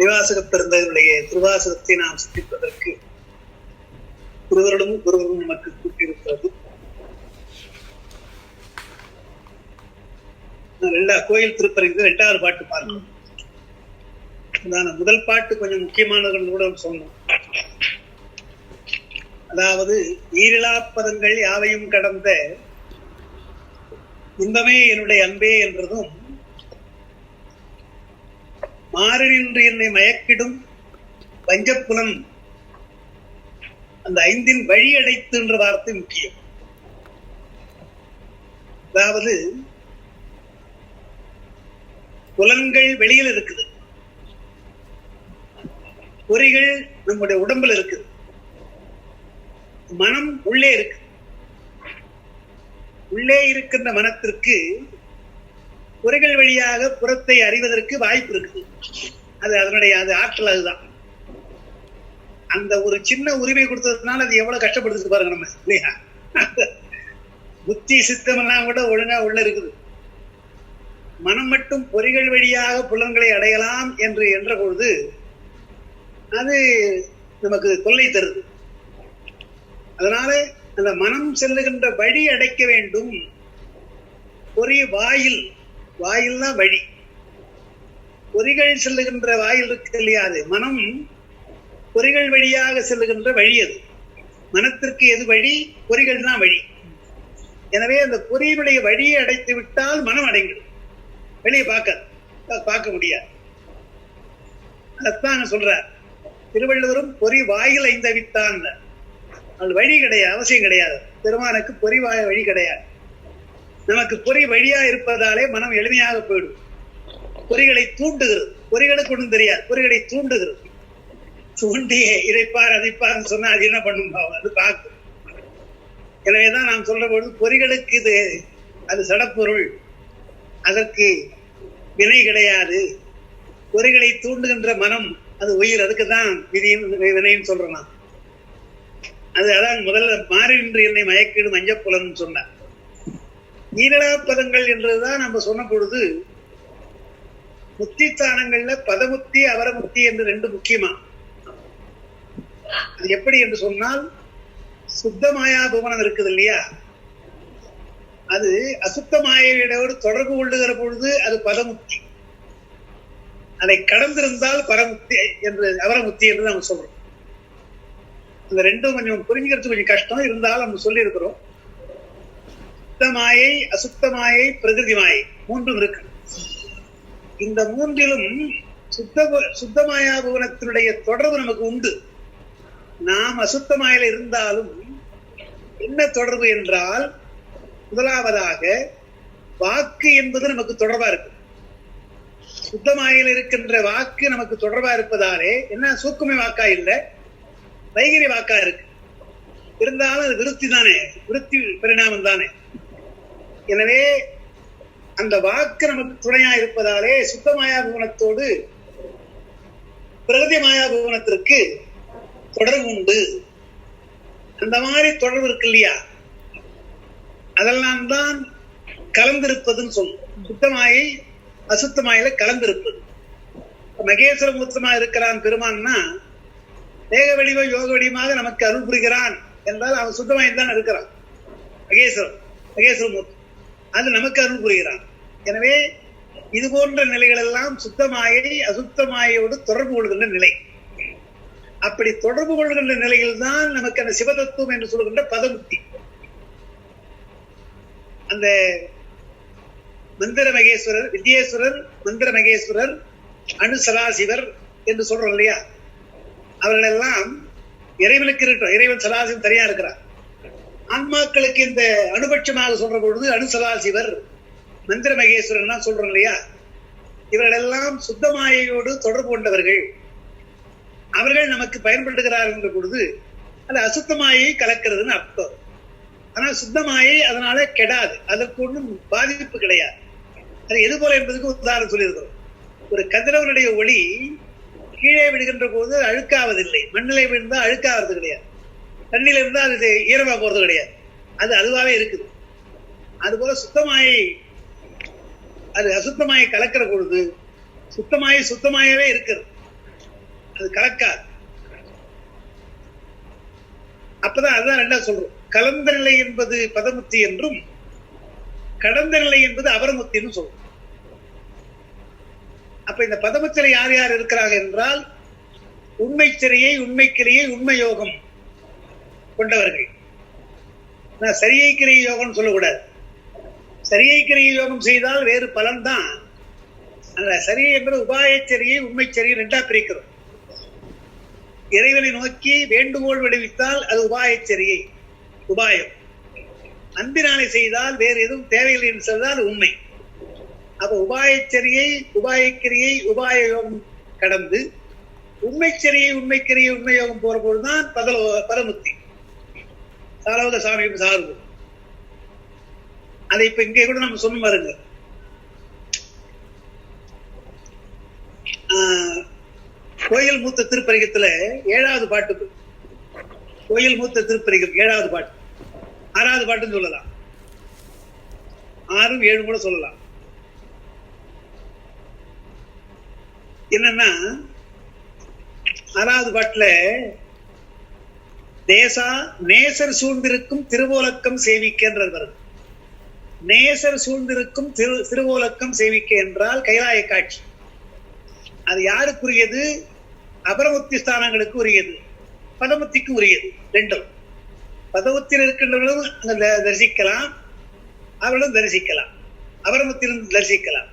மணிவாசக பெருந்தகனுடைய திருவாசகத்தை நாம் சிந்திப்பதற்கு குருவர்களும் நமக்கு கூட்டியிருக்கிறது. கோயில் திருப்பதிக்கு 2வது பாட்டு பார்க்கணும். முதல் பாட்டு கொஞ்சம் முக்கியமானவர்கள் கூட சொன்னோம். அதாவது ஈரிலாப்பதங்கள் யாவையும் கடந்த இன்பமே என்னுடைய அன்பே என்றதும், மாறு நின்று என்னை மயக்கிடும் பஞ்சப்புலன் அந்த 5 வழி அடைத்து என்ற வார்த்தை முக்கியம். அதாவது புலன்கள் வெளியில் இருக்குது, பொறிகள் நம்முடைய உடம்புல இருக்குது, மனம் உள்ளே இருக்கு. உள்ளே இருக்கின்ற மனத்திற்கு பொறிகள் வழியாக புறத்தை அறிவதற்கு வாய்ப்பு இருக்குது. அது அதனுடைய ஆற்றல். அதுதான் அந்த ஒரு சின்ன உரிமை கொடுத்ததுனால அது எவ்வளவு கஷ்டப்படுத்து பாருங்க நம்ம, இல்லையா? புத்தி சித்தம் எல்லாம் கூட ஒழுங்கா உள்ள இருக்குது. மனம் மட்டும் பொறிகள் வழியாக புலன்களை அடையலாம் என்று என்ற பொழுது அது நமக்கு தொல்லை தருது. அதனால அந்த மனம் செல்லுகின்ற வழி அடைக்க வேண்டும். பொறி வாயில்னா வழி. பொறிகள் செல்லுகின்ற வாயில் இருக்கு இல்லையா, அது மனம் பொறிகள் வழியாக செல்லுகின்ற வழி. அது மனத்திற்கு எது வழி? பொறிகள் தான் வழி. எனவே அந்த பொறியினுடைய வழியை அடைத்து விட்டால் மனம் அடைங்கிடும். வெளியே பார்க்க முடியாது. அதைத்தான் சொல்றார் திருவள்ளுவரும். பொறி வாயில் 5 அவித்தான். அது வழி கிடையாது, அவசியம் கிடையாது. பெருமானுக்கு பொறி வழி கிடையாது. நமக்கு பொறி வழியா இருப்பதாலே மனம் எளிமையாக போயிடும். பொறிகளை தூண்டுகிறது. பொறிகளுக்கு ஒன்றும் தெரியாது, பொறிகளை தூண்டுகிறது. தூண்டி இதைப்பார் அதைப்பார்னு சொன்னா அது என்ன பண்ணும்? அது பார்க்கும். எனவேதான் நாம் சொல்ற பொழுது பொறிகளுக்கு இது அது சடப்பொருள், அதற்கு வினை கிடையாது. பொறிகளை தூண்டுகின்ற மனம் அது உயிர், அதுக்குதான் வினைன்னு சொல்றோம் நாம். அதான் முதல்ல மாறி நின்று என்னை மயக்கிடும் மஞ்சப்புலன் சொன்னார். ஈரலாப்பதங்கள் என்றதுதான் நம்ம சொன்ன பொழுது, முத்திஸ்தானங்கள்ல பதமுத்தி அவரமுத்தி என்று 2 முக்கியமா. அது எப்படி என்று சொன்னால், சுத்த மாயா புவனம் இருக்குது இல்லையா, அது அசுத்த மாயோடு தொடர்பு கொள்ளுகிற பொழுது அது பதமுத்தி. அதை கடந்திருந்தால் பரமுத்தி என்று அவரமுத்தி என்று நம்ம சொல்றோம். இந்த 2 கொஞ்சம் புரிஞ்சுக்கிறது கொஞ்சம் கஷ்டம், இருந்தாலும் நம்ம சொல்லி இருக்கிறோம். சுத்தமாயை, அசுத்தமாயை, பிரகிருதி மாயை 3 இருக்கு. இந்த 3லும் சுத்தமாயா புவனத்தினுடைய தொடர்பு நமக்கு உண்டு. நாம் அசுத்தமாயில இருந்தாலும் என்ன தொடர்பு என்றால், முதலாவதாக வாக்கு என்பது நமக்கு தொடர்பா இருக்கு. சுத்தமாயில் இருக்கின்ற வாக்கு நமக்கு தொடர்பா இருப்பதாலே என்ன, சூக்குமை வாக்கா இல்லை, வைகிரி வாக்கா இருக்கு. இருந்தாலும் அது விருத்தி தானே, விருத்தி பரிணாமம் தானே. எனவே அந்த வாக்கு நமக்கு துணையா இருப்பதாலே சுத்தமாயா புவனத்தோடு பிரகதி மாயா புவனத்திற்கு தொடர்பு உண்டு. அந்த மாதிரி தொடர்பு இருக்கு இல்லையா, அதெல்லாம் தான் கலந்திருப்பதுன்னு சொல்லுவோம். சுத்தமாயை அசுத்தமாயில கலந்திருப்பது. மகேஸ்வர மூர்த்தமா இருக்கிறான் பெருமான்னா, தேக வடிவ யோக வடிவமாக நமக்கு அருள் புரிகிறான் என்றால் அவன் சுத்தமாயில் தான் இருக்கிறான். மகேஸ்வர மூர்த்தம் அது நமக்கு அருள் புரிகிறான். எனவே இது போன்ற நிலைகள் எல்லாம் சுத்தமாயை அசுத்தமாயோடு தொடர்பு கொள்கின்ற நிலை. அப்படி தொடர்பு கொள்கின்ற நிலையில் தான் நமக்கு அந்த சிவதத்துவம் என்று சொல்கின்ற பதமுத்தி. அந்த மந்திர மகேஸ்வரர், வித்யேஸ்வரர், மந்திர மகேஸ்வரர், அணுசலாசிவர் என்று சொல்றோம் இல்லையா, அவர்கள் எல்லாம் இறைவனுக்கு இருக்கிறோம். இறைவன் சலாசிவன் தனியா இருக்கிறார். ஆன்மாக்களுக்கு இந்த அனுபட்சமாக சொல்ற பொழுது அணுசலாசிவர், மந்திர மகேஸ்வரன் சொல்றோம் இல்லையா, இவர்கள் எல்லாம் சுத்தமாயோடு தொடர்பு கொண்டவர்கள். அவர்கள் நமக்கு பயன்படுத்துகிறார்கள் என்ற பொழுது அது அசுத்தமாயை கலக்கிறதுன்னு அர்த்தம். ஆனால் சுத்தமாயை அதனால கெடாது, அதற்கு ஒன்றும் பாதிப்பு கிடையாது. அது எது போல என்பதுக்கு உதாரணம் சொல்லியிருக்கிறோம். ஒரு கதிரவனுடைய ஒளி கீழே விடுகின்ற போது அழுக்காவதில்லை. மண்ணிலை விழுந்தால் அழுக்காவது கிடையாது, தண்ணில இருந்தால் அது ஈரமா போறது கிடையாது, அது அதுவாகவே இருக்குது. அதுபோல சுத்தமாயை அது அசுத்தமாயை கலக்கிற பொழுது சுத்தமாயவே இருக்கிறது. அது கலக்காது. அப்பதான் அதுதான் ரெண்டாவது சொல்றோம். கலந்த நிலை என்பது பதமுத்தி என்றும் கடந்த நிலை என்பது அபரமுத்தின்னு சொல்றோம். அப்ப இந்த பதமுத்தில யார் யார் இருக்கிறாங்க என்றால் உண்மை சிறையை, உண்மை கிரியை, உண்மை யோகம் கொண்டவர்கள். நான் சரியை கிரியை யோகம் சொல்லக்கூடாது. சரியை கிரியை யோகம் செய்தால் வேறு பலன் தான். அந்த சரியை என்பது உபாயச்சரியை, உண்மைச்சரியை ரெண்டா பிரிக்கிறோம். இறைவனை நோக்கி வேண்டுகோள் விடுவித்தால் அது உபாயச்சரியை, உபாயம். அன்பினாலே செய்தால் வேறு எதுவும் தேவையில்லை என்று சொன்னால் உண்மை. அப்ப உபாயச்சரியை, உபாயக்கிரியை, உபாய யோகம் கடந்து உண்மைச்சரியை, உண்மைக்கிரியை, உண்மை யோகம் போற போதுதான் பதமுத்தி. சாலவத சாமி சார்பு. அதை இப்ப இங்கே கூட நம்ம சொன்ன பாருங்க. கோயில் மூத்த திருப்பதிகத்துல 7வது பாட்டு, கோயில் மூத்த திருப்பதிகம் 7வது பாட்டு, 6வது பாட்டுன்னு சொல்லலாம், 6, 7 கூட சொல்லலாம். என்னன்னா 6வது பாட்டுல தேசா நேசர் சூழ்ந்திருக்கும் திருவோலக்கம் சேவிக்கின்றது வருது. நேசர் சூழ்ந்திருக்கும் திருவோலக்கம் சேவிக்க என்றால் கைலாய காட்சி. அது யாருக்குரியது? அபரமுத்தி ஸ்தானங்களுக்கு உரியது, பதமுத்திக்கு உரியது. ரெண்டும் பதமுத்தியில் இருக்கின்றவர்களும் அங்க தரிசிக்கலாம், அவர்களும் தரிசிக்கலாம், அபரமுத்திலும் தரிசிக்கலாம்.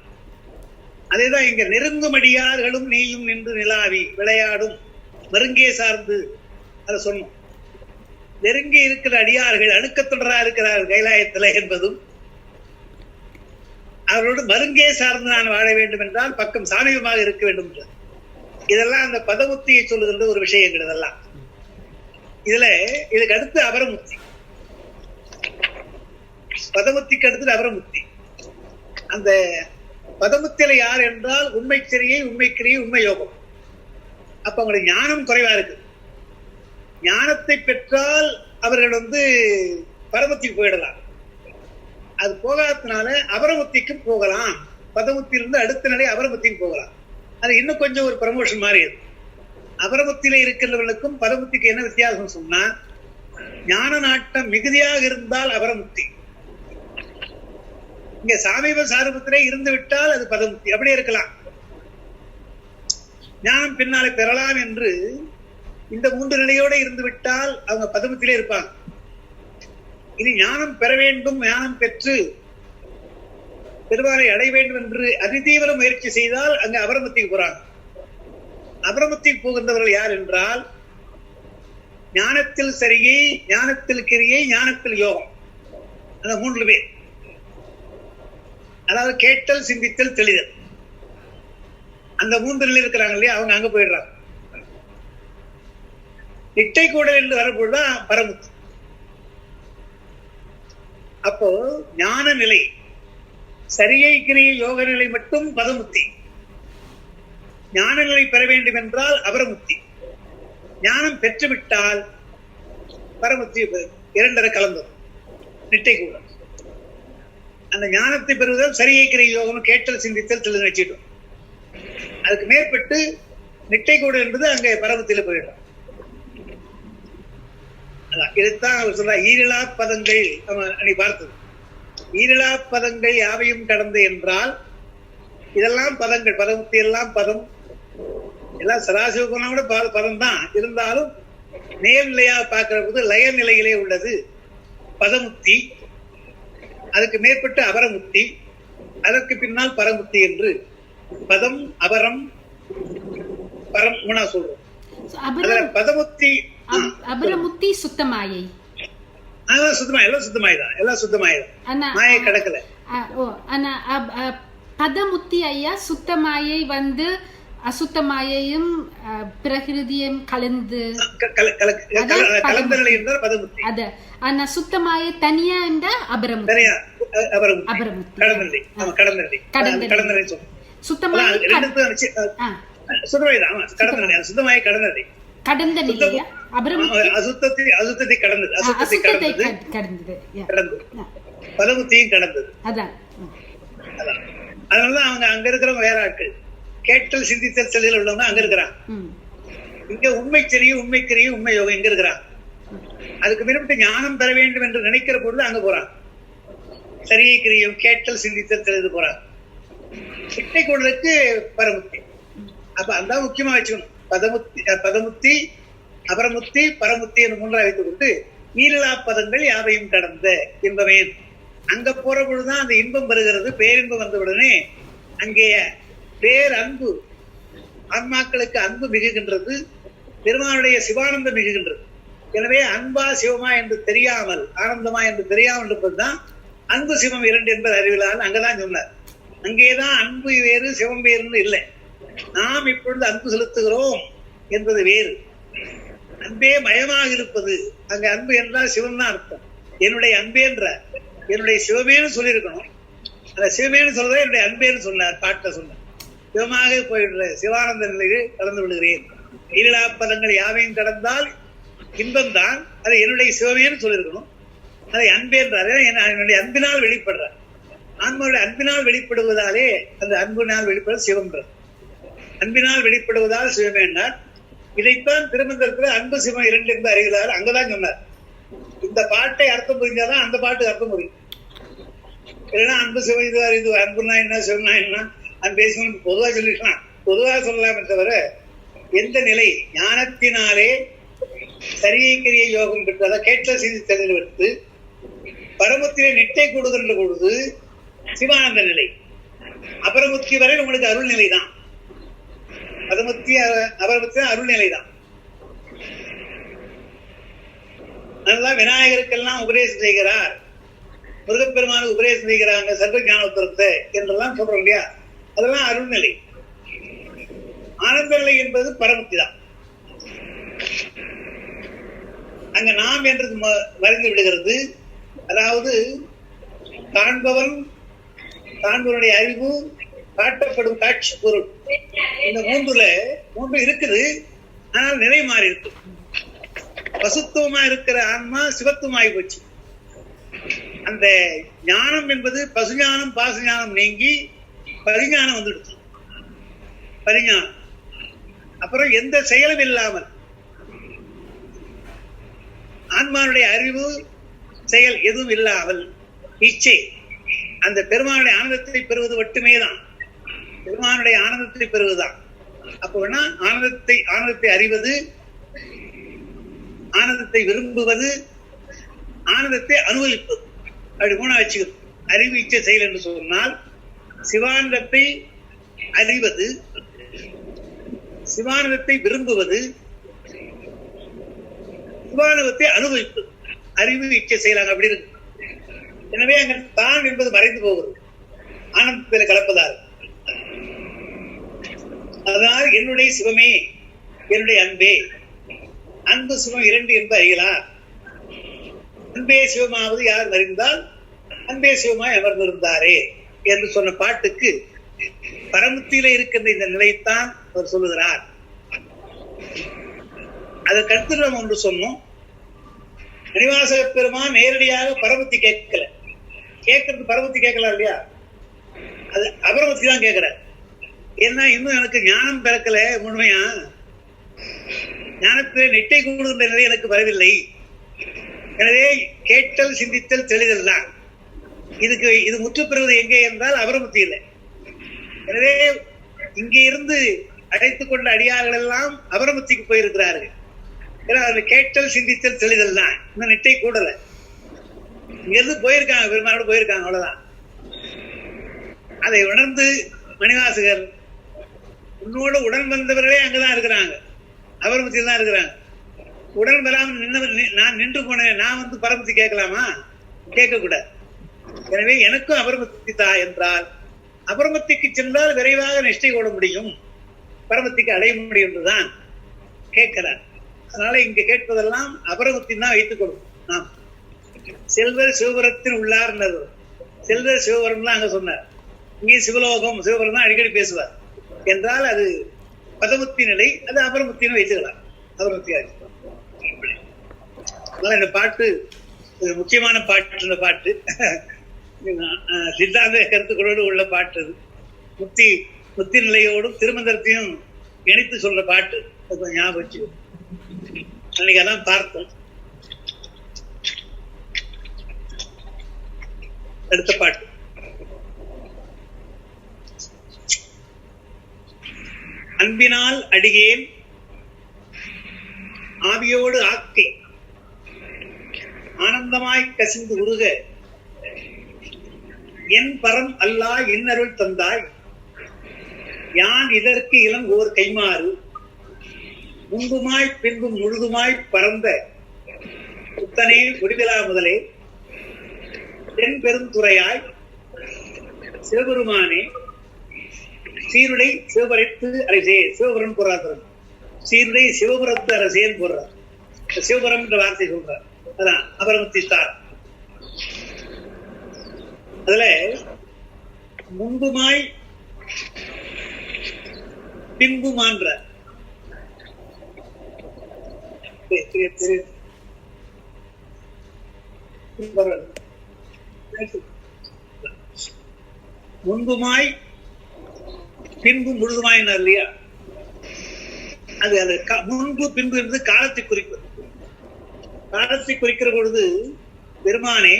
அதேதான் இங்க நெருங்கும் அடியார்களும் நீயும் நின்று நிலாவி விளையாடும் மருங்கே சார்ந்து அதை சொன்னோம். நெருங்கி இருக்கிற அடியார்கள் அணுக்கத்தொடரா இருக்கிறார்கள் கைலாயத்துல என்பதும், அவர்களோடு மருங்கே சார்ந்து நான் வாழ வேண்டும் என்றால் பக்கம் சாமீபமாக இருக்க வேண்டும் என்றது. இதெல்லாம் அந்த பதமுத்தியை சொல்லுகின்ற ஒரு விஷயங்கள். இதெல்லாம் இதுல இதுக்கு அடுத்து அபரமுத்தி. பதமுத்திக்கு அடுத்து அபரமுத்தி. அந்த பதமுத்தில யார் என்றால் உண்மைச்சரியை, உண்மைக்கிரியை, உண்மை யோகம். அப்ப அவங்களுக்கு ஞானம் குறைவா இருக்கு. ஞானத்தை பெற்றால் அவர்கள் பரமத்திக்கு போயிடலாம். அது போகாததுனால அபரமுத்திக்கும் போகலாம். பதமுத்திலிருந்து அடுத்த நிலை அபரமுத்திக்கு போகலாம். அது இன்னும் கொஞ்சம் ஒரு ப்ரமோஷன் மாதிரி. அபரமுத்தில இருக்கின்றவர்களுக்கும் பதமுத்திக்கு என்ன வித்தியாசம் சொன்னா, ஞான நாட்டம் மிகுதியாக இருந்தால் அபரமுத்தி. இங்க சாமீப சாரூபத்திலே இருந்து விட்டால் அது பதமுத்தி. அப்படியே இருக்கலாம். ஞானம் பின்னாலே பெறலாம் என்று இந்த 3 நிலையோட இருந்து விட்டால் அவங்க பதமுத்திலே இருப்பாங்க. இனி ஞானம் பெற வேண்டும், ஞானம் பெற்று பெருவாரை அடைய வேண்டும் என்று அதிதீவிர முயற்சி செய்தால் அங்க அபரமுத்திக்கு போறாங்க. அபரமுத்திக்கு போகின்றவர்கள் யார் என்றால் ஞானத்தில் சரியை, ஞானத்தில் கிரியை, ஞானத்தில் யோகம். அந்த 3 பேர். அதாவது கேட்டல், சிந்தித்தல், தெளிதல். அந்த 3 நிலை இருக்கிறாங்க இல்லையா, அவங்க அங்க போயிடுறாங்க. இட்டை கூடல் என்று வரப்போதுதான் பரமுத்தி. அப்போ ஞான நிலை, சரியை கிரியை, யோக நிலை மட்டும் பதமுத்தி. ஞான நிலை பெற வேண்டும் என்றால் அபரமுத்தி. ஞானம் பெற்றுவிட்டால் பரமுத்தி. 2 கலந்தது நிட்டை கூடல். அந்த ஞானத்தை பெறுவதால் சரியை கிரியை யோகம், கேட்டல், சிந்தித்தல், தெளிதல் வச்சிட்டோம். அதுக்கு மேற்பட்டு நிட்டை கூடல் என்பது அங்க பரமத்தில போயிடும். இதைத்தான் அவர் சொல்ற ஈரிலா பதங்கள். நீ பார்த்தது ஈரிலா பதங்கள் யாவையும் கடந்து என்றால் இதெல்லாம் பதங்கள். பதமுத்தி எல்லாம் பதம், எல்லாம் சராசிவகுணம் கூட பதம் தான். இருந்தாலும் நேர்நிலையா பார்க்கிற போது லய நிலையிலே உள்ளது பதமுத்தி. அதுக்கு மேற்பட்டு அபரமுத்தி, அதற்கு பின்னால் பரமுத்தி என்று பதம், அபரம், பரம் 3 சொல்றோம். பதமுத்தி, அபரமுத்தி சுத்தமாயை. அதான் சுத்தமாய், எல்லாம் சுத்தமாய்தான், எல்லாம் சுத்தமாய்தான், மாயை கடக்கல. பதமுத்தி ஐயா சுத்தமாயை அசுத்தமாயையும் பிரகிருதியும் கலந்து கலந்த நிலை என்றால் பதமுத்தி. அது ஆனா சுத்தமாயை தனியா என்றா அபரமுத்தி. சுத்தமாய் கடந்த நிலையா அசுத்தத்தை கடந்தது, பதமுத்தியும் கடந்தது. அதனாலதான் அவங்க அங்க இருக்கிறவங்க வேற ஆட்கள். கேட்டல், சிந்தித்தல், தெளிதல் உள்ளவங்க அங்க இருக்கிறாங்க. இங்க உண்மைச்சரியும் உண்மைக்கிரியும் உண்மை யோகம் எங்க இருக்கிறான். அதுக்கு பின்பு ஞானம் பெற வேண்டும் என்று நினைக்கிற பொழுது அங்க போறான். சரியை கிரியும் கேட்டல் சிந்தித்தல் தெரிந்து போறான். சிட்டை கொள்வதற்கு பரமுத்தி. அப்ப அந்த முக்கியமா வச்சுக்கணும். பதமுத்தி அபரமுத்தி பரமுத்தி என்று மூன்றாக வைத்துக் கொண்டு நீரிலா பதங்கள் யாவையும் கடந்த இன்பமேன். அங்க போற பொழுதுதான் அந்த இன்பம் வருகிறது. பேரின்பம் வந்தவுடனே அங்கே பேர் அன்பு, ஆன்மாக்களுக்கு அன்பு மிகுகின்றது. பெருமானுடைய சிவானந்தம் மிகுகின்றது. எனவே அன்பா சிவமா என்று தெரியாமல், ஆனந்தமா என்று தெரியாமல் இருப்பதுதான் அன்பு சிவம் இரண்டு என்பது அறிவிலால் அங்கதான் சொன்னார். அங்கேதான் அன்பு வேறு சிவம் வேறுன்னு இல்லை. நாம் இப்பொழுது அன்பு செலுத்துகிறோம் என்பது வேறு. அன்பே மயமாக இருப்பது. அங்க அன்பு என்றால் சிவன் தான் அர்த்தம். என்னுடைய அன்பேன்ற என்னுடைய சிவமேன்னு சொல்லியிருக்கணும். அந்த சிவமேன்னு சொல்றதை என்னுடைய அன்பேன்னு சொன்னார். பாட்டை சொன்னார். சிவமாக போயிடுற சிவானந்த நிலையில் கலந்து விடுகிறேன். ஈரிலா பதங்கள் யாவையும் கடந்தால் இன்பம் தான். அதை என்னுடைய சிவமேன்னு சொல்லியிருக்கணும். அதை அன்பேன்றாரு. என்னுடைய அன்பினால் வெளிப்படுறார். ஆன்மாவுடைய அன்பினால் வெளிப்படுவதாலே அந்த அன்பினால் வெளிப்படுவது சிவம்ன்றது. அன்பினால் வெளிப்படுவதால் சிவமேனார். இதைத்தான் திருமந்திரத்தில் அன்பு சிவம் இரண்டு என்று அறிகிறார். அங்கதான் சொன்னார். இந்த பாட்டை அர்த்தம் புரிஞ்சாதான் அந்த பாட்டுக்கு அர்த்தம் புரியும். இல்லைன்னா அன்பு சிவம் இது அன்புனா என்ன சிவம்னா என்ன பேசணும் பொதுவாக சொல்லிக்கலாம். பொதுவாக சொல்லலாமே தவிர எந்த நிலை ஞானத்தினாலே சரியை கிரிய யோகம் பெற்றதை கேட்ட செய்தி தெரிந்து வைத்து பரமத்திலே நிட்டை கூடுகின்ற பொழுது சிவானந்த நிலை. அபரமுத்தி வரை உங்களுக்கு அருள் நிலை தான். பதமுத்தி அபரமுத்தி அருள் நிலை தான். நல்லா விநாயகருக்கெல்லாம் உபதேசம் செய்கிறார், முருகப்பெருமானுக்கு உபதேசம் செய்கிறாங்க சர்வ ஞானோத்தரத்தை என்றெல்லாம் சொல்றோம் இல்லையா. அதெல்லாம் அருள்நிலை. ஆனந்த நிலை என்பது பரமுத்தி தான். அங்க நாம் என்றது மறைந்து விடுகிறது. அதாவது காண்பவனுடைய அறிவு, காட்டப்படும் காட்சி பொருள், இந்த மூன்று இருக்குது. ஆனால் நிலை மாறி இருக்கு. பசுத்துவமா இருக்கிற ஆன்மா சிவத்துவமாகி போச்சு. அந்த ஞானம் என்பது பசுஞானம் பாசுஞானம் நீங்கி பரிஞானம் வந்துடுச்சு. பரிஞானம் அப்புறம் எந்த செயலும் இல்லாமல் ஆன்மாவுடைய அறிவு செயல் எதுவும் இல்லாமல் இச்சை அந்த பெருமானுடைய ஆனந்தத்தை பெறுவது மட்டுமே தான். பெருமானுடைய ஆனந்தத்தை பெறுவதுதான். அப்போனா ஆனந்தத்தை அறிவது, ஆனந்தத்தை விரும்புவது, ஆனந்தத்தை அனுபவிப்பது. அப்படி மூணா வச்சுக்கிறது. அறிவு இச்சை செயல் என்று சொன்னால் சிவானந்தத்தை அறிவது, சிவானந்தத்தை விரும்புவது, சிவானந்தத்தை அனுபவிப்பது. அறிவு இச்சை செயலாக அப்படி இருக்கு. எனவே அங்க தான் என்பது மறைந்து போகிறது ஆனந்தத்தில் கலப்பதால். அதனால் என்னுடைய சிவமே, என்னுடைய அன்பே, அன்பு சிவம் இரண்டு என்பது அறியலாம். அன்பே சிவமாவது யார் அறிந்தால் அன்பே சிவமாய் அமர்ந்திருந்தாரே என்று சொன்ன பாட்டுக்கு பரமுத்தியில இருக்கின்ற இந்த நிலைத்தான் அவர் சொல்லுகிறார். அதற்கடுத்து நம்ம ஒன்று சொன்னோம். மணிவாசக பெருமான் நேரடியாக பரமுத்தி கேட்கல. கேட்கறது பரமுத்தி கேட்கலாம் இல்லையா, அது அபரமுத்தி தான் கேட்கிறார். ஏன்னா இன்னும் எனக்கு ஞானம் பிறக்கல. உண்மையா ஞானத்திலே நெட்டை கூடுகின்ற நிலை எனக்கு வரவில்லை. எனவே கேட்டல் சிந்தித்தல் தெளிதல் தான். இது முற்று பெறுவது எங்கே என்றால் அபரமுத்தி இல்லை. எனவே இங்கே இருந்து அழைத்துக் கொண்ட அடியார்கள் எல்லாம் அபரமுத்திக்கு போயிருக்கிறார்கள். ஏன்னா அது கேட்டல் சிந்தித்தல் தெளிதல் தான். இன்னும் நெட்டை கூடல. இங்க இருந்து போயிருக்காங்க, பெருமானோடு போயிருக்காங்க, அவ்வளவுதான். அதை உணர்ந்து மணிவாசகர் உன்னோடு உடன் வந்தவர்களே அங்கதான் இருக்கிறாங்க, அபரமுத்தியில் தான் இருக்கிறாங்க. உடன் வராமல் நான் நின்று போனேன், நான் வந்து பரமுத்தி கேட்கலாமா? கேட்க கூடாது. எனவே எனக்கும் அபரமுத்தி தா என்றால் அபரமத்திக்கு சென்றால் விரைவாக நிஷ்டை கொள்ள முடியும், பரமத்திக்கு அடைய முடியும் என்றுதான் கேட்கிறார். அதனால இங்க கேட்பதெல்லாம் அபரமத்தி தான் வைத்துக் கொள்ளும். நாம் செல்வர் சிவபுரத்தின் உள்ளார், செல்வர் சிவபுரம் தான் அங்க சொன்னார். இங்கே சிவலோகம் சிவபுரம் தான் அடிக்கடி பேசுவார். என்றால் அது பதமுத்தி நிலை, அது அபரமுத்தின்னு வைத்துக்கலாம். அபரமுத்தி அதனால இந்த பாட்டு முக்கியமான பாட்டு. இந்த பாட்டு சித்தாந்த கருத்துக்களோடு உள்ள பாட்டு. அது முத்தி நிலையோடும் திருமந்திரத்தையும் இணைத்து சொல்ற பாட்டு. ஞாபகம் வச்சு அன்னைக்கு அதான் பார்த்தோம். அடுத்த பாட்டு அன்பினால் அடியேன் ஆவியோடு ஆக்கை ஆனந்தமாய் கசிந்து உருக என் பரம் அல்லா இன்னருள் தந்தாய் யான் இதற்கு இளங்கோர் கைமாறு முன்புமாய் பின்பும் முழுதுமாய் பறந்த புத்தனே முடிவிலா முதலே தென் பெருந்துறையாய் சிவபெருமானே சீருடை சிவபுரத்து அரசே. சிவபுரம் போறார், சீருடை சிவபுரத்து அரசேன்னு போடுறார். சிவபுரம் என்ற வார்த்தை சொல்றார். அதான் அபரமத்தித்தார். அதுல முன்புமாய் பின்புமான்ற முன்புமாய் பின்பு முழுதுமாய் இல்லையா? அது அது முன்பு பின்பு இருந்து காலத்தை குறிக்கிறது. காலத்தை குறிக்கிற பொழுது பெருமானே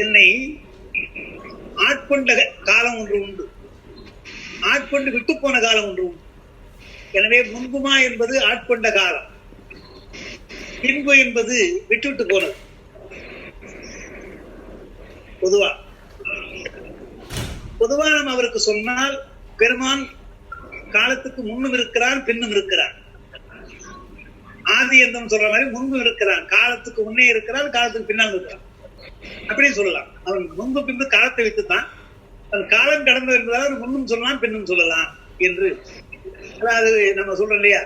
என்னை ஆட்கொண்ட காலம் ஒன்று உண்டு, ஆட்கொண்டு விட்டு போன காலம் ஒன்று உண்டு. எனவே முன்புமா என்பது ஆட்கொண்ட காலம், பின்பு என்பது விட்டுவிட்டு போனது. பொதுவா நம்ம அவருக்கு சொன்னால் பெருமான் காலத்துக்கு முன்னும் இருக்கிறான் பின்னும் இருக்கிறான். ஆதி எந்தம் சொல்ற மாதிரி முன்பும் இருக்கிறான், காலத்துக்கு முன்னே இருக்கிறான், காலத்துக்கு பின்னால் இருக்கிறான் அப்படின்னு சொல்லலாம். அவன் முன்பு பின்பு காலத்தை வைத்துத்தான் அவன் காலம் கடந்து என்பதால் முன்னும் சொல்லலாம் பின்னும் சொல்லலாம் என்று. அதாவது நம்ம சொல்றோம் இல்லையா,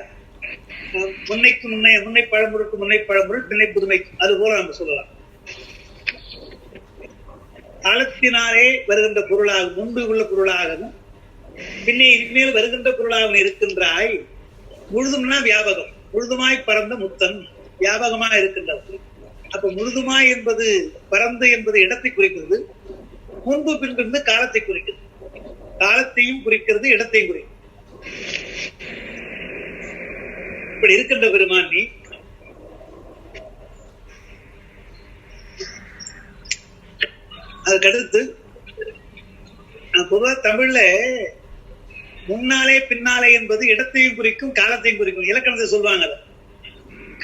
முன்னைக்கு முன்னை பழம்பொருளுக்கு முன்னை பழம்பொருள் பின்னை புதுமைக்கு, அது போல நம்ம சொல்லலாம். காலத்தினாலே வருகின்ற பொருளாக முன்பு உள்ள பொருளாகவும் பின்னே இனிமேல் வருகின்ற பொருளாகவும் இருக்கின்றாய். முழுதும்னா வியாபகம், முழுதுமாய் பறந்த முத்தன் வியாபகமா இருக்கின்றது. அப்ப முழுதுமாய் என்பது பறந்து என்பது இடத்தை குறிக்கிறது, முன்பு பின்பு காலத்தை குறிக்கிறது. காலத்தையும் குறிக்கிறது, இடத்தையும் குறிக்கிறது. இப்படி இருக்கின்ற பெருமான் நீ அதுக்கடுத்து பொதுவா தமிழ்ல முன்னாலே பின்னாலே என்பது இடத்தையும் குறிக்கும் காலத்தையும் குறிக்கும். இலக்கணத்தை சொல்லுவாங்க,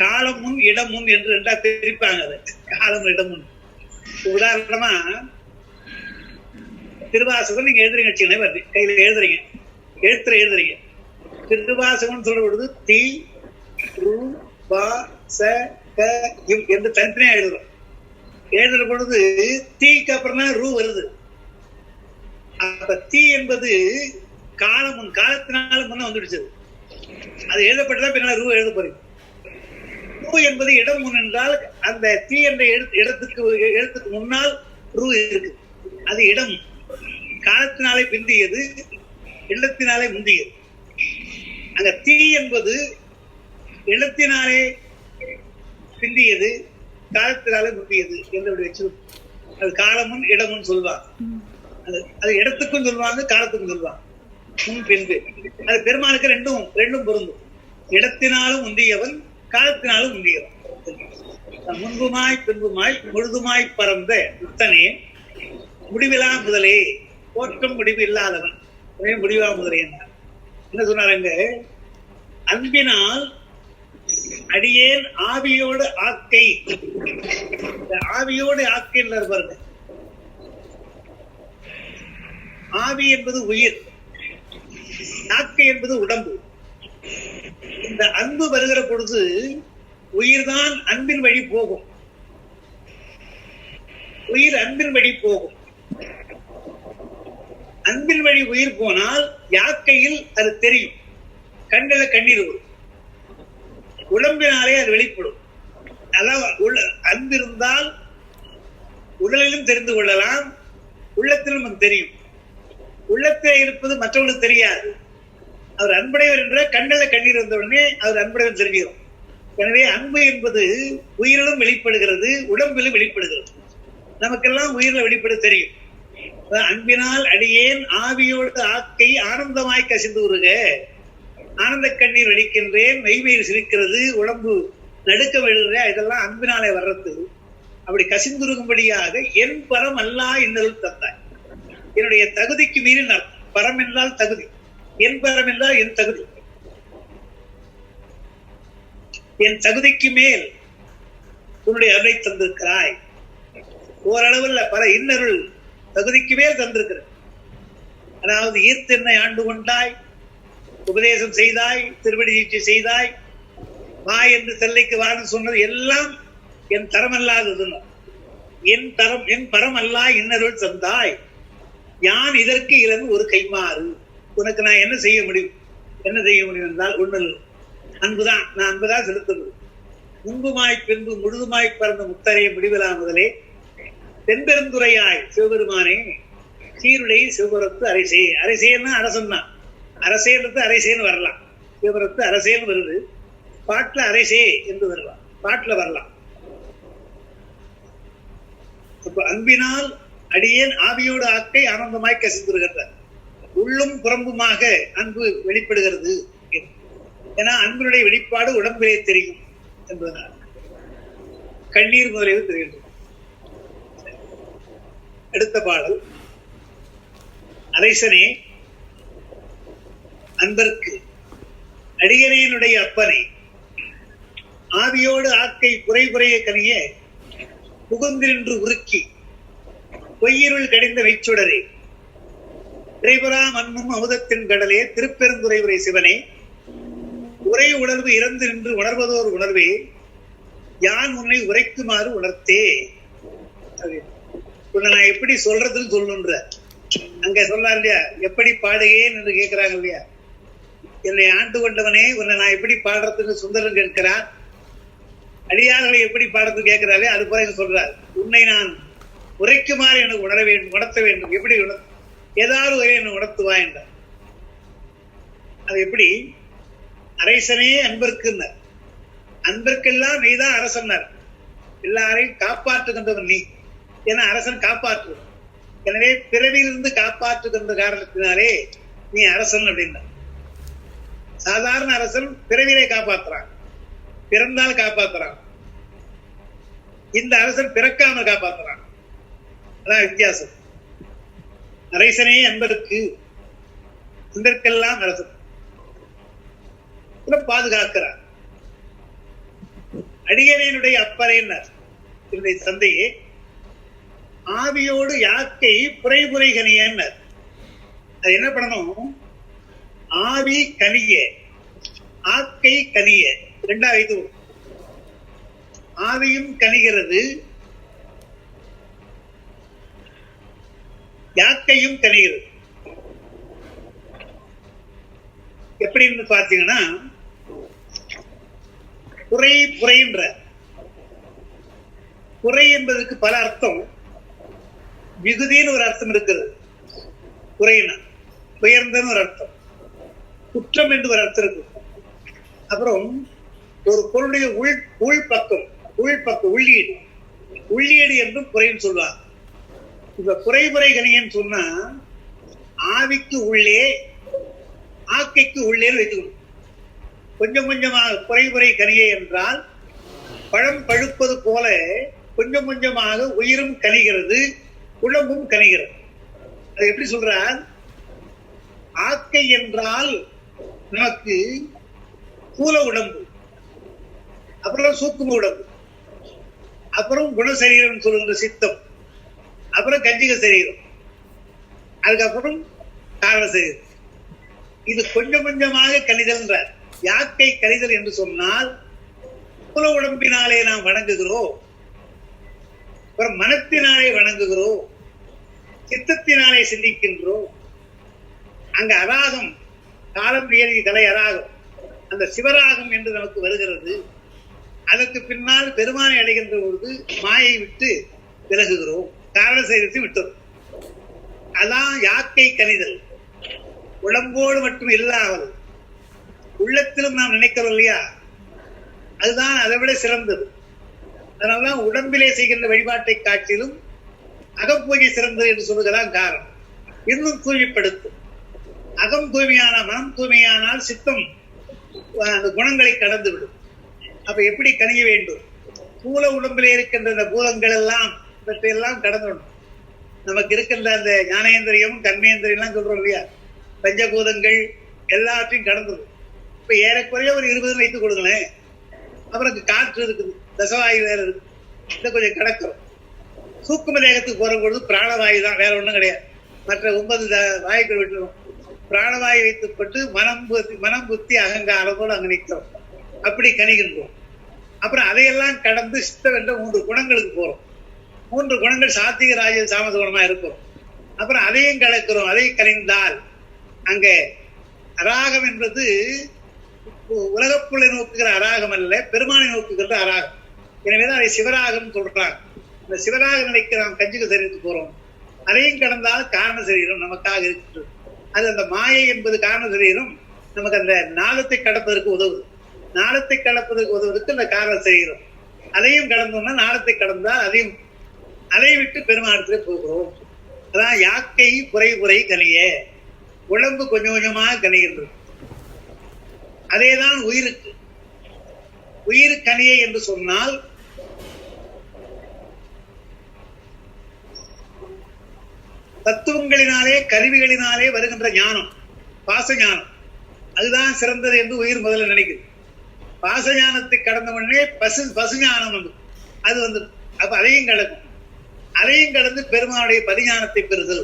காலம் முன் இடம் முன் என்று ரெண்டா பிரிப்பாங்க. அது காலம் இடம் முன். உதாரணமா திருவாசகம் நீங்க எழுதுறீங்க, கையில எழுதுறீங்க, எழுதுறீங்க. திருவாசகம் சொல்ற பொழுது தி ரு வா ச க இம் என்று தனித்தனியா எழுதுறோம். எழுதுற பொழுது தீக்கு அப்புறம் தான் ரூ வருது. அப்ப தீ என்பது காலம் முன், காலத்தினால முன்ன வந்துடுச்சது. அது எழுதப்பட்டதான் பின்னால ரூ எழுத போறீங்க. ரூ என்பது இடம் முன் என்றால் அந்த தீ என்ற எழுத்துக்கு முன்னால் ரூ இருக்கு. அது இடம் காலத்தினாலே பிந்தியது, இல்லத்தினாலே முந்தியது. அங்க தீ என்பது இடத்தினாலே பிந்தியது, காலத்தினாலே முந்தியது என்று வச்சு அது காலமும் இடமும் சொல்லுவாங்க. அது இடத்துக்கும் சொல்லுவாங்க, காலத்துக்கும் சொல்லுவாங்க, முன் பின்பு. அது பெருமானுக்கு ரெண்டும் பொருந்தும். இடத்தினாலும் முந்தியவன், காலத்தினாலும் முந்தியவன். முன்புமாய் பின்புமாய் முழுதுமாய் பறந்த முத்தனே முடிவிலா முதலே தோற்றம் முடிவு இல்லாதவன். முடிவா முதலே என்ன சொன்னாருங்க? அன்பினால் அடியேன் ஆவியோடு ஆக்கை. ஆவியோடு ஆக்கை பாருங்க. ஆவி என்பது உயிர், ஆக்கை என்பது உடம்பு. இந்த அன்பு வருகிற பொழுது உயிர்தான் அன்பின் வழி போகும். உயிர் அன்பின் வழி போகும். அன்பின் வழி உயிர் போனால் யாக்கையில் அது தெரியும். கண்ணில கண்ணீர் வரும், உடம்பினாலே அது வெளிப்படும். அதாவது அன்பு இருந்தால் உடலிலும் தெரிந்து கொள்ளலாம், உள்ளத்திலும் அது தெரியும். உள்ளத்திலே இருப்பது மற்றவர்களுக்கு தெரியாது. அவர் அன்புடையவர் என்ற கண்ணில கண்ணீர் வந்த உடனே அவர் அன்புடையவர் தெரிஞ்சிடும். எனவே அன்பு என்பது உயிரிலும் வெளிப்படுகிறது, உடம்பிலும் வெளிப்படுகிறது. நமக்கெல்லாம் உயிரில் வெளிப்பட தெரியும். அன்பினால் அடியேன் ஆவியோடு ஆக்கை ஆனந்தமாய் கசிந்து உருக. ஆனந்த கண்ணீர் வடிக்கின்றேன், மெய்மேல் சிரிக்கிறது, உடம்பு நடுக்க விழுற, இதெல்லாம் அன்பினாலே வர்றது. அப்படி கசிந்துருகும்படியாக என் பரம் அல்லா இன்னருள் தந்தாய். என்னுடைய தகுதிக்கு மீறின் அர்த்தம். பரம் என்றால் தகுதி, என் பரம் என்றால் என் தகுதி. என் தகுதிக்கு மேல் உன்னுடைய அருளை தந்திருக்கிறாய். ஓரளவில் பல இன்னருள் தகுதிக்கு மேல் தந்திருக்கிற. அதாவது ஈர்த்து என்னை ஆண்டு கொண்டாய், உபதேசம் செய்தாய், திருவடி நீட்சி செய்தாய், வா என்று செல்லைக்கு வான்னு சொன்னது எல்லாம் என் தரம் அல்லாதது. என் பரம் அல்லா இன்னருள் தந்தாய். யான் இதற்கு இறந்து ஒரு கைமாறு. உனக்கு நான் என்ன செய்ய முடியும்? என்ன செய்ய முடியும் என்றால் ஒன்றில் அன்புதான். நான் அன்புதான் செலுத்துவது. முன்புமாய் பின்பு முழுதுமாய் பறந்த முத்தரைய முடிவிலா முதலே தென்பெருந்துறையாய் சிவபெருமானே சீருடை சிவபுரத்து அரசே. அரசேன்னா அரசன் தான். அரசேன்றது அரசேன்னு வரலாம். சிவபுரத்து அரசேன்னு வருது. பாட்டுல அரசே என்று வரலாம், பாட்டுல வரலாம். அப்ப அன்பினால் அடியேன் ஆவியோடு ஆக்கை ஆனந்தமாய் கசிந்துருகின்றார். உள்ளும் புறம்புமாக அன்பு வெளிப்படுகிறது. ஏன்னா அன்பினுடைய வெளிப்பாடு உடம்பிலே தெரியும் என்பதனால் கண்ணீர் முதலில் தெரிகின்றது. அடுத்த பாடல். அரசனே அன்பர்க்கு அடியனேனுடைய அப்பனை ஆவியோடு ஆக்கை குறை குறைய கனிய புகுந்தின்று உருக்கி பொய்யிருள் கடிந்த வைச்சுடரே திரைபுரா மண்ணும் அமுதத்தின் கடலே திருப்பெருந்துறை உரை சிவனே உரை உணர்வு இறந்து நின்று உணர்வதோர் உணர்வே யான் உன்னை உரைக்குமாறு உணர்த்தே. உன்னை நான் எப்படி சொல்றதுன்னு சொல்லுன்ற அங்க சொல்றாரு இல்லையா, எப்படி பாடுகேன் என்று கேட்கிறாங்க இல்லையா. என்னை ஆண்டு கொண்டவனே உன்னை நான் எப்படி பாடுறதுன்னு சுந்தரன் கேட்கிறார். அடியார்களை எப்படி பாடுறது கேட்கிறாரே, அது போல சொல்றார். உன்னை நான் உரைக்குமாறு எனக்கு உணர வேண்டும், உணர்த்த வேண்டும். எப்படி ஏதாவது ஒரு என்னை உணர்த்துவா என்றார். அது எப்படி? அரசனே அன்பர்க்குன்னார். அன்பர்க்கெல்லாம் நீதான் அரசன்னார். எல்லாரையும் காப்பாற்றுகின்றவன் நீ. ஏன்னா அரசன் காப்பாற்று. எனவே பிறவியிலிருந்து காப்பாற்றுகின்ற காரணத்தினாலே நீ அரசன் அப்படின்னா. சாதாரண அரசன் பிறவிலே காப்பாற்றுறான், பிறந்தால் காப்பாற்றுறான். இந்த அரசன் பிறக்காமல் காப்பாற்றுறான். அதான் வித்தியாசம். அரசனே அன்பருக்கு, அன்பர்க்கெல்லாம் அரசன் பாதுகாக்கிறார். அடியனையினுடைய அப்பறையினர் என்னுடைய தந்தையே ஆவியோடு யாக்கை புரை புரை கனியன்னர். அது என்ன பண்ணணும்? ஆவி கனிய, ஆக்கை கனிய, ரெண்டாவது. ஆவியும் கனிகிறது, யாக்கையும் கனிகிறது. எப்படின்னு பாத்தீங்கன்னா, புரை புரைன்ற புரை என்பதற்கு பல அர்த்தம். மிகுதின்னு ஒரு அர்த்தம் இருக்கிறது. புரைனா உயர்ந்தன்னு ஒரு அர்த்தம், குற்றம் என்று ஒரு அர்த்தம் இருக்கு. அப்புறம் ஒரு பொருளுடைய உள்பக்கம் உள்ளீடு, உள்ளீடு என்றும் குறைன்னு சொல்லுவாங்க. இப்ப குறைபுரை கனியன்னு சொன்னா ஆவிக்கு உள்ளே ஆக்கைக்கு உள்ளேன்னு வைத்துக்கணும். கொஞ்சம் கொஞ்சமாக குறைபுரை கனியை என்றால் பழம் பழுப்பது போல கொஞ்சம் கொஞ்சமாக உயிரும் கனிகிறது, உடம்பும் கனிகிறது. அது எப்படி சொல்றார்? ஆக்கை என்றால் நமக்கு கூல உடம்பு, அப்புறம் சூக்கும உடம்பு, அப்புறம் குணசரீரம் சொல்லுகிற சித்தம், அப்புறம் கஞ்சிக சரீரம், அதுக்கப்புறம் காரண சரீரம். இது கொஞ்சம் கொஞ்சமாக கணிதல்ன்றார். யாக்கை கணிதல் என்று சொன்னால் குல உடம்பினாலே நாம் வணங்குகிறோம், அப்புறம் மனத்தினாலே வணங்குகிறோம், சித்தத்தினாலே சிந்திக்கின்றோம். அங்க அராகம், காலம் நியதி கலை அராகம், அந்த சிவராகம் என்று நமக்கு வருகிறது. அதற்கு பின்னால் பெருமானை அடைகின்ற பொழுது மாயை விட்டு விலகுகிறோம், காரண சரீரத்தை விட்டோம். அதான் யாக்கை கணிதல். உடம்போடு மட்டும் இல்லாமல் உள்ளத்திலும் நாம் நினைக்கிறோம் இல்லையா, அதுதான் அதை விட சிறந்தது. அதனாலதான் உடம்பிலே செய்கின்ற வழிபாட்டை காட்டிலும் அகப்பூஜை சிறந்தது என்று சொல்லுகிறதான் காரணம். இன்னும் தூய்மைப்படுத்தும். அகம் தூய்மையான, மனம் தூய்மையானால் சித்தம் அந்த குணங்களை கடந்து விடும். அப்ப எப்படி கனிய வேண்டும்? பூல உடம்பிலே இருக்கின்ற அந்த பூதங்கள் எல்லாம் இவற்றையெல்லாம் கடந்துடணும். நமக்கு இருக்கின்ற அந்த ஞானேந்திரியம் கர்மேந்திரியம் எல்லாம் சொல்றோம் இல்லையா, பஞ்சபூதங்கள் எல்லாத்தையும் கடந்துடும். இப்ப ஏறக்குறைய ஒரு 20 வைத்துக் கொடுங்களேன். அப்புறம் காற்று இருக்குது, தசவாயு வேற இருக்கு, இதை கொஞ்சம் கடக்கிறோம். சூக்கும தேகத்துக்கு போற பொழுது பிராணவாயு தான், வேற ஒண்ணும் கிடையாது. மற்ற 9 வாயுக்கள் விட்டுரும். பிராணவாயு வைத்துப்பட்டு மனம் புத்தி அகங்காரத்தோடு அங்க நிற்கிறோம். அப்படி கணிகின்றோம். அப்புறம் அதையெல்லாம் கடந்து சித்தம் என்ற 3 குணங்களுக்கு போறோம். 3 குணங்கள் சாத்திக ராஜ சாமச குணமா இருக்கும். அப்புறம் அதையும் கடக்கிறோம். அதை கணிந்தால் அங்க அராகம் என்பது உலகப்புள்ளை நோக்குகிற அராகம் அல்ல, பெருமானை நோக்குகின்ற அராகம். எனவேதான் அதை சிவராகம் சொல்றாங்க. இந்த சிவராக நிலைக்கு நாம் கஞ்சுக சரீரத்துக்கு போறோம். அதையும் கடந்தால் காரண சரீரம் நமக்காக இருக்கின்றது. அது அந்த மாயை என்பது காரண சரீரம் நமக்கு அந்த நாளத்தை கடப்பதற்கு உதவுது. நாளத்தை கடப்பதற்கு உதவுவதற்கு இந்த காரண சரீரம். அதையும் கடந்தோம்னா நாளத்தை கடந்தால் அதை விட்டு பெருமானத்திலே போகிறோம். அதான் யாக்கை குறை கனிய, உடம்பு கொஞ்சம் கொஞ்சமாக கனிகின்றது. அதேதான் உயிருக்கு. உயிர் கனியை என்று சொன்னால் தத்துவங்களினாலே கருவிகளினாலே வருகின்ற ஞானம், பாச ஞானம், அதுதான் சிறந்தது என்று உயிர் முதல்ல நினைக்குது. பாச ஞானத்தை கடந்த உடனே பசு ஞானம் வந்து அது வந்து அப்ப அதையும் கடக்கும். அதையும் கடந்து பெருமானுடைய பதிஞானத்தை பெறுதல்,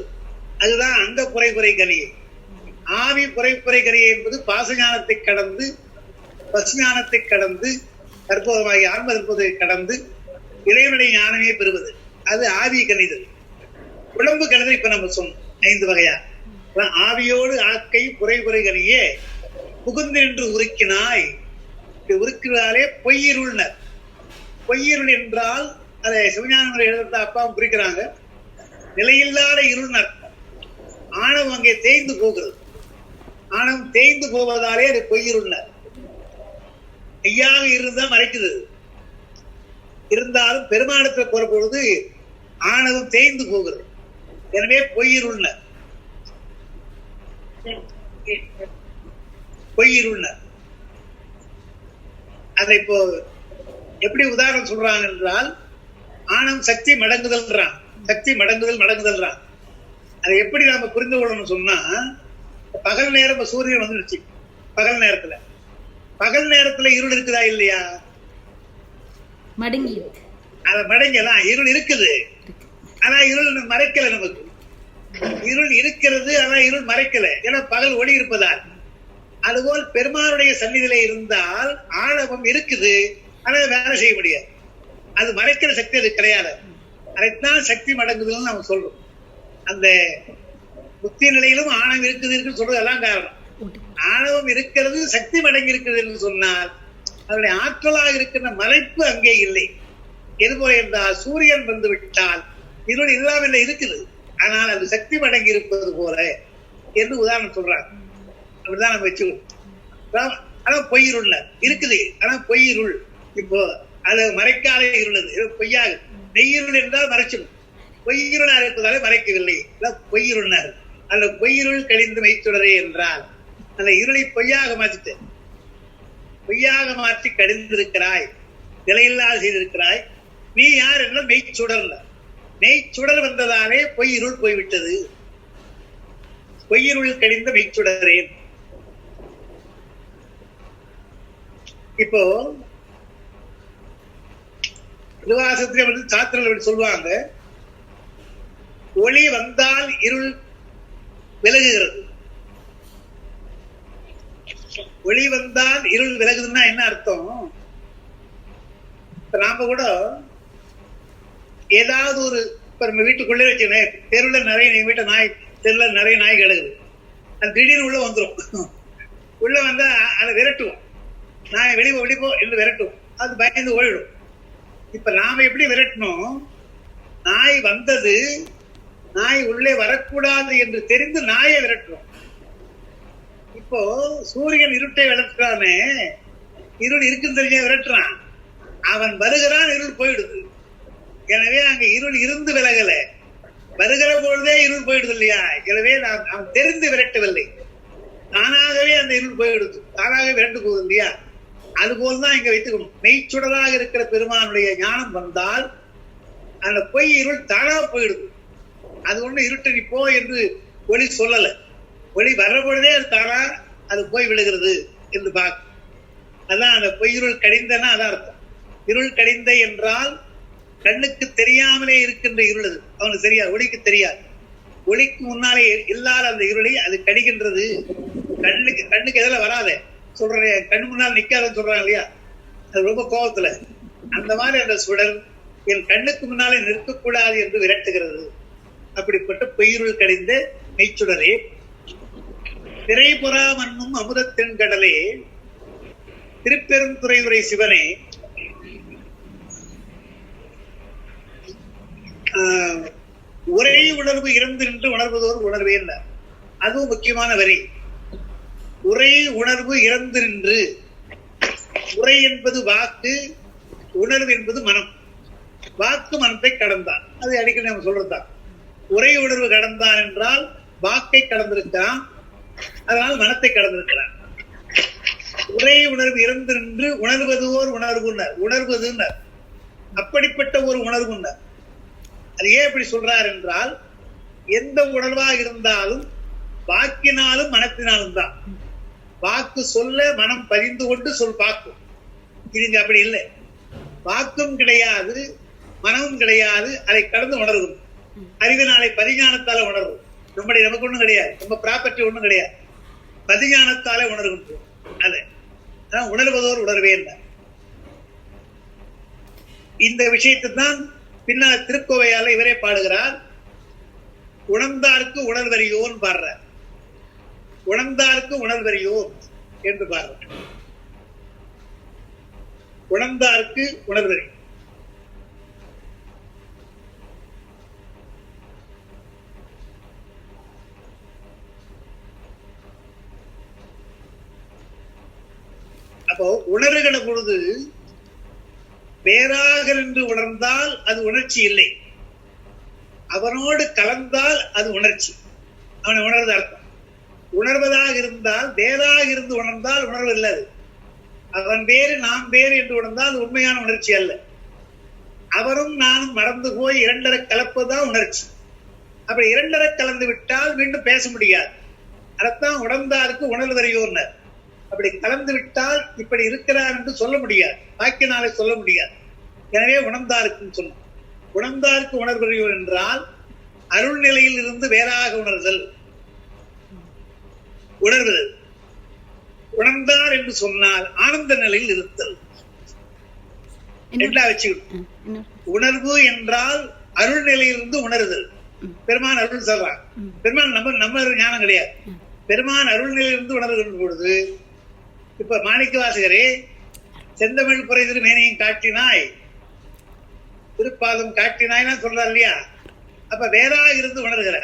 அதுதான் அந்த குறை கனியை. ஆவி குறை கனியை என்பது பாசஞானத்தை கடந்து பசுஞானத்தை கடந்து தற்போதமாகி ஆன்ம தற்போதை கடந்து இறைவனுடைய ஞானமே பெறுவது, அது ஆவி கணிதல். உடம்பு கணிதல் இப்ப நம்ம சொன்னோம் 5 வகையா. ஆவியோடு ஆக்கை குறை கனியே புகுந்து நின்று உருக்கினாய். உருக்கிறாலே பொய்யிருள்னர். பொய்யிருள் என்றால் அதை சிவஞான எழுத அப்பாவும் குறிக்கிறாங்க. நிலையில்லாத இருள்னர். ஆணவம் அங்கே தேய்ந்து போகிறது. ஆணவம் தேய்ந்து போவதாலே அது பொய்யிருள்னர். மெய்யாக இருந்தால் மறைக்குது. இருந்தாலும் பெருமானத்தில் போற பொழுது ஆணவம் தேய்ந்து போகிறது. எனவே பொய்யிருள்னர். பொய்யிருள்னர். அதை இப்போ எப்படி உதாரணம் சொல்றாங்க என்றால், ஆணவம் சக்தி மடங்குதல்றான். சக்தி மடங்குதல்றான். அதை எப்படி நாம புரிந்து கொள்ளணும்னு சொன்னா, பகல் நேரம் சூரியன் வந்துடுச்சு. பகல் நேரத்துல இருள் இருக்குதா இல்லையா? மடங்கி அத மடங்கலாம். இருள் இருக்குது, ஆனா இருள் மறைக்கல. நமக்கு இருள் இருக்கிறது, ஆனா இருள் மறைக்கல. ஏன்னா பகல் ஒளி இருப்பதால். அதுபோல் பெருமானுடைய சந்நிதியில இருந்தால் ஆணவம் இருக்குது, ஆனா வேலை செய்ய முடியாது. அது மறைக்கிற சக்தி அது கிடையாது. அதைத்தான் சக்தி மடங்குதுன்னு நம்ம சொல்றோம். அந்த புத்தி நிலையிலும் ஆணவம் இருக்குதுன்னு சொல்றது எல்லாம் காரணம். ஆணவம் இருக்கிறது, சக்தி மடங்கி இருக்கிறது என்று சொன்னால் அதனுடைய ஆற்றலாக இருக்கின்ற மறைப்பு அங்கே இல்லை. எதுபோல என்றால் சூரியன் வந்து விட்டால் இருள் இல்லாமல் இருக்குது, ஆனால் அது சக்தி மடங்கி இருப்பது போல என்று உதாரணம் சொல்றாங்க. அப்படிதான் நம்ம வச்சுக்கணும். ஆனா பொய்யிருள் இருக்குது, ஆனா பொய்யிருள் இப்போ அது மறைக்காத இருளது பொய்யாக. நெய்யிருள் என்றால் மறைச்சிடும். பொய்யிருளா இருப்பதாலே மறைக்கவில்லை, பொய்யிருள்னார். அந்த பொய்யிருள் கழிந்து மெய்ச்சுடரே என்றால் அந்த இருளை பொய்யாக மாற்றிட்டு, பொய்யாக மாற்றி கடிந்திருக்கிறாய், நிலையில்லாத செய்திருக்கிறாய். நீ யார் என்றால் மெய்ச்சுடர்ல. மெய்ச்சுடர் வந்ததாலே பொய்யிருள் போய்விட்டது. பொய்யிருள் கழிந்த மெய்ச்சுடரே. இப்போ திருவாசகத்திலே வந்து சாத்திரங்கள் சொல்லுவாங்க, ஒளி வந்தால் இருள் விலகுகிறது. ஒளி வந்தால் இருள் விலகுதுன்னா என்ன அர்த்தம்? நாம கூட ஏதாவது ஒரு இப்ப நம்ம வீட்டுக்குள்ளே வச்சுக்கணும், தெருவில் நிறைய வீட்டு நாய், தெருவில் நிறைய நாய் கிடக்குது. அது திடீர்னு உள்ள வந்துடும். உள்ள வந்தா அதை விரட்டுவோம். நாய் வெளிப்போ என்று விரட்டுவோம். அது பயந்து ஓடிடும். இப்ப நாம எப்படி விரட்டணும்? நாய் வந்தது, நாய் உள்ளே வரக்கூடாது என்று தெரிந்து நாயை விரட்டுறோம். இப்போ சூரியன் இருட்டை விரட்டுறானே, இருள் இருக்குன்னு தெரிஞ்ச விரட்டுறான். அவன் வருகிறான், இருள் போயிடுது. எனவே அங்க இருள் இருந்து விலகல, வருகிற பொழுதே இருள் போயிடுது இல்லையா? எனவே அவன் தெரிந்து விரட்டவில்லை. தானாகவே அந்த இருள் போயிடுது, தானாகவே விரண்டு போகுது இல்லையா? அது போல்தான் இங்க வைத்துக்கணும். மெய்ச்சுடராக இருக்கிற பெருமானுடைய ஞானம் வந்தால் அந்த பொய் இருள் தானா போயிடுது. அது ஒண்ணு இருட்டு நீ போ என்று ஒளி சொல்லல, ஒளி வர்ற பொழுதே அது தானா அது போய் விழுகிறது என்று பார்க்க. அதான் அந்த பொய்யிருள் கடிந்தனா அதான் அர்த்தம். இருள் கடிந்த என்றால் கண்ணுக்கு தெரியாமலே இருக்கின்ற இருள், அது அவனுக்கு தெரியாது, ஒளிக்கு தெரியாது. ஒளிக்கு முன்னாலே இல்லாத அந்த இருளை அது கடிக்கின்றது. கண்ணுக்கு எதில் வராத சொல்றேன், கண்ணு முன்னால் நிக்காதன்னு சொல்றாங்க இல்லையா? அது ரொம்ப கோபத்துல அந்த மாதிரி அந்த சுடர் என் கண்ணுக்கு முன்னாலே நிற்கக்கூடாது என்று விரட்டுகிறது. அப்படிப்பட்ட பொய்யிருள் கடிந்த மெய்ச்சுடரே, திரைபுறா மண்ணும் அமுதத்தின் கடலே, திருப்பெருந்துறை உரை சிவனே, உரை உணர்வு இறந்து நின்று உணர்வதோடு உணர்வே இல்லை. அதுவும் முக்கியமான வரி. உரை உணர்வு இறந்து நின்று, உரை என்பது வாக்கு, உணர்வு என்பது மனம். வாக்கு மனத்தை கடந்தான், அது அடிக்கடி நம்ம சொல்றதுதான். உரை உணர்வு கடந்தான் என்றால் வாக்கை கடந்திருக்கிறான், அதனால் மனத்தை கடந்திருக்கிறான். உரை உணர்வு இறந்து நின்று உணர்வதோர் உணர்வுனர், உணர்வதுன்னர், அப்படிப்பட்ட ஒரு உணர்வுன்னர். அது ஏன் இப்படி சொல்றார் என்றால், எந்த உணர்வாக இருந்தாலும் வாக்கினாலும் மனத்தினாலும் தான். வாக்கு சொல்ல மனம் பதிந்து கொண்டு சொல் பார்க்கும். இது அப்படி இல்லை, வாக்கும் கிடையாது மனமும் கிடையாது, அதை கடந்து உணர்வும். அறிவினாலே பதிஞானத்தால உணர்வும். நமக்கு ஒண்ணும் கிடையாது, நம்ம ப்ராப்பர்ட்டி ஒண்ணும் கிடையாது, பதிஞானத்தாலே உணர்கின்றோம். அது உணர்வதோர் உணர்வே என்ன. இந்த விஷயத்தை தான் பின்னால் திருக்கோவையால இவரே பாடுகிறார். உணர்ந்தாருக்கு உணர்வறியோன் பாடுறார், உணர்ந்தாருக்கு உணர்வறியோன் என்று பாடுறார். உணர்ந்தாருக்கு உணர்வறி. அப்போ உணர்கிற பொழுது வேறாக நின்று உணர்ந்தால் அது உணர்ச்சி இல்லை, அவனோடு கலந்தால் அது உணர்ச்சி. அவனை உணர்வது அர்த்தம். உணர்வதாக இருந்தால் வேறாக இருந்து உணர்ந்தால் உணர்வு இல்லை. அவன் வேறு நாம் வேறு என்று உணர்ந்தால் அது உண்மையான உணர்ச்சி அல்ல. அவரும் நானும் மறந்து போய் இரண்டரை கலப்பதுதான் உணர்ச்சி. அப்படி இரண்டரை கலந்து விட்டால் மீண்டும் பேச முடியாது. அதைத்தான் உணர்ந்தாருக்கு உணர்வறியோர்னர். அப்படி கலந்து விட்டால் இப்படி இருக்கிறார் என்று சொல்ல முடியாது, வாக்கினாலே சொல்ல முடியாது. எனவே உணர்ந்தாருக்குன்னு சொன்னோம். உணர்ந்தாருக்கு உணர்வறியோர் என்றால் அருள் நிலையில் இருந்து வேறாக உணர்தல், உணர்வுதல். உணர்ந்தார் என்று சொன்னால் ஆனந்த நிலையில் இருத்தல். உணர்வு என்றால் அருள் நிலையிலிருந்து உணர்தல். பெருமான் அருள் சொல்றான். பெருமான் நம்ம ஞானம் கிடையாது. பெருமான் அருள் நிலையிலிருந்து உணர்கின்ற பொழுது, இப்ப மாணிக்க வாசகரே செந்தமிழ் புரை திருமேனியும் காட்டினாய், திருப்பாதம் காட்டினாய்னா சொல்றார் இல்லையா? அப்ப வேறாக இருந்து உணர்கிற,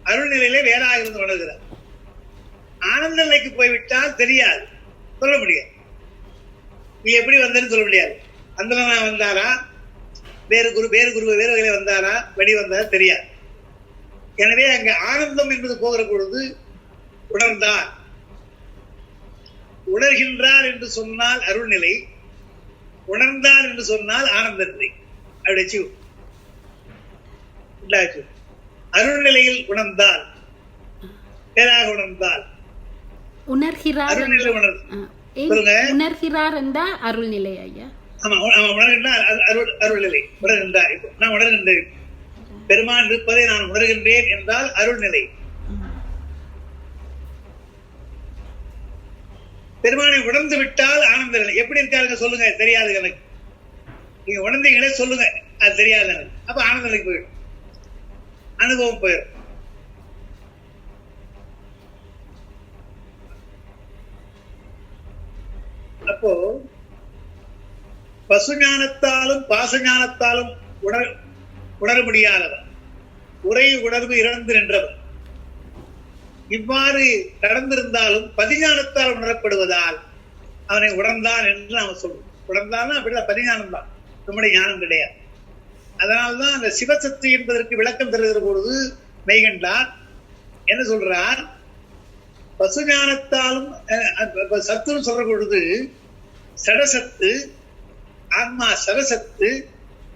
அருள் நிலையிலே வேறாக இருந்து உணர்கிற. ஆனந்த நிலைக்கு போய்விட்டால் தெரியாது, சொல்ல முடியாது. நீ எப்படி வந்தேன்னு சொல்ல முடியாது. அந்த வந்தாரா, வேறு வகையில வந்தாரா, வழி வந்தாரா தெரியாது. எனவே அங்க ஆனந்தம் என்பது போகிற பொழுது உணர்ந்தார். உணர்கின்றார் என்று சொன்னால் அருள்நிலை, உணர்ந்தார் என்று சொன்னால் ஆனந்த நிலை. அப்படி அருள்நிலையில் உணர்ந்தால், பேராக உணர்ந்தால் உணர்கிறார். அருள்நிலை உணர்கிறார் என்றா அருள்நிலை ஐயா. ஆமா, உணர்கின்றார் அருள்நிலை. உணர்கின்றார். நான் உணர்கின்றேன், பெருமான் இருப்பதை நான் உணர்கின்றேன் என்றால் அருள்நிலை. பெருமானை உணர்ந்து விட்டால் ஆனந்த நிலை. எப்படி இருக்காருங்க சொல்லுங்க, தெரியாது எனக்கு. நீங்க உணர்ந்தீங்களே சொல்லுங்க, அது தெரியாது எனக்கு. அப்ப ஆனந்த நிலைக்கு போயிடும், அனுபவம் போயிடும். அப்போ பசுஞானத்தாலும் பாசஞானத்தாலும் உணர முடியாதவன், உரை உணர்வு இறந்து நின்றவன். இவ்வாறு கடந்திருந்தாலும் பதிஞானத்தால் உணரப்படுவதால் அவனை உணர்ந்தான் என்று நாம சொல்றோம். உணர்ந்தாலும் அப்படிதான், பதிஞானம் தான், நம்முடைய ஞானம் கிடையாது. அதனால்தான் அந்த சிவசக்தி என்பதற்கு விளக்கம் தருகிற பொழுது மெய்கண்டார் என்ன சொல்றார்? பசுஞானத்தாலும் சத்துன்னு சொல்ற பொழுது சடசத்து, ஆன்மா சரசத்து,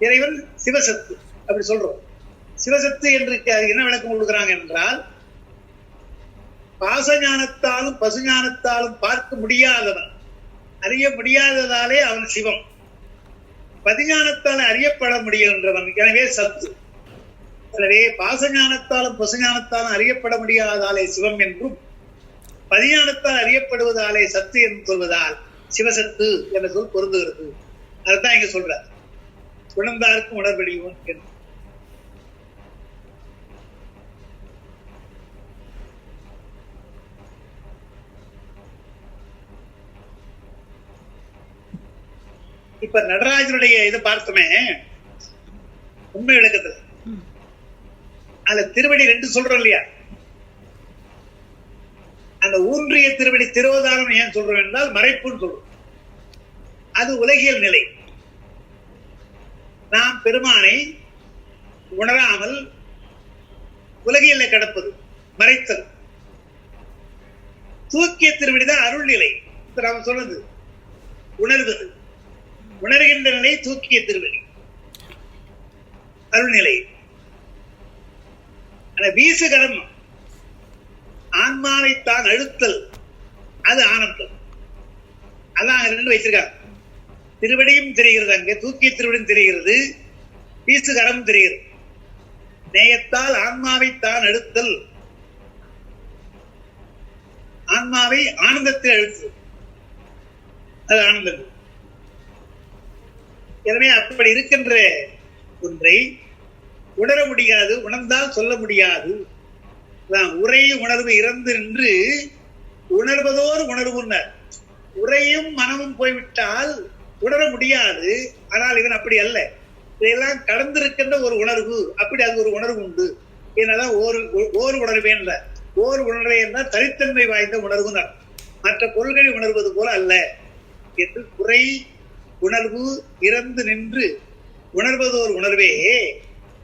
இறைவன் சிவசத்து அப்படி சொல்றோம். சிவசத்து என்று என்ன விளக்கம் கொடுக்குறாங்க என்றால், பாசஞானத்தாலும் பசுஞானத்தாலும் பார்க்க முடியாதவன், அறிய முடியாததாலே அவன் சிவம். பதிஞானத்தால் அறியப்பட முடிகின்றவன், எனவே சத்து. எனவே பாசஞானத்தாலும் பசுஞானத்தாலும் அறியப்பட முடியாதாலே சிவம் என்றும், பதிஞானத்தால் அறியப்படுவதாலே சத்து என்று சொல்வதால் சிவசத்து என்ற சொல் பொருந்துகிறது. அதுதான் இங்க சொல்ற, உணர்ந்தாருக்கும் உணர்வடிவோம் என்று. இப்ப நடராஜனுடைய இதை பார்த்தோமே உண்மை விளக்கத்துல, அதுல திருவடி 2 சொல்றோம் இல்லையா? அந்த ஊன்றிய திருவடி திரோதானம் ஏன் சொல்றோம் என்றால் மறைப்புன்னு சொல்றோம். அது உலகியல் நிலை. நாம் பெருமானை உணராமல் உலகியல்ல கடப்பது மறைத்தல். தூக்கிய திருவடிதான் அருள் நிலை. நாம் சொன்னது உணர்வது, உணர்கின்ற நிலை தூக்கிய திருவடி அருள்நிலை. வீசுகரம் ஆன்மாவை தான் அழுத்தல், அது ஆனந்தம். அதான் 2 வைத்திருக்காங்க. திருவடியும் தெரிகிறது, அங்கே தூக்கிய திருவடியும் தெரிகிறது, வீசுகரம் தெரிகிறது. நேயத்தால் ஆன்மாவை தான் அழுத்தல், ஆன்மாவை ஆனந்தத்தில் அழுத்து, அது ஆனந்தம். எனவே அப்படி இருக்கின்ற ஒன்றை உணர முடியாது, உணர்ந்தால் சொல்ல முடியாது. உரை உணர்வு இறந்து நின்று உணர்வதோடு உணர்வுனர். உரையும் மனமும் போய்விட்டால் உணர முடியாது. ஆனால் இவன் அப்படி அல்ல, இதையெல்லாம் கடந்திருக்கின்ற ஒரு உணர்வு. அப்படி அது ஒரு உணர்வு உண்டு. என்னதான் ஓர் உணர்வே என்ற ஓர் உணர்வே என்றால் தனித்தன்மை வாய்ந்த உணர்வுனர், மற்ற பொருள்களை உணர்வது போல அல்ல என்று. குறை உணர்வு இறந்து நின்று உணர்வதோர் உணர்வே,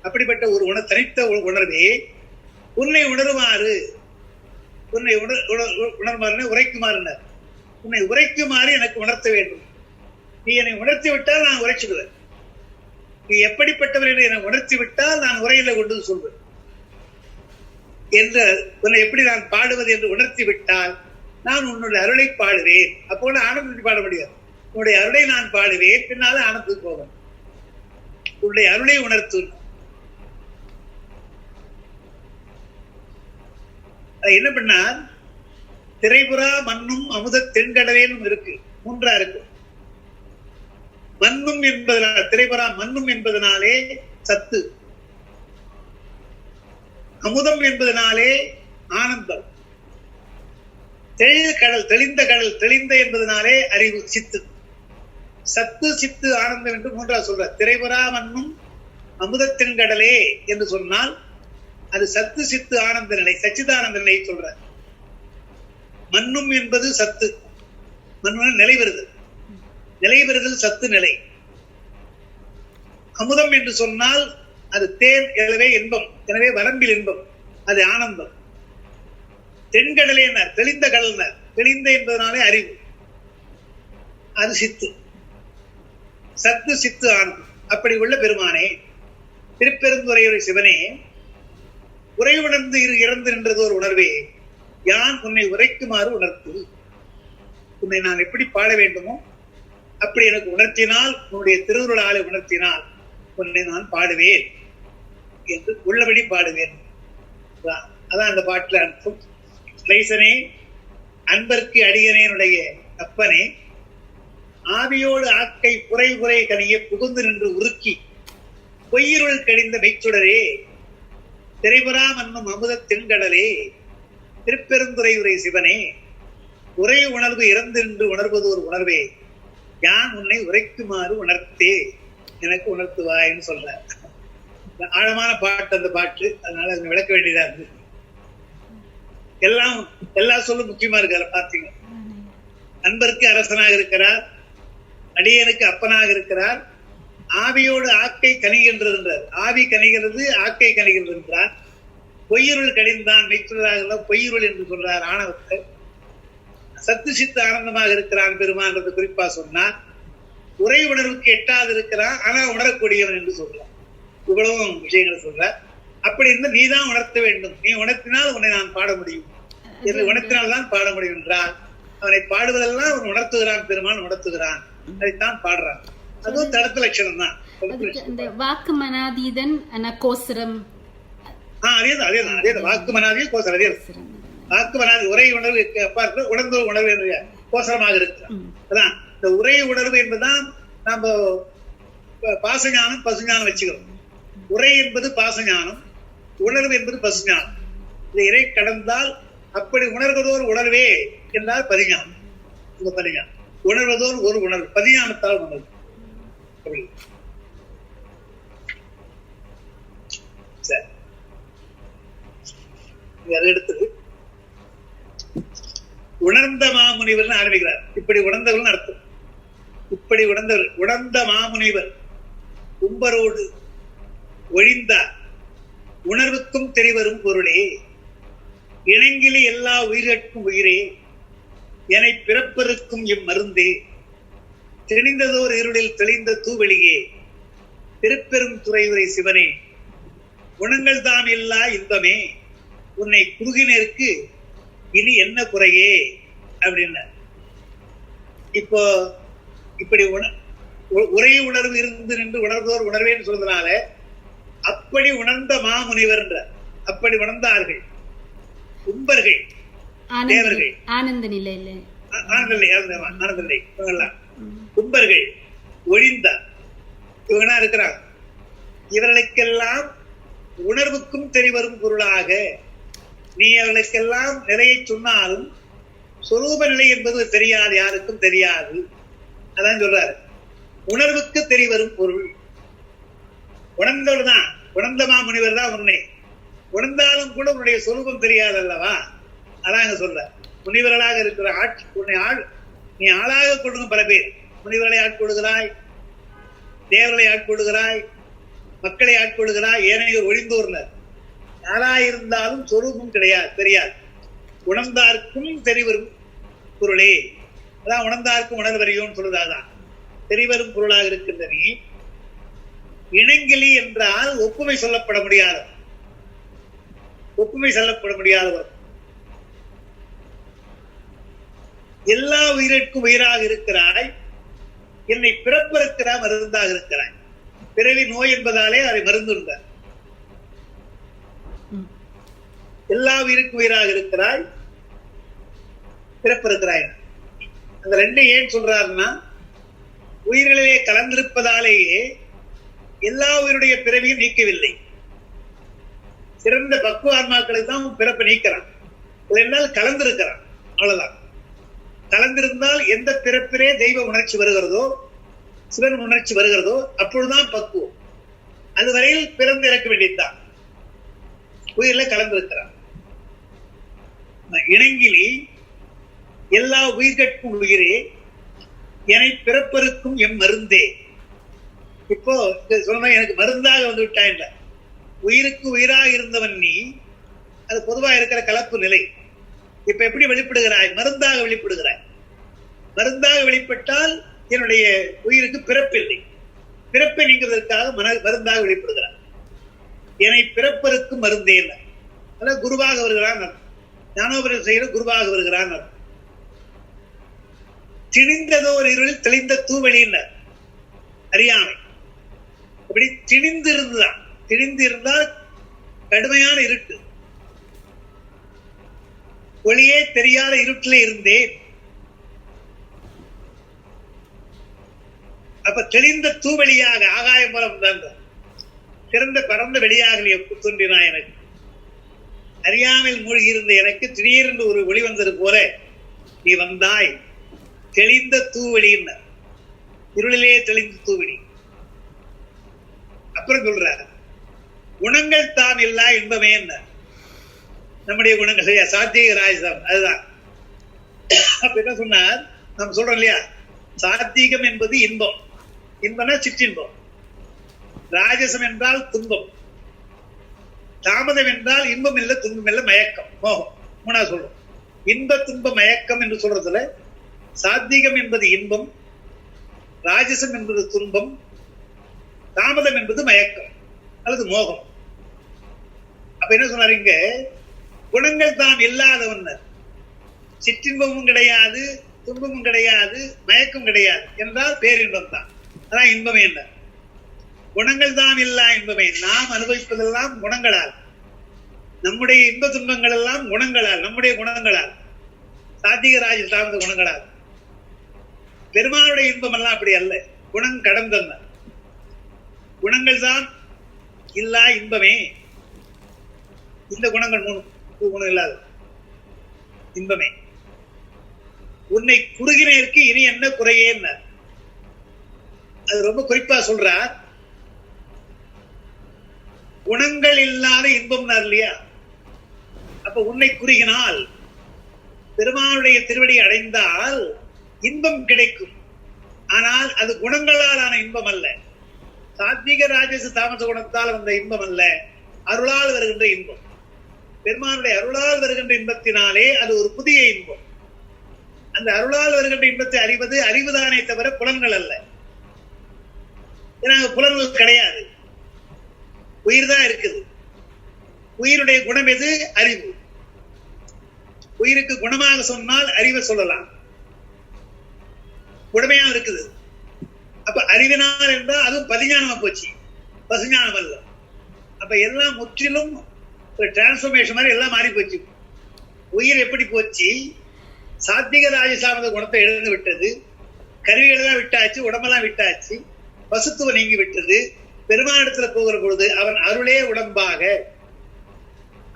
அப்படிப்பட்ட ஒரு தனித்த உணர்வே உன்னை உணருமாறு, உன்னை உணர்மாறு உரைக்குமாறு, உன்னை உரைக்குமாறு எனக்கு உணர்த்த வேண்டும். நீ என்னை உணர்த்தி விட்டால் நான் உரைச்சுடுவேன். நீ எப்படிப்பட்டவர் என்று என்னை உணர்த்தி விட்டால் நான் உரையில கொண்டு சொல்வேன் என்று. உன்னை எப்படி நான் பாடுவது என்று உணர்த்தி விட்டால் நான் உன்னுடைய அருளை பாடுவேன். அப்போ ஆனந்தத்தை பாட முடியாது. உன்னுடைய அருளை நான் பாடுவேன், பின்னால ஆனந்தத்துக்கு போவேன். உன்னுடைய அருளை உணர்த்து. என்ன பண்ணார்? திரைபுறா மண்ணும் அமுத தென்கடவேனும் இருக்கு, 3 இருக்கு. மண்ணும் என்பதனால், திரைபுறா மண்ணும் என்பதனாலே சத்து, அமுதம் என்பதனாலே ஆனந்தம், தெளிந்த கடல் தெளிந்த என்பதனாலே அறிவு சித்து. சத்து சித்து ஆனந்தம் என்று 3 சொல்ற. திரைபுறா மண்ணும் அமுதத்தின் கடலே என்று சொன்னால் அது சத்து சித்து ஆனந்த நிலை, சச்சிதானந்த நிலை சொல்ற. மண்ணும் என்பது சத்து, மண் நிலை பெறுதல், நிலை பெறுதல் சத்து நிலை. அமுதம் என்று சொன்னால் அது தேன், எனவே இன்பம், எனவே வரம்பில் இன்பம், அது ஆனந்தம். தென்கடலேனர் தெளிந்த கடல்னர், தெளிந்த என்பதனாலே அறிவு, அது சித்து. சத்து சித்து ஆனந்தம். அப்படி உள்ள பெருமானே, திருப்பெருந்துறையுடைய சிவனே, உரை உணர்ந்து இறந்து நின்றது ஒரு உணர்வே, யான் உன்னை உரைக்குமாறு உணர்த்து. உன்னை நான் எப்படி பாட வேண்டுமோ அப்படி எனக்கு உணர்த்தினால், உன்னுடைய திருவுருளாலே உணர்த்தினால் உன்னை நான் பாடுவேன் என்று உள்ளபடி பாடுவேன். அதான் அந்த பாட்டுல அர்த்தம். லைசனே அன்பர்க்கு அடியனேனுடைய அப்பனே, ஆவியோடு ஆக்கை புரை புரை கனிய புகுந்து நின்று உருக்கி பொய்யிருள் கடிந்த மெய்ச்சுடரே, திரைபுறா மன்னும் அமுத தென்கடலே, திருப்பெருந்துறையுரை சிவனே, உரை உணர்வு இறந்து நின்று உணர்வது ஒரு உணர்வே, யான் உன்னை உரைக்குமாறு உணர்த்தே, எனக்கு உணர்த்துவாய்ன்னு சொல்ற. ஆழமான பாட்டு அந்த பாட்டு, அதனால அதை விளக்க வேண்டியதா இருக்கு. எல்லா சொல்லும் முக்கியமா இருக்காரு. பார்த்தீங்க, அன்பருக்கு அரசனாக இருக்கிறார், அடியனுக்கு அப்பனாக இருக்கிறார், ஆவியோடு ஆக்கை கனிகின்றது என்றார். ஆவி கனிகிறது, ஆக்கை கனிகிறது என்றார். பொய்யிருள் கடிந்தான் மெய்த்துள்ளாக பொய்யிருள் என்று சொல்றார் ஆணவத்தை. சத்து சித்த ஆனந்தமாக இருக்கிறான் பெருமான் என்று குறிப்பா சொன்னார். உரை உணர்வுக்கு எட்டாது இருக்கிறான், ஆனா உணரக்கூடியவன் என்று சொல்றார். இவ்வளவும் விஷயங்களை சொல்றார். அப்படி இருந்து நீதான் உணர்த்த வேண்டும், நீ உணர்த்தினால் உன்னை நான் பாட முடியும் என்று உணர்த்தினால்தான் பாட முடியும் என்றால், அவனை பாடுவதெல்லாம் அவன் உணர்த்துகிறான், பெருமான் உணர்த்துகிறான், அதைத்தான் பாடுறான். அதுவும் தடத்த லட்சணம் தான். வாக்கு மனாதீதன் கோசரம், அதேதான் வாக்கு மனாதிய கோசரம். அதே வாக்கு மனாதி உரை உணர்வு பார்த்து உணர்ந்த உணர்வு என்ற கோசரமாக இருக்கிறான். அதான் இந்த உரை உணர்வு என்பதுதான் நம்ம பாசஞானம் பசுஞானம் வச்சுக்கிறோம். உரை என்பது பாசஞானம், உணர்வு என்பது பசுஞானம். இந்த இறை கடந்தால் அப்படி உணர்வதோர் உணர்வே என்றால் பதிஞானம். இந்த பதிஞானம் உணர்வதோர் ஒரு உணர்வு, பதிஞானத்தால் உணர்வு. சரி, அடுத்தது உணர்ந்த மாமுனிவர் ஆரம்பிக்கிறார். இப்படி உணர்ந்தவர்கள் அர்த்தம். இப்படி உணர்ந்தவர் உணர்ந்த மாமுனிவர் கும்பரோடு ஒழிந்தார் உணர்வுக்கும் தெரிவரும் பொருளே, இணங்கிலி எல்லா உயிர்கட்கும் உயிரே, என பிறப்பருக்கும் இம்மருந்தே, தெளிந்ததோர் இருளில் தெளிந்த தூவெளியே, திருப்பெரும் துறையுரை சிவனே, குணங்கள் தான் இல்லா இன்பமே, உன்னை குறுகினருக்கு இனி என்ன குறையே அப்படின்னா. இப்போ இப்படி உரை உணர்வு இருந்து நின்று உணர்ந்தோர் உணர்வேன்னு சொல்றதுனால அப்படி உணர்ந்த மாமுனிவர் என்ற, அப்படி உணர்ந்தார்கள் கும்பர்கள் தேவர்கள், ஆனந்த நிலை ஆனந்த நிலை இவங்கெல்லாம் கும்பர்கள் ஒழிந்தார். இவங்கனா இருக்கிறாங்க. இவர்களுக்கெல்லாம் உணர்வுக்கும் தெரிவரும் பொருளாக நீ அவர்களுக்கெல்லாம் நிலையை சொன்னாலும் சொரூப நிலை என்பது தெரியாது, யாருக்கும் தெரியாது. அதான் சொல்றாரு, உணர்வுக்கு தெரிவரும் பொருள். உணர்ந்தவர் தான், உணர்ந்த மாமுனிவர் தான் உன்னை. உணர்ந்தாலும் கூட உன்னுடைய சொரூபம் தெரியாது அல்லவா? அதான் சொல்ற. முனிவர்களாக இருக்கிற ஆட்சி உன்னை நீ ஆளாக கொடுங்க. பல பேர் முனிவர்களை ஆட்கொள்கிறாய், தேவர்களை ஆட்கொள்கிறாய், மக்களை ஆட்கொள்கிறாய், ஏனையோர் ஒழிந்தோர்னர். யாராயிருந்தாலும் சொரூபம் கிடையாது, தெரியாது. உணர்ந்தார்க்கும் தெரிவரும் பொருளே, அதான் உணர்ந்தார்க்கும் உணர்வறியோன்னு சொல்றதாதான் தெரிவரும் பொருளாக இருக்கின்ற நீ இணங்கிலி என்றால் ஒப்புமை சொல்லப்பட முடியாது, ஒப்புமை சொல்லப்பட முடியாதவர். எல்லா உயிரிற்கும் உயிராக இருக்கிறாய், என்னை பிறப்பிருக்கிற மருந்தாக இருக்கிறாய். பிறவி நோய் என்பதாலே அதை மருந்துண்டார். எல்லா உயிருக்கும் உயிராக இருக்கிறாய், பிறப்பிருக்கிறாய். அந்த ரெண்டு ஏன் சொல்றாருன்னா, உயிர்களிலே கலந்திருப்பதாலேயே எல்லா உயிருடைய பிறவியும் நீக்கவில்லை. சிறந்த பக்குவ ஆன்மாக்களை தான் பிறப்பை நீக்கிறான். என்னால் கலந்திருக்கிறான், அவ்வளவுதான். கலந்திருந்தால் எந்த பிறப்பிலே தெய்வ உணர்ச்சி வருகிறதோ, சிவன் உணர்ச்சி வருகிறதோ, அப்பொழுதுதான் பக்குவம். அதுவரையில் பிறந்து இறக்க வேண்டியதுதான். உயிரில கலந்திருக்கிறான். இணங்கிலி எல்லா உயிர்கட்கும் உயிரே, என பிறப்பருக்கும் எம் மருந்தே. இப்போ சொன்ன எனக்கு மருந்தாக வந்து விட்டான். உயிருக்கு உயிராக இருந்தவன் நீ, அது பொதுவாக இருக்கிற கலப்பு நிலை. இப்ப எப்படி வெளிப்படுகிறாய்? மருந்தாக வெளிப்படுகிறாய். மருந்தாக வெளிப்பட்டால் என்னுடைய உயிருக்கு பிறப்பில்லை. பிறப்பை நீங்கிறதற்காக மருந்தாக வெளிப்படுகிறார். என்னை பிறப்பருக்கும் மருந்தே இல்லை. அதான் குருவாக வருகிறான். ஞானோபரம் செய்கிற குருவாக வருகிறான். திணிந்ததோ ஒரு இருளில் தெளிந்த தூவெளியினர் அறியாமை. அப்படி திணிந்து இருந்துதான். திணிந்து இருந்தால் கடுமையான இருட்டு, ஒளியே தெரியாத இருட்டிலே இருந்தேன். அப்ப தெளிந்த தூவெளியாக ஆகாயம் போல வந்தாங்க. சிறந்த பரந்த வெளியாக நீ தோன்றினா எனக்கு. அறியாமல் மூழ்கி இருந்த எனக்கு திடீரென்று ஒரு ஒளி வந்தது போல நீ வந்தாய். தெளிந்த தூவெளியின் இருளிலே தெளிந்த தூவெளி. அப்புறம் சொல்றாரு, குணங்கள் தான் இல்லா இன்பமே என்ன. நம்முடைய குணங்கள் சரியா சாத்திய ராஜசம் அதுதான். அப்ப என்ன சொன்னார்? நம்ம சொல்றோம் இல்லையா, சாத்திகம் என்பது இன்பம். இன்பம்னா சிற்றின்பம். ராஜசம் என்றால் துன்பம். தாமதம் என்றால் இன்பம் இல்லை, துன்பம் இல்லை, மயக்கம், மோகம். மூணாவது சொல்றோம். இன்ப துன்ப மயக்கம் என்று சொல்றதுல சாத்வீகம் என்பது இன்பம், ராஜசம் என்பது துன்பம், தாமதம் என்பது மயக்கம் அல்லது மோகம். அப்ப என்ன சொன்னார் இங்க? குணங்கள் தாம் இல்லாதவன், சிற்றின்பமும் கிடையாது, துன்பமும் கிடையாது, மயக்கம் கிடையாது என்றால் பேரின்பம் தான். அதான் இன்பமே என்ன. குணங்கள் தான் இல்லா இன்பமே. நாம் அனுபவிப்பதெல்லாம் குணங்களால், நம்முடைய இன்ப துன்பங்கள் எல்லாம் குணங்களால், நம்முடைய குணங்களால், சாத்வீக ராஜ சார்ந்த குணங்களால். பெருமானுடைய இன்பம் எல்லாம் அப்படி அல்ல, குணம் கடந்தன. குணங்கள் தான் இல்லா இன்பமே. இந்த குணங்கள் மூணு குணம் இல்லாத இன்பமே. உன்னை குறுகினருக்கு இனி என்ன குறையே? அது ரொம்ப குறிப்பா சொல்றார். குணங்கள் இல்லாத இன்பம் இல்லையா? அப்ப உன்னை குறுகினால், பெருமானுடைய திருவடி அடைந்தால் இன்பம் கிடைக்கும். ஆனால் அது குணங்களால் ஆன இன்பம் அல்ல, சாத்வீக ராஜச தாமச குணத்தால் வந்த இன்பம் அல்ல, அருளால் வருகின்ற இன்பம். பெருமானுடைய அருளால் வருகின்ற இன்பத்தினாலே அது ஒரு புதிய இன்பம். அந்த அருளால் வருகின்ற இன்பத்தை அறிவது அறிவுதானே தவிர புலன்கள் அல்ல. ஏன்னா புலன்கள் கிடையாது, உயிர் தான் இருக்குது. உயிருடைய குணம் எது? அறிவு. உயிருக்கு குணமாக சொன்னால் அறிவை சொல்லலாம், குணமையா இருக்குது. அப்ப அறிவினால் என்றால் அதுவும் பதிஞானமா போச்சு, பசுஞானம் அல்ல. அப்ப எல்லாம் முற்றிலும் டிரான்ஸ்பர்மேஷன் மாதிரி எல்லாம் மாறி போச்சு. உயிர் எப்படி போச்சு? சாத்வீக ராஜசாமத குணத்தை இழந்து விட்டது, கருவிகளெல்லாம் விட்டாச்சு, உடம்பெல்லாம் விட்டாச்சு, பசுத்துவம் நீங்கி விட்டது. பெருமானிடத்துல போகிற பொழுது அவன் அருளே உடம்பாக,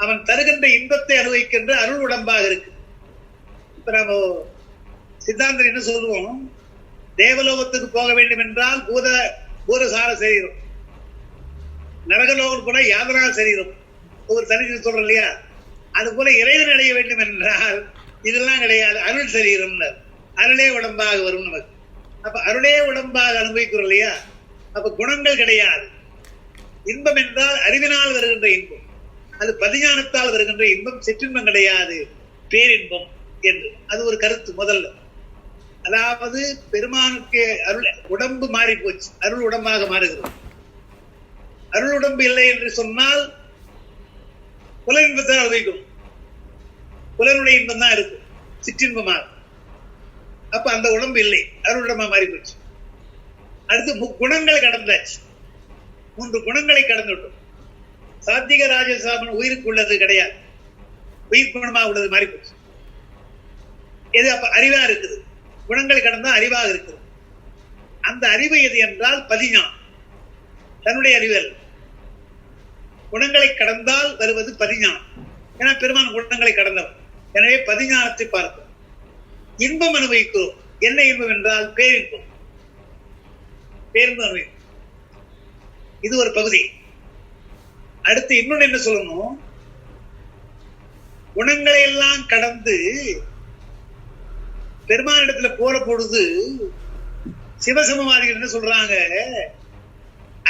அவன் தருகின்ற இன்பத்தை அனுபவிக்கின்ற அருள் உடம்பாக இருக்கு. இப்ப நாம சித்தாந்தம் என்ன சொல்லுவோம்? தேவலோகத்துக்கு போக வேண்டும் என்றால் பூரசார சரீரம், நரகலோகம் போல யாதனா சரீரம், ஒரு தனி சொல்றோம் இல்லையா? அது போல இறைவன் அடைய வேண்டும் என்றால் இதெல்லாம் கிடையாது, அருள் சரீரம், அருளே உடம்பாக வரும் நமக்கு. அப்ப அருளே உடம்பாக அனுபவிக்கிறோம் இல்லையா? அப்ப குணங்கள் கிடையாது. இன்பம் என்றால் அறிவினால் வருகின்ற இன்பம், அது பதிஞானத்தால் வருகின்ற இன்பம், சிற்றின்பம் கிடையாது, பேரின்பம் என்று. அது ஒரு கருத்து முதல்ல. அதாவது பெருமானுக்கு அருள் உடம்பு மாறி போச்சு, அருள் உடம்பாக மாறுகிறது. அருள் உடம்பு இல்லை என்று சொன்னால் புல இன்பத்தை அனுபவிக்கும், புலனுடைய இன்பம் தான் இருக்கு, சிற்றின்பமாக. அப்ப அந்த உடம்பு இல்லை, அருள் உடம்பா மாறி போச்சு. அடுத்து குணங்களை கடந்தாச்சு, 3 குணங்களை கடந்துட்டோம். சாத்வீக ராஜசாமன் உயிருக்கு உள்ளது கிடையாது, உயிர் குணமாக உள்ளது மாறி போச்சு. எது? அப்ப அறிவா இருக்குது. குணங்களை கடந்தா அறிவாக இருக்குது. அந்த அறிவு எது என்றால் பதிஞானம், தன்னுடைய அறிவல். குணங்களை கடந்தால் வருவது பதிஞானம். ஏன்னா பெருமான் குணங்களை கடந்தவர். எனவே பதிஞானத்தை பார்க்கிறோம். இன்பம் அனுபவிக்கிறோம். என்ன இன்பம் என்றால் பேரின்பம், பேரின்பம் அனுபவிக்கும். இது ஒரு பகுதி. அடுத்து இன்னொன்னு என்ன சொல்லணும்? குணங்களை எல்லாம் கடந்து பெருமானிடத்துல போற பொழுது சிவசமவாதிகள் என்ன சொல்றாங்க?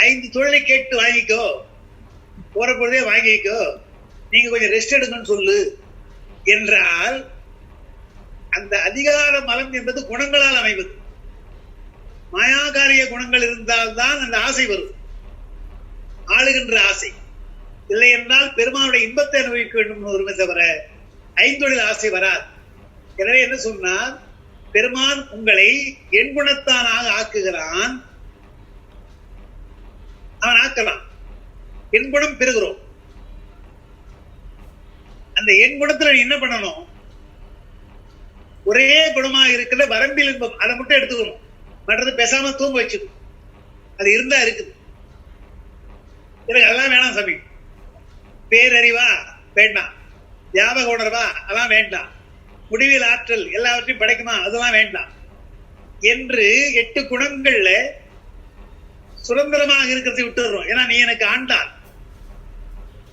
5 தொழிலை கேட்டு வாங்கிக்கோ, போற பொழுதே வாங்கிக்கோ, நீங்க கொஞ்சம் ரெஸ்ட் எடுங்கன்னு சொல்லு என்றால், அந்த அதிகார மலம் என்பது குணங்களால் அமைவது. மாயாகாரிய குணங்கள் இருந்தால்தான் அந்த ஆசை வரும், ஆளுகின்ற ஆசை. இல்லை என்றால் பெருமானுடைய இன்பத்தை அனுபவிக்க வேண்டும் ஒருமை தவிர 5 தொழில் ஆசை வராது. எனவே என்ன சொன்னார்? பெருமான் உங்களை என் குணத்தானாக ஆக்குகிறான், அவன் ஆக்கலாம். என் குணம் பெறுகிறோம். அந்த என் குணத்துல நீ என்ன பண்ணணும்? ஒரே குணமாக இருக்கிற வரம்பில் இன்பம், அதை மட்டும் எடுத்துக்கணும். மற்றது பேசாம தூங்க வச்சுக்கணும். அது இருந்தா இருக்குது. எனக்கு அதெல்லாம் வேணாம் சாமி. பேரறிவா வேண்டாம், ஞாபக உணர்வா அதெல்லாம் வேண்டாம், முடிவில் ஆற்றல் எல்லாவற்றையும் படைக்குமா அதெல்லாம் வேண்டாம் என்று 8 குணங்கள்ல சுதந்திரமாக இருக்கிறதை விட்டுறோம். ஏன்னா நீ எனக்கு ஆண்டாள்,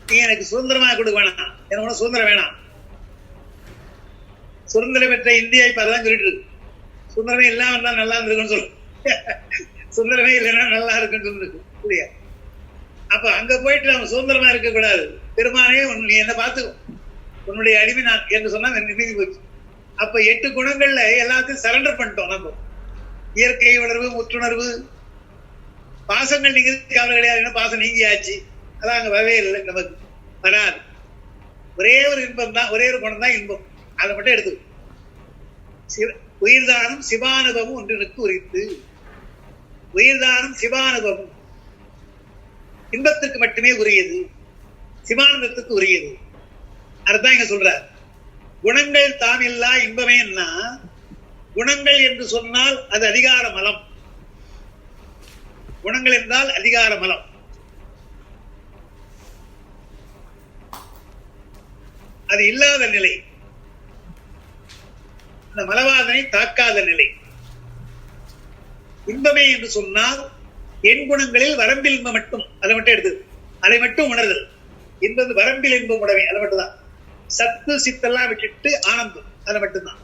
நீ எனக்கு சுதந்திரமாக கொடுக்க வேணாம், எனக்கு சுதந்திரம் வேணாம். சுதந்திரம் பெற்ற இந்தியா இப்ப அதான் சொல்லிட்டு இருக்கு. சுதந்திரமே இல்லாம இருந்தா நல்லா இருந்திருக்குன்னு சொல்லு, சுதந்திரமே இல்லைன்னா நல்லா இருக்குன்னு சொல்லிருக்கு இல்லையா? அப்ப அங்க போயிட்டு நம்ம சுதந்திரமா இருக்க கூடாது. பெருமானே நீ என்ன பார்த்து உன்னுடைய அடிமை நான் என்று சொன்னா நிம்மதி போச்சு. அப்ப 8 குணங்கள்ல எல்லாத்தையும் சரண்டர் பண்ணிட்டோம். நம்ம இயற்கை உணர்வு, முற்றுணர்வு, பாசங்கள் நீங்க கவலை கிடையாது, பாசம் நீங்கியாச்சு. அதான் அங்க வரவே இல்லை, நமக்கு வராது. ஒரே ஒரு இன்பம் தான், ஒரே ஒரு குணம் தான் இன்பம். அதை மட்டும் எடுத்து உயிர்தானும் சிவானுபவம் ஒன்றினுக்கு உரித்து. உயிர்தானும் சிவானுபவம் இன்பத்துக்கு மட்டுமே உரியது, சிவானந்தத்துக்கு உரியது. அதுதான் இங்க சொல்றார். குணங்கள் தாம் இல்லா இன்பமே என்ன? குணங்கள் என்று சொன்னால் அது அதிகார மலம். குணங்கள் என்றால் அதிகார மலம். அது இல்லாத நிலை, அந்த மலவாதனை தாக்காத நிலை. இன்பமே என்று சொன்னால் என் குணங்களில் வரம்பில் இன்பம் மட்டும், அதை மட்டும் எடுத்து அதை மட்டும் உணர்தல். இன்பது வரம்பில் இன்பம் உடமை, அதை மட்டும்தான். சத்து சித்தெல்லாம் விட்டுட்டு ஆனந்தம், அதை மட்டும்தான்.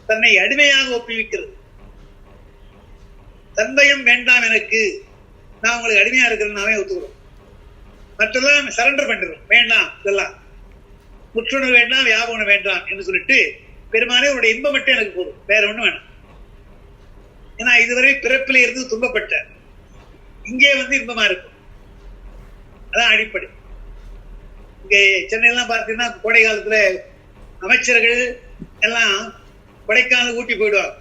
தன்னை அடிமையாக ஒப்புவிக்கிறது. தன்மயம் வேண்டாம் எனக்கு, நான் உங்களுக்கு அடிமையா இருக்கிறேன் நாமே ஒத்துக்கிறோம். மற்றெல்லாம் சரண்டர் பண்ணிடுறோம். வேண்டாம், இதெல்லாம் முற்றுணர்வு வேண்டாம், வியாபகம் வேண்டாம் என்று சொல்லிட்டு பெருமானே உன்னுடைய இன்பம் மட்டும் எனக்கு போதும், வேற ஒண்ணும் வேணாம். ஏன்னா இதுவரை பிறப்பில இருந்து துன்பப்பட்ட, இங்கே இன்பமா இருக்கும். அதான் அடிப்படை. இங்க சென்னையெல்லாம் பார்த்தீங்கன்னா கோடை காலத்துல அமைச்சர்கள் எல்லாம் கொடைக்கானல் ஊட்டி போயிடுவாங்க.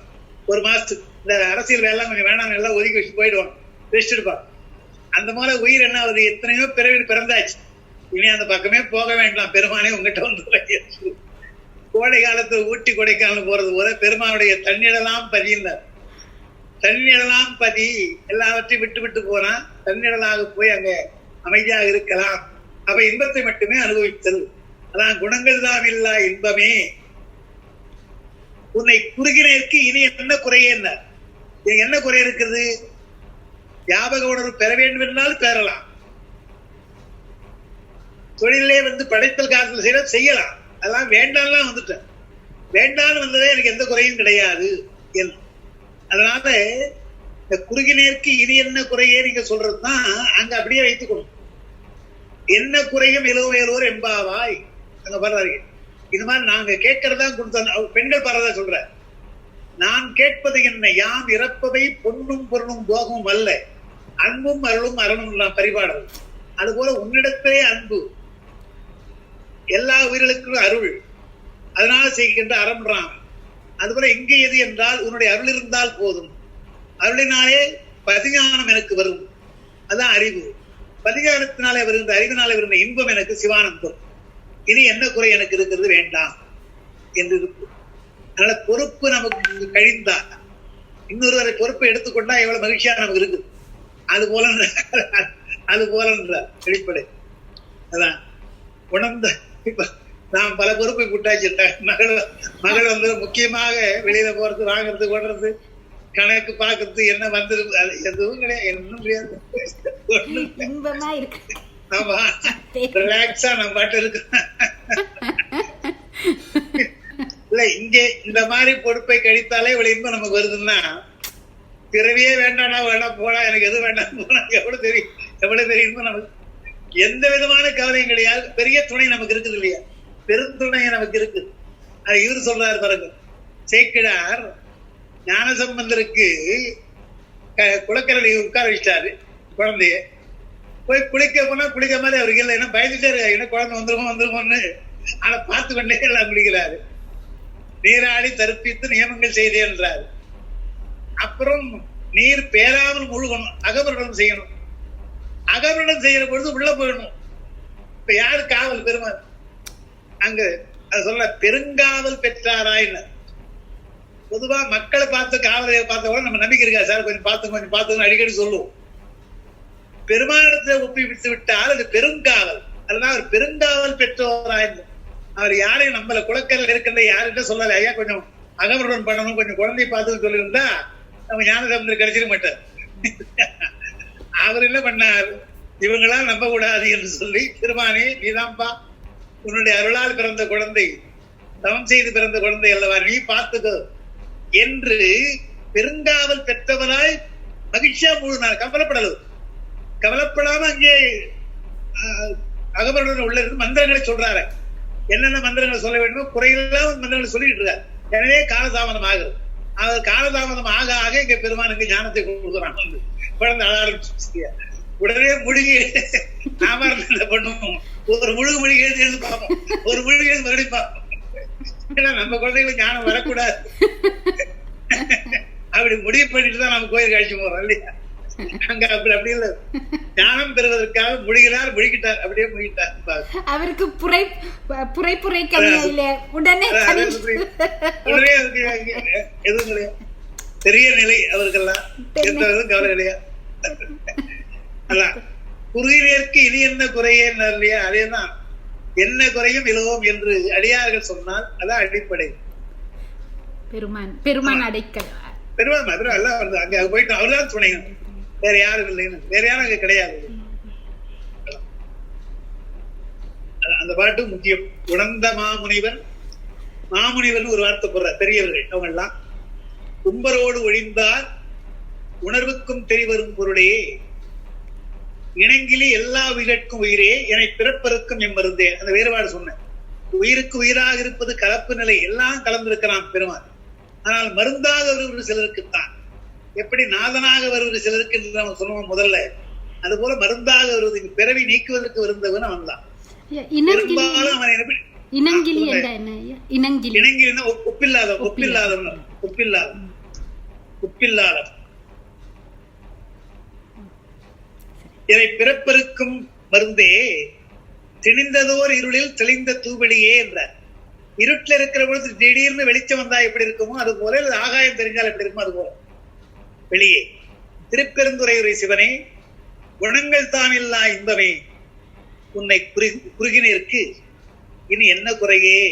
ஒரு மாசத்துக்கு இந்த அரசியல் வேலை கொஞ்சம் வேணாம் எல்லாம் ஒதுக்கி வச்சு போயிடுவாங்க, ரெஸ்ட் எடுப்பாங்க. அந்த மாதிரி உயிர் என்ன ஆகுது? எத்தனையோ பிறவியில் பிறந்தாச்சு, இனி அந்த பக்கமே போக வேண்டாம், பெருமானே உங்ககிட்ட வந்து. கோடை காலத்துல ஊட்டி கொடைக்கானல் போறது போல பெருமானுடைய தண்ணீரெல்லாம் பதிந்தார். தண்ணீரெல்லாம் பதி எல்லாவற்றையும் விட்டு விட்டு போனா தண்ணீரலாக போய் அங்க அமைதியாக இருக்கலாம். அப்ப இன்பத்தை மட்டுமே அனுபவித்தல். அதான் குணங்கள் தான் இல்லா இன்பமே. உன்னை குறுகினருக்கு இனி என்ன குறையே என்ன? என்ன குறை இருக்கிறது? ஞாபக உணர்வு பெற வேண்டும் என்றால் பெறலாம். தொழிலே படைத்தல் காலத்தில் செய்ய செய்யலாம். அதெல்லாம் வேண்டாம்லாம் வந்துட்டேன். வேண்டாம் வந்ததே எனக்கு எந்த குறையும் கிடையாது. அதனால இந்த குறுகினருக்கு இனி என்ன குறையே நீங்க சொல்றதுதான் அங்க அப்படியே வைத்துக்கணும். என்ன குறையும் இலோர் எம்பாவாய் அங்க பாடுறாரு. இது மாதிரி நாங்க கேட்கறதா கொடுத்தோம். பெண்கள் பாடுறதா சொல்ற, நான் கேட்பது என்ன? யாம் இறப்பவை பொன்னும் பொருளும் போகமும் அல்ல, அன்பும் அருளும் அரணும் நான் பரிபாடுறது. அது போல உன்னிடத்திலே அன்பு, எல்லா உயிர்களுக்கும் அருள், அதனால செய்கின்ற அறம்ன்றான். அதுபோல இங்கே எது என்றால் உன்னுடைய அருள் இருந்தால் போதும். அருளினாலே பதிஞானம் எனக்கு வரும், அதான் அறிவு. பதிஞானத்தினாலே வருகின்ற அறிவினாலே வருகின்ற இன்பம் எனக்கு சிவானந்தம். இனி என்ன குறை எனக்கு இருக்கிறது? வேண்டாம் என்று இருக்கு. அதனால பொறுப்பு நமக்கு கழிந்தா இன்னொருவரை பொறுப்பை எடுத்துக்கொண்டா எவ்வளவு மகிழ்ச்சியா நமக்கு இருக்கு. அது போல வெளிப்படை. அதான் உணர்ந்த. இப்ப நான் பல பொறுப்பை கூட்டாச்சு. மகள் முக்கியமாக வெளியில போறது, வாங்குறது, ஓடுறது, கணக்கு பாக்குறது, என்ன வந்துருக்கு எதுவும் கிடையாது. என்ன முடியாது. ஆமா, ரிலாக்ஸா நம்ம பாட்டு இருக்கு. இல்ல இங்க இந்த மாதிரி பொறுப்பை கழித்தாலே இவ்வளவு இன்பம் நமக்கு வருதுன்னா பிறவியே வேண்டாம்னா வேண்டாம் போனா, எனக்கு எது வேண்டாம் போனா எவ்வளவு தெரியும் நமக்கு. எந்த விதமான கவலையும் கிடையாது. பெரிய துணை நமக்கு இருக்குது இல்லையா? பெருந்துணைய நமக்கு இருக்கு. அது இவரு சொல்றாரு பாருங்க, சேக்கிழார் ஞானசம்பந்தருக்கு குளக்கரையில உட்கார வச்சிட்டாரு. குழந்தைய போய் குளிக்க போனா குளிக்க மாதிரி அவருக்கு இல்லை, ஏன்னா பயந்துட்டே இருக்காரு, என்ன குழந்தை வந்துருமோன்னு. ஆனா பார்த்து கொண்டே எல்லாம் குளிக்கிறாரு. நீராடி தருப்பித்து நியமங்கள் செய்தேன்றாரு. அப்புறம் நீர் பேராமல் முழுகணும், அகவரணம் செய்யணும். அகவரணம் செய்யற பொழுது உள்ள போயிடணும். இப்ப யாரு காவல்? பெருமாள். அங்க அது சொல்ல பெருங்காவல் பெற்றாராயின்னு. பொதுவா மக்களை பார்த்து காவலை பார்த்த கூட நம்ம நம்பிக்கை இருக்கா சார், கொஞ்சம் பார்த்துக்கணும் அடிக்கடி சொல்லுவோம். பெருமானத்தை ஒப்பிவித்து விட்டால் அது பெருங்காவல். அதனால அவர் பெருங்காவல் பெற்றோராயின்னு. அவர் யாரையும் நம்மள குளக்கரையில் இருக்கின்ற யாருகிட்ட சொல்லல, ஐயா கொஞ்சம் அகவரணம் பண்ணணும், கொஞ்சம் குழந்தைய பார்த்து சொல்லியிருந்தா நம்ம ஞானசம்பந்தர் கிடைச்சிட மாட்டார். அவர் என்ன பண்ணார்? இவங்களாம் நம்ப கூடாது என்று சொல்லி, பெருமானே நீதான்பா, உன்னுடைய அருளால் பிறந்த குழந்தை, தவம் செய்து பிறந்த குழந்தை அல்லவா, நீ பார்த்துக்கோ என்று பெருங்காவல் பெற்றவராய் மகிழ்ச்சியா முழுனார். கவலைப்படாம அங்கே அகபருடன் உள்ள இருந்து மந்திரங்களை சொல்றாரு. என்னென்ன மந்திரங்களை சொல்ல வேண்டுமோ குறையில்லாம மந்திரங்களை சொல்லிட்டு இருக்காரு. எனவே காலதாமதம் ஆகுது. அது காலதாமதம் ஆக ஆக இங்க பெருமானுக்கு ஞானத்தை கொடுக்குறான். வந்து குழந்தை அழ ஆரம்பிச்சு உடனே முழுகி நாம என்ன பண்ணுவோம், ஒரு முழுகு மொழி எழுதி பார்ப்போம், ஒரு முழுகு எழுதி மறுபடியும் பார்ப்போம். ஏன்னா நம்ம குழந்தைகளுக்கு ஞானம் வரக்கூடாது. அப்படி முடிவு பண்ணிட்டு தான் நம்ம கோயில் காட்சி போறோம் இல்லையா? அங்க அப்படி இல்ல, ஞானம் பெறுவதற்காக முழுகினார், முழுகிட்டார், அப்படியே முழுகிட்டார். அவருக்கு புரை கல்வியில உடனே எதுவும் கிடையாது, பெரிய நிலை அவருக்கெல்லாம், எந்த கவலை இல்லையா? குறுகினருக்கு இனி என்ன குறையே இல்லையா? அதேதான், என்ன குறையும் இலவோம் என்று அடியார்கள் சொன்னால் அதான் அடிப்படை. பெருமான் அடைக்கல், பெருமான் எல்லாம் வந்து அங்க போயிட்டு அவர்தான் துணைங்க, வேற யாரும் இல்லைன்னு, வேற யாரும் அங்க கிடையாது. அந்த பாட்டு முக்கியம். உணர்ந்த மாமுனிவன் ஒரு வார்த்தை போடுற பெரியவர்கள் அவங்க எல்லாம், கும்பரோடு ஒழிந்தார் உணர்வுக்கும் தெரிவரும் பொருளே, இணங்கிலி எல்லா உயிர்க்கும் உயிரே, என்னை பிறப்பருக்கும் என் மருந்தே. அந்த வேறுபாடு சொன்னேன். உயிருக்கு உயிராக இருப்பது கலப்பு நிலை, எல்லாம் கலந்திருக்கிறான் பெருமான். ஆனால் மருந்தாக வருவது சிலருக்குத்தான். எப்படி நாதனாக வருவது சிலருக்கு நம்ம சொல்லுவோம் முதல்ல, அது போல மருந்தாக வருவது, பிறவி நீக்குவதற்கு வருந்தவன் அவன் தான். பெரும்பாலும் அவன் இணங்கிலின்னா ஒப்பில்லாத இதை பிறப்பருக்கும் மருந்தே, திணிந்ததோர் இருளில் தெளிந்த தூவெளியே என்றார். இருட்டில் இருக்கிற பொழுது திடீர்னு வெளிச்சம் வந்தா எப்படி இருக்குமோ அது போல, ஆகாயம் தெரிஞ்சால் எப்படி இருக்குமோ அது போல வெளியே. திருப்பெருந்துறையுரை சிவனே, குணங்கள் தான் இல்லா இன்பமே, உன்னை குறுகினருக்கு இனி என்ன குறையே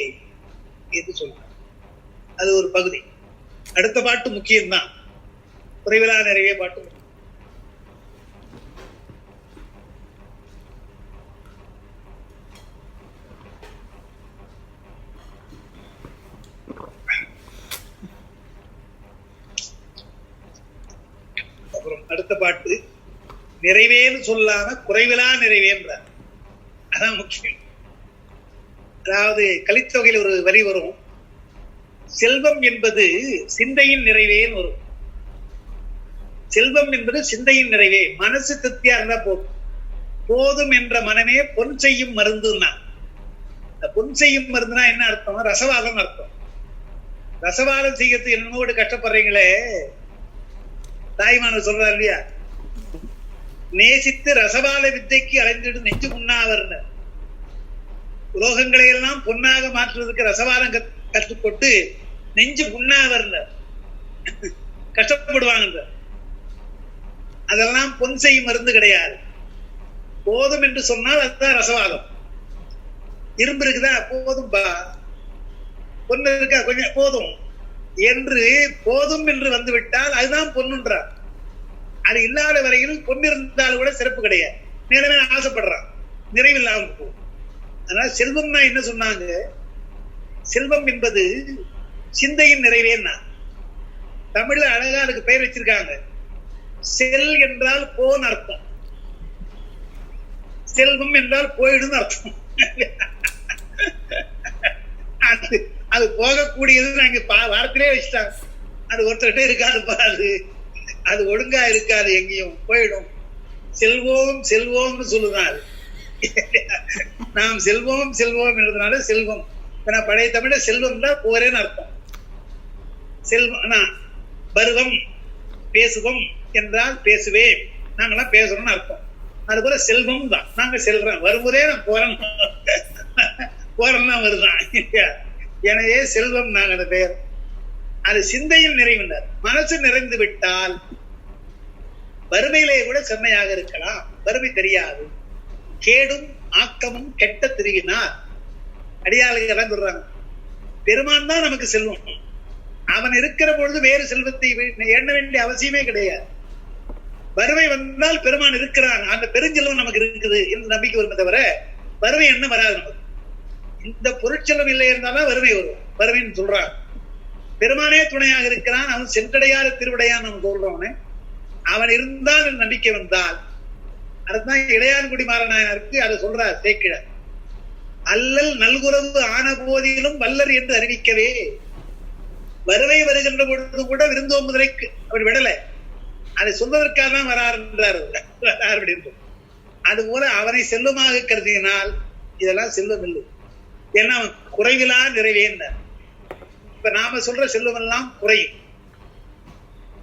என்று சொல்றார். அது ஒரு பகுதி. அடுத்த பாட்டு முக்கியம்தான், குறைவிலா நிறைவே பாட்டு. அடுத்த பாட்டு நிறைவேன்னு சொல்லாம குறைவிலா நிறைவேன்றார். அதான் முக்கியம். அதாவது கலித்தொகையில் ஒரு வரி வரும், செல்வம் என்பது சிந்தையின் நிறைவேன்னு வரும். செல்வம் என்பது சிந்தையின் நிறைவே, மனசு திருப்தியா இருந்தா போதும். போதும் என்ற மனமே பொன் செய்யும் மருந்துன்னா. பொன் செய்யும் மருந்துனா என்ன அர்த்தம்? ரசவாதம் அர்த்தம். ரசவாதம் செய்யறது என்னோடு கஷ்டப்படுறீங்களே, தாய்மானவர் சொல்றாரு இல்லையா, நேசித்து ரசவாத வித்தைக்கு அலைஞ்சிடு நெஞ்சு முன்னாவர்னு. உலோகங்களை எல்லாம் பொன்னாக மாற்றுவதற்கு ரசவாதம் கற்றுக்கொண்டு நெஞ்சு முன்னாவர்னு கஷ்டப்படுவாங்க. அதெல்லாம் பொன் செய்யும் மருந்து கிடையாது. போதும் என்று சொன்னால் அதுதான் ரசவாதம். இரும்பு இருக்குதா, போதும் பா, பொண்ணு இருக்கா, கொஞ்சம் போதும் என்று போதும் என்று வந்துவிட்டால் அதுதான் பொண்ணுன்றார். அது இல்லாத வரையில் பொண்ணு இருந்தாலும் கூட சிறப்பு கிடையாது. நேரமே ஆசைப்படுறான், நிறைவில்லாம போகும். அதனால செல்வம்னா என்ன சொன்னாங்க? செல்வம் என்பது சிந்தையின் நிறைவேன்னா. தமிழ்ல அழகா அதுக்கு பெயர் வச்சிருக்காங்க. செல் என்றால் போன்னு அர்த்தம், செல்வம் என்றால் போயிடும் அர்த்தம். அது போகக்கூடியது நாங்க வாரத்திலே வச்சுட்டாங்க. அது ஒருத்தர்கிட்ட இருக்காதுப்பா, அது ஒழுங்கா இருக்காது, எங்கேயும் போயிடும். செல்வோம் செல்வோம்னு சொல்லுதான். நாம் செல்வோம் செல்வோம் என்றதுனால செல்வம். பழைய தமிழ செல்வம் தான் போறேன்னு அர்த்தம். செல்வம் பருவம், பேசுவோம் என்றால் பேசுவேன், நாங்கெல்லாம் பேசுறோம்னு அர்த்தம். அது போல செல்வம் தான், நாங்க செல்றோம், வரும்போதே நான் போறேன் போறேன்னா வருதான். எனவே செல்வம் நாங்க அந்த பெயர். அது சிந்தையில் நிறைவினர். மனசு நிறைந்து விட்டால் வறுமையிலே கூட செம்மையாக இருக்கலாம், வறுமை தெரியாது. கேடும் ஆக்கமும் கெட்ட திருகினார். அடியாளுக்கு எல்லாம் சொல்றாங்க, பெருமான் தான் நமக்கு செல்வம். அவன் இருக்கிற பொழுது வேறு செல்வத்தை எண்ண வேண்டிய அவசியமே கிடையாது. வறுமை வந்தால் பெருமான் இருக்கிறான், அந்த பெருஞ்செல்வம் நமக்கு இருக்குது என்று நம்பிக்கை வருமே தவிர வறுமை என்ன வராது நமக்கு. இந்த பொருட்செல்வம் இல்லை இருந்தாலும் வறுமை வரும். வறுமைன்னு சொல்றான். பெருமானே துணையாக இருக்கிறான், அவன் சென்றடையாத திருவிடையான் நம்ம சொல்றவனே. அவன் இருந்தால் நம்பிக்கை வந்தால் அதுதான் இளையான்குடி மாறனாருக்கு அதை சொல்றார் சேக்கிழார். அல்லல் நல்குறவு ஆன போதிலும் வல்லர் என்று அறிவிக்கவே வருவை வருகின்ற பொழுது கூட விருந்தோம்புதலைக்கு அவர் விடல. அதை சொல்வதற்காக தான் வரார் அப்படின்னு. அதுபோல அவனை செல்வமாக கருதினால் இதெல்லாம் செல்வம் இல்லை. ஏன்னா அவன் குறைவிலா நிறைவேன்ற. இப்ப நாம சொல்ற செல்வம் எல்லாம் குறையும்,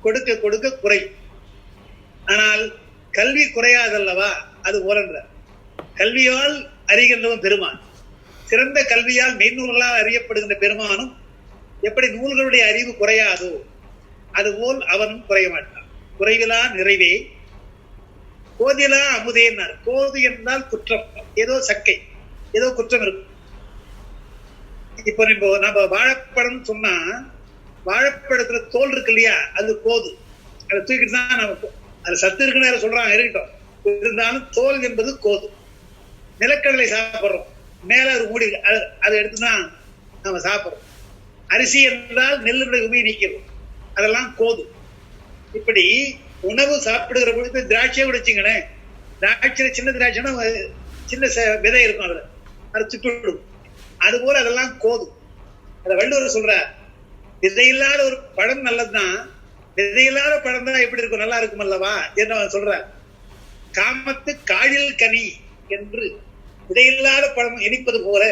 கொடுக்க கொடுக்க குறையும். ஆனால் கல்வி குறையாதல்லவா? அது போலன்ற கல்வியால் அறிகின்றவன் பெருமான், சிறந்த கல்வியால் மெய்நூல்களால் அறியப்படுகின்ற பெருமானும் எப்படி நூல்களுடைய அறிவு குறையாதோ அதுபோல் அவனும் குறைய மாட்டான். குறைவிலா நிறைவே கோதிலா அமுதேன்னார். கோது என்றால் குற்றம், ஏதோ சக்கை, ஏதோ குற்றம் இருக்கும். இப்ப நம்ம வாழைப்பழம் சொன்னா வாழைப்பழத்துல தோல் இருக்கு இல்லையா, அது கோது. அதை தூக்கிட்டு தான் நம்ம அது சத்து இருக்குன்னு சொல்றாங்க, இருக்கட்டும். இருந்தாலும் தோல் என்பது கோது. நிலக்கடலை சாப்பிட்றோம், மேல ஒரு மூடி, அதை எடுத்துதான் நம்ம சாப்பிட்றோம். அரிசி என்றால் நெல்லுடைய உண்மையை நீக்கிறோம், அதெல்லாம் கோது. இப்படி உணவு சாப்பிடுகிற பொழுது திராட்சையை விடுச்சிங்களேன், திராட்சை சின்ன திராட்சைன்னா சின்ன விதை இருக்கும், அதுல அதை சுட்டுவிடும். அதுபோல அதெல்லாம் கோது. அதை வள்ளுவர் சொல்ற, விதையில்லாத ஒரு பழம் நல்லதுதான், விதையில்லாத பழம் தான் எப்படி இருக்கும், நல்லா இருக்கும் அல்லவா என்று சொல்ற. காமத்து காழில் கனி என்று விதையில்லாத பழம் இனிப்பது போல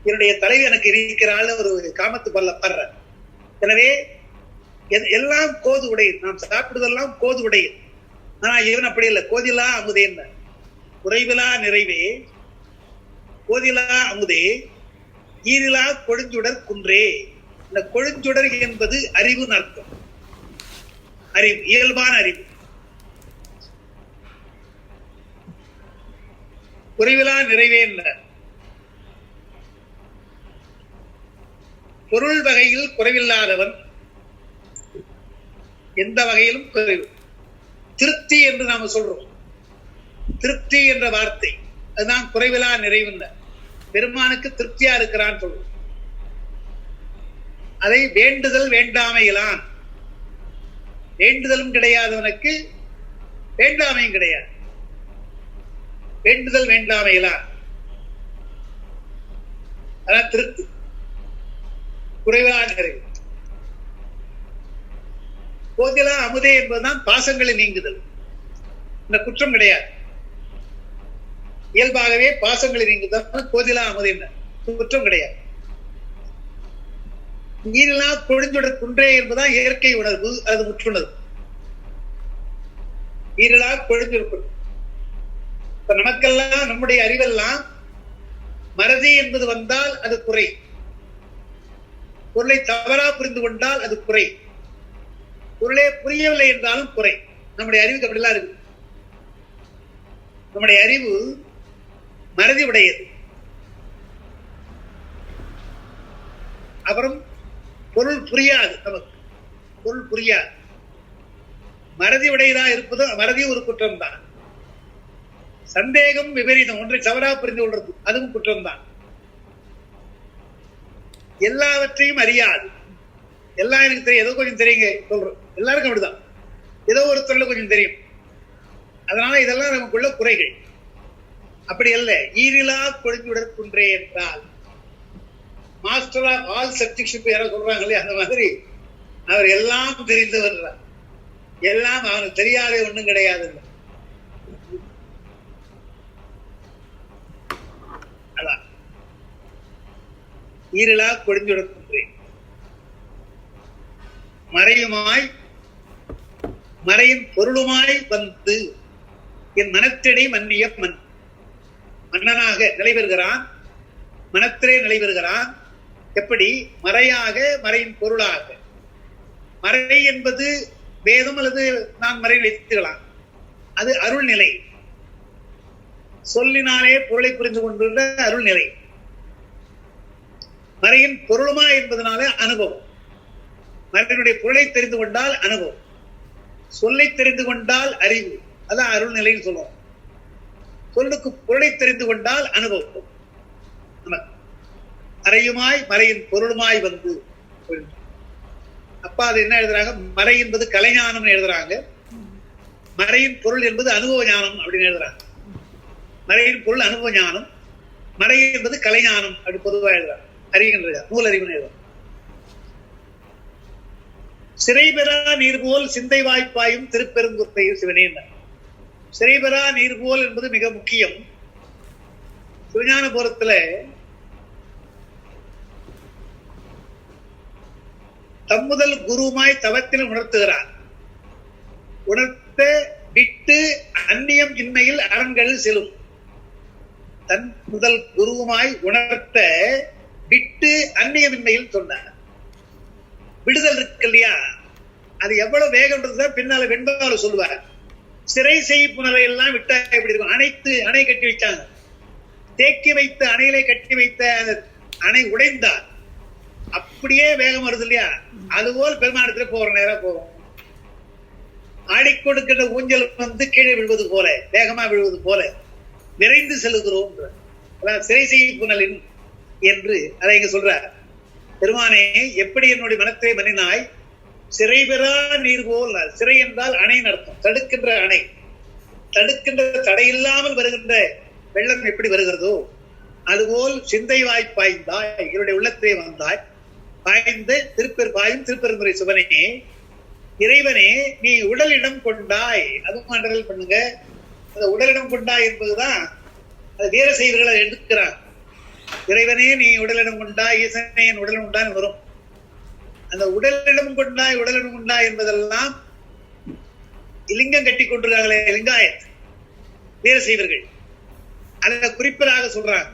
என்னுடைய தலைவி எனக்கு இருக்கிறாள் ஒரு காமத்து படுற. எனவே எல்லாம் கோது உடையது, நாம் சாப்பிடுவதெல்லாம் கோது உடையது. ஆனா இவன் அப்படி இல்லை. கோதிலா அமுதே, குறைவிலா நிறைவே கோதிலா அமுதே ஈரிலா கொழுஞ்சுடர் குன்றே. இந்த கொழுஞ்சுடர் என்பது அறிவு அர்த்தம். அறிவு, இயல்பான அறிவு. குறைவிலா நிறைவே என்ற பொருள் வகையில் குறைவில்லாதவன், எந்த வகையிலும் குறைவு. திருப்தி என்று நாம சொல்றோம், திருப்தி என்ற வார்த்தை அதுதான் குறைவிலா நிறைவுன்ற. பெருமானுக்கு திருப்தியா இருக்கிறான்னு சொல்றோம். அதை வேண்டுதல் வேண்டாமையிலான், வேண்டுதலும் கிடையாதவனுக்கு வேண்டாமையும் கிடையாது. வேண்டுதல் வேண்டாமையிலான் அதான் திருப்தி, குறைவிலா நிறைவு. கோதிலா அமுதே என்பதுதான் பாசங்களை நீங்குதல். இந்த குற்றம் கிடையாது, இயல்பாகவே பாசங்களை நீங்குதல் கோதிலா அமுதே, குற்றம் கிடையாது. நீரிலா கொழுஞ்சுடர் குன்றே என்பதுதான் இயற்கை உணர்வு, அது முற்றுணர்வு. நீரிலா கொழுஞ்சுடர். இப்ப நமக்கெல்லாம் நம்முடைய அறிவெல்லாம் மறதி என்பது வந்தால் அது குறை, பொருளை தவறா புரிந்து கொண்டால் அது குறை, பொருளே புரியவில்லை என்றாலும் குறை. நம்முடைய அறிவுக்கு அப்படிலாம் இருக்கு. நம்முடைய அறிவு மறதி உடையது. அப்புறம் பொருள் புரியாது, நமக்கு பொருள் புரியாது. மறதி உடையதா இருப்பது, மறதி ஒரு குற்றம் தான். சந்தேகம் விபரீதம், ஒன்றை தவறா புரிந்து கொள்றது, அதுவும் குற்றம் தான். எல்லாவற்றையும் அறியாது. எல்லாம் எனக்கு தெரியும், ஏதோ கொஞ்சம் தெரியுங்க சொல்றோம், எல்லாருக்கும் அப்படிதான். ஏதோ ஒரு தொழில கொஞ்சம் தெரியும், அதனால இதெல்லாம் நமக்குள்ள குறைகள். அப்படி அல்ல. ஈரிலா கொழுஞ்சுடர் குன்றே என்றால் மாஸ்டர் ஆஃப் ஆல் சப்ஜெக்ட்ஷிப் யாரோ சொல்றாங்க இல்லையா, அந்த மாதிரி அவர் எல்லாம் தெரிந்தவர், எல்லாம் அவனுக்கு தெரியாத ஒண்ணும் கிடையாது. அதான் ஈரிலா கொழுஞ்சுடர் குன்றே. மறையுமாய் மறையின் பொருளுமாய் வந்து என் மனத்திடை மன்னிய மன். மன்னனாக நிலைபெறுகிறான், மனத்திலே நிலைபெறுகிறான். எப்படி? மறையாக, மறையின் பொருளாக. மறை என்பது வேதம் அல்லது நான் மறை வைத்துக்கலாம், அது அருள்நிலை. சொல்லினாலே பொருளை புரிந்து கொண்டுள்ள அருள்நிலை. மறையின் பொருளுமா என்பதனால அனுபவம். மறையினுடைய பொருளை தெரிந்து கொண்டால் அனுபவம், சொல்லை தெரிந்து கொண்டால் அறிவு, அதான் அருள்நிலைன்னு சொல்லுவோம். சொல்லுக்கு பொருளை தெரிந்து கொண்டால் அனுபவம். மறையுமாய் மறையின் பொருளுமாய் வந்து. அப்பா அது என்ன எழுதுறாங்க? மறை என்பது கலைஞானம் எழுதுறாங்க, மறையின் பொருள் என்பது அனுபவ ஞானம் அப்படின்னு எழுதுறாங்க. மறையின் பொருள் அனுபவ ஞானம், மறை என்பது கலைஞானம் அப்படி பொதுவாக எழுதுறார். அறிகின்ற நூல் அறிவு எழுதும். சிறைபெறா நீர் போல் சிந்தை வாய்ப்பாயும் திருப்பெருந்துறையில் சிவனே. சிறைபெறா நீர் போல் என்பது மிக முக்கியம். சிவஞான போரத்துல தம்முதல் குருமாய் தவத்தில் உணர்த்துகிறார். உணர்த்த விட்டு அந்நியம் இன்மையில் அரண்கள் செல்லும். தன் முதல் குருவுமாய் உணர்த்த விட்டு அந்நியமின்மையில் சொன்னார். விடுதல் இருக்கு இல்லையா, அது எவ்வளவு வேகம்ன்றதுதான் பின்னால வெண்பால சொல்லுவார். சிறை செய்ப்புணரை எல்லாம் விட்டா எப்படி இருக்கும்? அணை கட்டி வச்சாங்க. தேக்கி வைத்த அணையிலே கட்டி வைத்த அணை உடைந்தார், அப்படியே வேகம் வருது இல்லையா? அதுபோல் பெருமானத்துல போற நேரம் போகும். ஆடிக்கொடுக்கின்ற ஊஞ்சல் கீழே விழுவது போல, வேகமா விழுவது போல விரைந்து செல்லுகிறோம். சிறை செய்ப்புணலின் என்று அதை இங்க சொல்றார். பெருமானே, எப்படி என்னுடைய மனத்தை மன்னினாய்? சிறை பெறா நீர் போல். சிறை என்றால் அணை அர்த்தம், தடுக்கின்ற அணை. தடுக்கின்ற தடையில்லாமல் வருகின்ற வெள்ளம் எப்படி வருகிறதோ அதுபோல் சிந்தை வாய்ப்பாய்ந்தாய், என்னுடைய உள்ளத்தை வந்தாய். பாய்ந்து திருப்பெருந்துறை சிவனே, இறைவனே, நீ உடலிடம் கொண்டாய். அதுவும் ஆண்டல் பண்ணுங்க. அந்த உடலிடம் கொண்டாய் என்பதுதான் அது வீர செய்வர்களை எடுக்கிறார். இறைவனே நீ உடலிடம் கொண்டாய், ஈசனே என் உடலிடம் கொண்டான்னு வரும். அந்த உடலிடம் கொண்டாய் என்பதெல்லாம் லிங்கம் கட்டி கொண்டிருக்காங்களே, லிங்காயத் வீர செய்வர்கள், அதை குறிப்பிடாக சொல்றாங்க.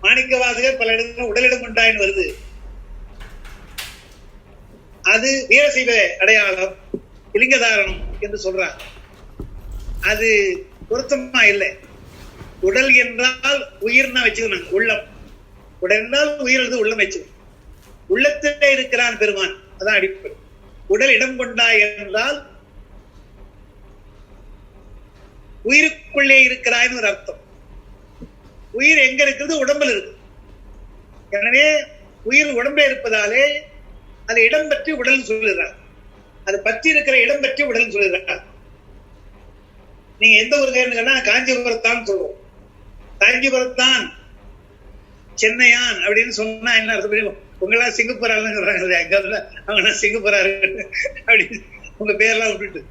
மாணிக்க வாசகர் பல இடத்துல உடலிடம் கொண்டாயின்னு வருது. அது வீர செய்வ அடையாளம், லிங்கதாரணம் என்று சொல்றாங்க. அது பொருத்தமா இல்லை. உடல் என்றால் உயிர்னா வச்சுக்கணும், உள்ளம். உடல் என்றால் உயிர் உள்ளம் வச்சுக்கணும். உள்ளத்திலே இருக்கிறான் பெருமான், அதான் அடிப்படை. உடல் இடம் கொண்டாய் என்றால் உயிருக்குள்ளே இருக்கிறாய்னு ஒரு அர்த்தம். உயிர் எங்க இருக்கிறது? உடம்புல இருக்கு. எனவே உயிர் உடம்பே இருப்பதாலே அது இடம் பற்றி உடல் சொல்லுறார். அது பற்றி இருக்கிற இடம் பற்றி உடல் சொல்லுறார். நீங்க எந்த ஊருக்கா? காஞ்சிபுரத்தான் சொல்லுவோம். காஞ்சிபுரத்தான், சென்னையான் அப்படின்னு சொன்னா என்ன அர்த்தம்? உங்களா சிங்கப்பூரான்னு சொல்றாங்க, அவங்க சிங்கப்பூரா அப்படின்னு உங்க பேரெல்லாம் விட்டுட்டு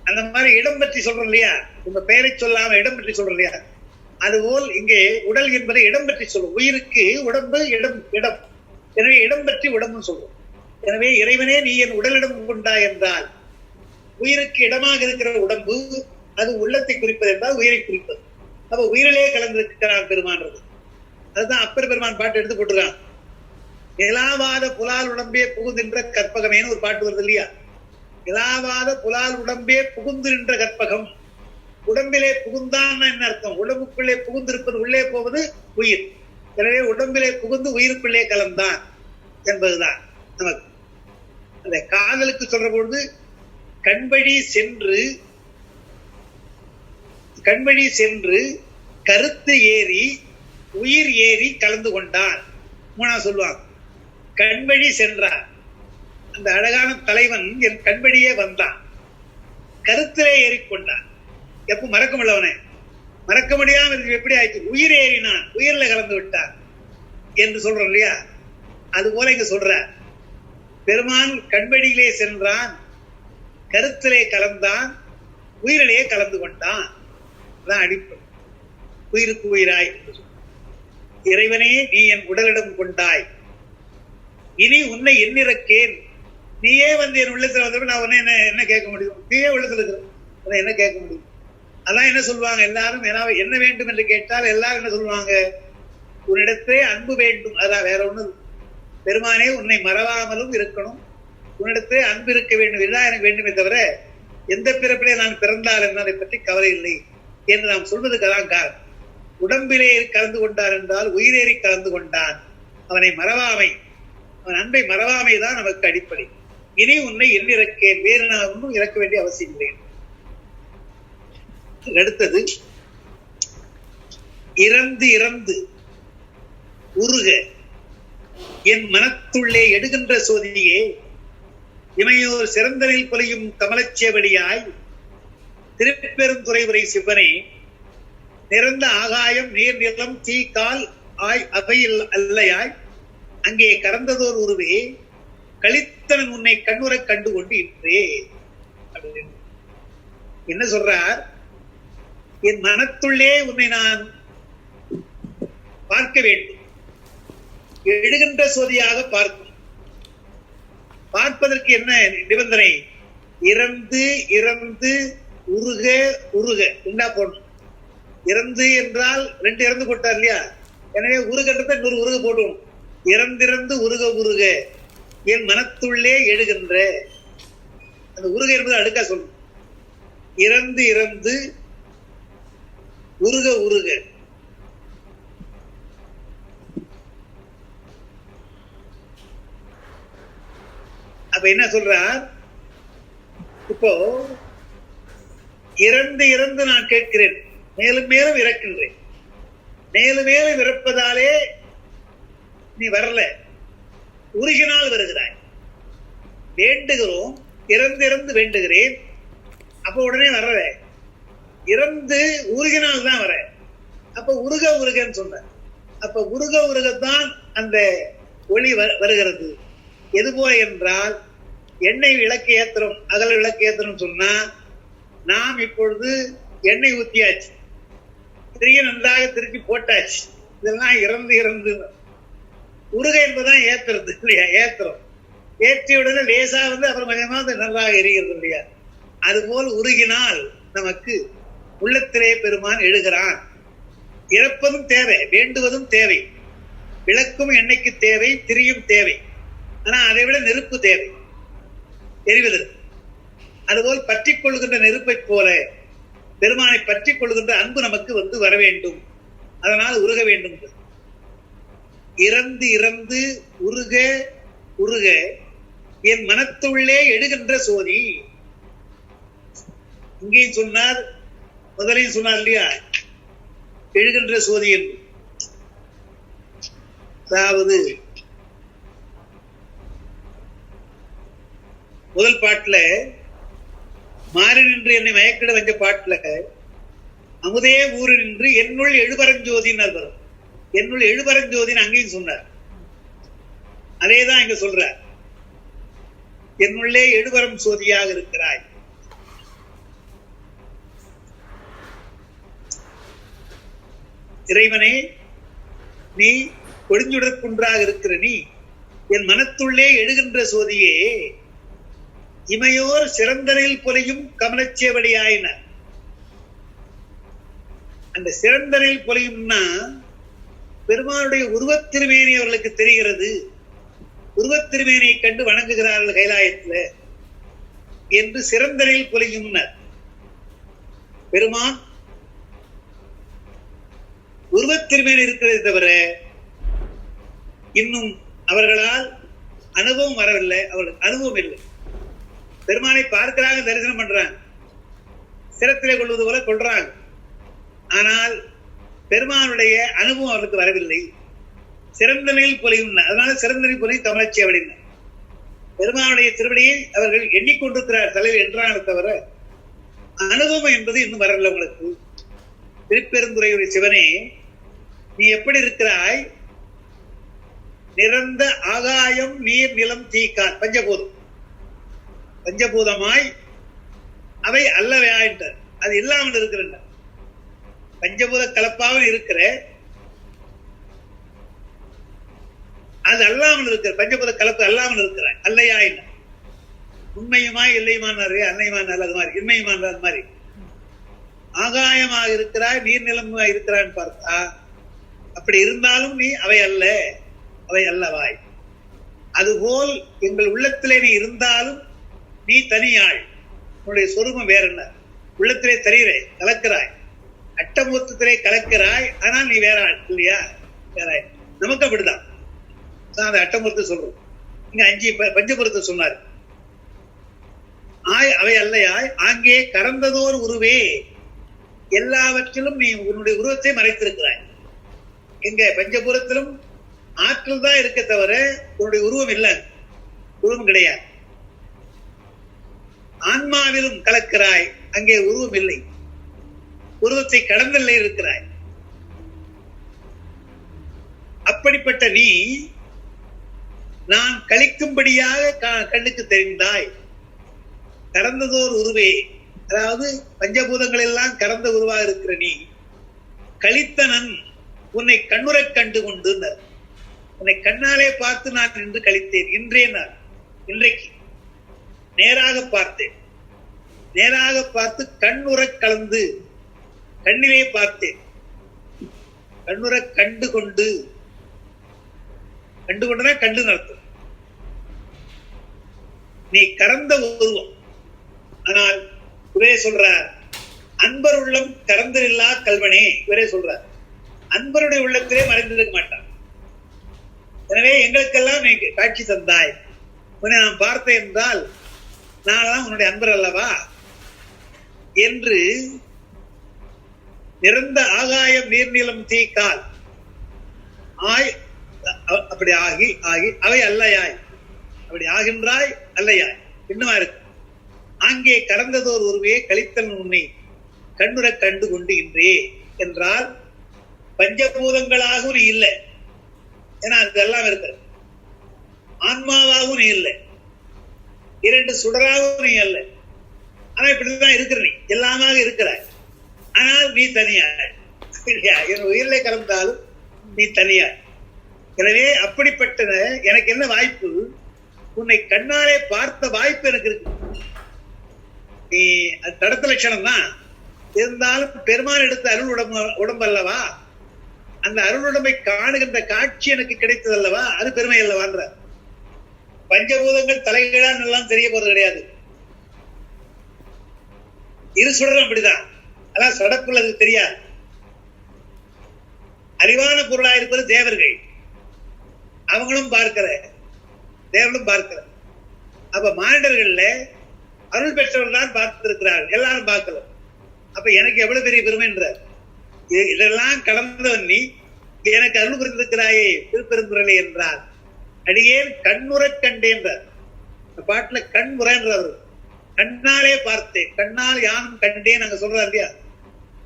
அந்த மாதிரி இடம் பற்றி சொல்றோம் இல்லையா? உங்க பெயரை சொல்லாம இடம் பற்றி சொல்றோம் இல்லையா? அதுபோல் இங்கே உடல் என்பதை இடம் பற்றி சொல்லும். உயிருக்கு உடம்பு இடம். எனவே இடம் பற்றி உடம்புன்னு சொல்றோம். எனவே இறைவனே நீ என் உடலிடம் கொண்டாய் என்றால் உயிருக்கு இடமாக இருக்கிற உடம்பு அது உள்ளத்தை குறிப்பது என்றால் உயிரை குறிப்பது. அப்ப உயிரிலே கலந்திருக்கிறான் பெருமான்றது. அதுதான் அப்பர் பெருமான் பாட்டு எடுத்து போட்டுருக்கான். இலாவாத புலால் உடம்பே புகுந்தின்ற கற்பகமேன்னு ஒரு பாட்டு வருது இல்லையா? இலாவாத புலால் உடம்பே புகுந்து நின்ற கற்பகம். உடம்பிலே புகுந்தான் என்ன அர்த்தம்? உடம்புக்குள்ளே புகுந்திருப்பது, உள்ளே போவது உயிர். எனவே உடம்பிலே புகுந்து உயிருக்குள்ளே கலந்தான் என்பதுதான் நமக்கு. அந்த காதலுக்கு சொல்ற பொழுது கண்வழி சென்று கருத்து ஏறி உயிர் ஏறி கலந்து கொண்டான். மூணாவது சொல்லுவாங்க, கண்வழி சென்றார். அந்த அழகான தலைவன் என் கண்வழியே வந்தான், கருத்திலே ஏறிக்கொண்டான். எப்ப மறக்க முடியவனே, மறக்க முடியாம எப்படி ஆயிடுச்சு? உயிர் ஏறினான், உயிரில கலந்து விட்டான் என்று சொல்றோம் இல்லையா? அது போல இங்க சொல்ற பெருமான் கண்வழியிலே சென்றான், கருத்திலே கலந்தான், உயிரிலேயே கலந்து கொண்டான். அதான் அடிப்படை. உயிருக்கு உயிராய். இறைவனே நீ என் உடலிடம் கொண்டாய், இனி உன்னை எண்ணிறக்கேன். நீயே வந்து என் உள்ளத்துல வந்தப்ப நான் உன்னை என்ன கேட்க முடியும்? நீயே உள்ளத்துல இருக்கிற என்ன கேட்க முடியும்? அதான் என்ன சொல்லுவாங்க எல்லாரும், என்ன வேண்டும் என்று கேட்டால் எல்லாரும் என்ன சொல்லுவாங்க? உன்னிடத்தே அன்பு வேண்டும். அதான் வேற ஒண்ணு. பெருமானே உன்னை மறவாமலும் இருக்கணும், உன்னிடத்தே அன்பு இருக்க வேண்டும், இதுதான் எனக்கு வேண்டுமே தவிர எந்த பிறப்பிலே நான் பிறந்தால் என்ன அதை பற்றி கவலை இல்லை என்று நாம் சொல்வதுக்கு அதான் காரணம். உடம்பிலே கலந்து கொண்டார் என்றால் உயிரேறி கலந்து கொண்டான். அவனை மறவாமை, அவன் அன்பை மறவாமை தான் நமக்கு அடிப்படை. இனி உன்னை எண்ணிறக்கேன், வேறு நான் ஒன்றும் இறக்க வேண்டிய அவசியம் இல்லை. அடுத்தது, இறந்து உருக என் மனத்துள்ளே எடுகின்ற சோதியே, இமையோர் சிறந்தரில் பொலியும் கமலச்சேவடியாய் திருப்பெருந்துறை சிவனே, நிறந்த ஆகாயம் நீர் நிலம் தீ கால் ஆய் அவை அல்லையாய் அங்கே கறந்ததோர் உருவே கழித்தவன் உன்னை கண்ணுற கண்டு கொண்டு இன்றே. என்ன சொல்றார்? என் மனத்துள்ளே உன்னை நான் பார்க்க வேண்டும், எழுகின்ற சோதியாக பார்க்கும். பார்ப்பதற்கு என்ன நிபந்தனை? இறந்து இறந்து உருக உருக உண்டா போடணும். இறந்து என்றால் 2 இறந்து போட்டார் இல்லையா? எனவே உருகன்றத இன்னொரு உருக போடுவோம். இறந்திறந்து உருக உருக என் மனத்துள்ளே எழுகின்ற அந்த உருக என்பது அடுக்கா சொல்லணும். இறந்து இறந்து உருக உருக. அப்ப என்ன சொல்றார்? இப்போ இறந்து இறந்து நான் கேட்கிறேன், மேலும் மேலும் இறக்கின்றேன். மேலும் மேலும் இறப்பதாலே நீ வரல, உருகினால் வருகிறாய். வேண்டுகிறோம், இறந்து இறந்து வேண்டுகிறேன், அப்ப உடனே வரல. இறந்து உருகினால் தான் வர. அப்ப உருக உருகன்னு சொன்ன. அப்ப உருக உருகத்தான் அந்த ஒளி வருகிறது. எது போல என்றால், எண்ணெய் விளக்கு ஏத்திரம், அகல விளக்கு ஏத்திரம் சொன்னா, நாம் இப்பொழுது எண்ணெய் ஊத்தியாச்சு, திரிய நன்றாக திருப்பி போட்டாச்சு. இதெல்லாம் இறந்து இறந்து. உருக என்பதுதான் ஏத்துறது இல்லையா? ஏத்திரம் ஏற்றிய உடனே லேசா வந்து அப்புறம் கொஞ்சமா நன்றாக எரிகிறது இல்லையா? அதுபோல் உருகினால் நமக்கு உள்ளத்திலே பெருமான் எழுகிறான். இறப்பதும் தேவை, வேண்டுவதும் தேவை. விளக்கும் எண்ணெய்க்கு தேவை, திரியும் தேவை. ஆனா அதை விட நெருப்பு தேவை எரிவதற்கு. அதுபோல் பற்றி கொள்கின்ற நெருப்பை போல பெருமானை பற்றி கொள்கின்ற அன்பு நமக்கு வந்து வர வேண்டும். அதனால் உருக வேண்டும். இறந்து இறந்து உருக உருக என் மனத்துள்ளே எழுகின்ற சோதி. இங்கேயும் சொன்னார், முதலையும் சொன்னார் இல்லையா? எழுகின்ற சோதி என்று. அதாவது முதல் பாட்டுல மாறி நின்று என்னை மயக்கிட வந்த பாட்டுல அமுதே ஊரு நின்று என்னுள் எழுபரஞ்சோதின்னு வரும். என்னுள் எழுபரஞ்சோதின்னு அங்கேயும் சொன்னார். அதேதான் இங்க சொல்றார். என்னுள்ளே எழுபரம் சோதியாக இருக்கிறாய். இறைவனே, நீ கொடிஞ்சுடற்குன்றாக இருக்கிற நீ என் மனத்துள்ளே எழுகின்ற சோதியே, இமையோர் சிறந்தனில் பொலியும் கமலச்சேவடியாயின. அந்த சிறந்தனில் பொலியும்னா பெருமானுடைய உருவத்திருமேனி அவர்களுக்கு தெரிகிறது. உருவத்திருமேனியை கண்டு வணங்குகிறார்கள் கைலாயத்துல என்று சிறந்தனில் பொலியும். பெருமான் உருவத்திருமேனி இருக்கிறது தவிர இன்னும் அவர்களால் அனுபவம் வரவில்லை. அவர்களுக்கு அனுபவம் இல்லை. பெருமானை பார்க்கிறாங்க, தரிசனம் பண்றாங்க, சிரத்திலே கொள்வது போல கொள்றாங்க. ஆனால் பெருமானுடைய அனுபவம் அவர்களுக்கு வரவில்லை. சிறந்த நிலையில் பொலியும். அதனால சிறந்த நிலை பொலி கமலச்சி அப்படின்னா பெருமானுடைய திருவடியை அவர்கள் எண்ணிக்கொண்டிருக்கிறார் தலைவர் என்றாங்க தவிர அனுபவம் என்பது இன்னும் வரவில்லை உங்களுக்கு. திருப்பெருந்துறையுடைய சிவனே, நீ எப்படி இருக்கிறாய்? நிறந்த ஆகாயம் நீர் நிலம் தீக்கால் பஞ்சபூதம், பஞ்சபூதமாய் அவை அல்லவையாயின்றார். அது இல்லாமல் இருக்கிற பஞ்சபூத கலப்பாவில் இருக்கிற, அது அல்லாமல் இருக்கிற பஞ்சபூத கலப்பு அல்லாமல் இருக்கிறாய். அல்லையாயின் உண்மையுமாய் இல்லையுமானாரு, அன்னையுமான அது மாதிரி, இன்மையுமான அது மாதிரி ஆகாயமாக இருக்கிறாய், நீர்நிலமாக இருக்கிறான்னு பார்த்தா அப்படி இருந்தாலும் நீ அவை அல்ல, அவை அல்லவாய். அதுபோல் எங்கள் உள்ளத்திலே நீ இருந்தாலும் நீ தனியாள். உன்னுடைய சொரூபம் வேற என்ன? உள்ளத்திலே தரீரே கலக்கிறாய், அட்டமூர்த்தத்திலே கலக்கிறாய், ஆனால் நீ வேற ஆள் இல்லையா? வேற. நமக்கு அப்படிதான். அந்த அட்டமூர்த்த சொல்றோம். இங்க 5 பஞ்சபுரத்தை சொன்னார். அவை அல்லையாய் ஆங்கே கறந்ததோர் உருவே, எல்லாவற்றிலும் நீ உன்னுடைய உருவத்தை மறைத்திருக்கிறாய். எங்க பஞ்சபுரத்திலும் ஆற்றல் தான் இருக்க தவிர உன்னுடைய உருவம் இல்லை, உருவம் கிடையாது. ஆன்மாவிலும் கலக்கிறாய், அங்கே உருவம் இல்லை. உருவத்தை கடந்த நிலையில் இருக்கிறாய். அப்படிப்பட்ட நீ நான் கழிக்கும்படியாக கண்ணுக்கு தெரிந்தாய். கடந்ததோர் உருவே, அதாவது பஞ்சபூதங்கள் எல்லாம் கடந்த உருவாக இருக்கிற நீ கழித்தனன் உன்னை கண்ணுறக் கண்டு கொண்டு, உன்னை கண்ணாலே பார்த்து நான் நின்று கழித்தேன். இன்றைக்கு நேராக பார்த்தேன், நேராக பார்த்து கண்ணுறக் கலந்து கண்ணிலே பார்த்தேன். கண்ணுறக் கண்டு கொண்டு, கண்டு கொண்டுதான் கண்டு நடத்தும். நீ கடந்த உருவம். ஆனால் இவரே சொல்றார், அன்பர் உள்ளம் கடந்தில்லா கல்வனே. இவரே சொல்றார், அன்பருடைய உள்ளத்திலே மறைந்திருக்க மாட்டான். எனவே எங்களுக்கெல்லாம் நீ காட்சி தந்தாய், உன்னை நான் பார்த்தேன் என்றால் நான் உன்னுடைய அன்பர் அல்லவா என்று நிறந்த ஆகாயம் நீர்நிலம் தீக்கால் ஆய், அப்படி ஆகி அவை அல்லையாய், அப்படி ஆகின்றாய் அல்லையாய் இன்னுமா இருக்கு. அங்கே கடந்ததோர் ஒருவே கழித்தல் உன்னை கண்ணுற கண்டு கொண்டுகின்றே என்றால் பஞ்சபூதங்களாகவும் நீ இல்லை, ஏன்னா அதெல்லாம் இருக்கிற. ஆன்மாவாகவும் நீ இல்லை, இரண்டு சுடராகவும் நீ அல்ல. ஆனா இப்படிதான் இருக்கிற, நீ எல்லாமாக இருக்கிறாய். ஆனால் நீ தனியாய், என் உயிரிலே கலந்தாலும் நீ தனியாய். எனவே அப்படிப்பட்ட எனக்கு என்ன வாய்ப்பு, உன்னை கண்ணாலே பார்த்த வாய்ப்பு எனக்கு இருக்கு. நீ அது தடத்த லட்சணம் தான் இருந்தாலும் பெருமான் எடுத்த அருள் உடம்பு அல்லவா, அந்த அருள் உடம்பை காணுகின்ற காட்சி எனக்கு கிடைத்தது அல்லவா, அது பெருமை அல்லவான்ற. பஞ்சபூதங்கள் தலைகீழான் எல்லாம் தெரிய போறது கிடையாது. இரு சுடரும் அப்படிதான், அதான் சடப்புல அது தெரியாது. அறிவான பொருளா இருப்பது தேவர்கள், அவங்களும் பார்க்கிற, தேவர்களும் பார்க்கிற. அப்ப மானிடர்கள்ல அருள் பெற்றவர்கள் தான் பார்த்திருக்கிறார்கள், எல்லாரும் பார்க்கல. அப்ப எனக்கு எவ்வளவு பெரிய பெருமைன்றார். இதெல்லாம் கடந்தவன் நீ எனக்கு அருள் புரிந்திருக்கிறாயே திருப்பெருந்துறையிலே என்றார். அடியேன் கண்ணுறக் கண்டேன்றார். பாட்டுல கண்முறைன்றார், கண்ணாலே பார்த்தேன், கண்ணால் யானும் கண்டேன் அங்க சொல்றார் இல்லையா,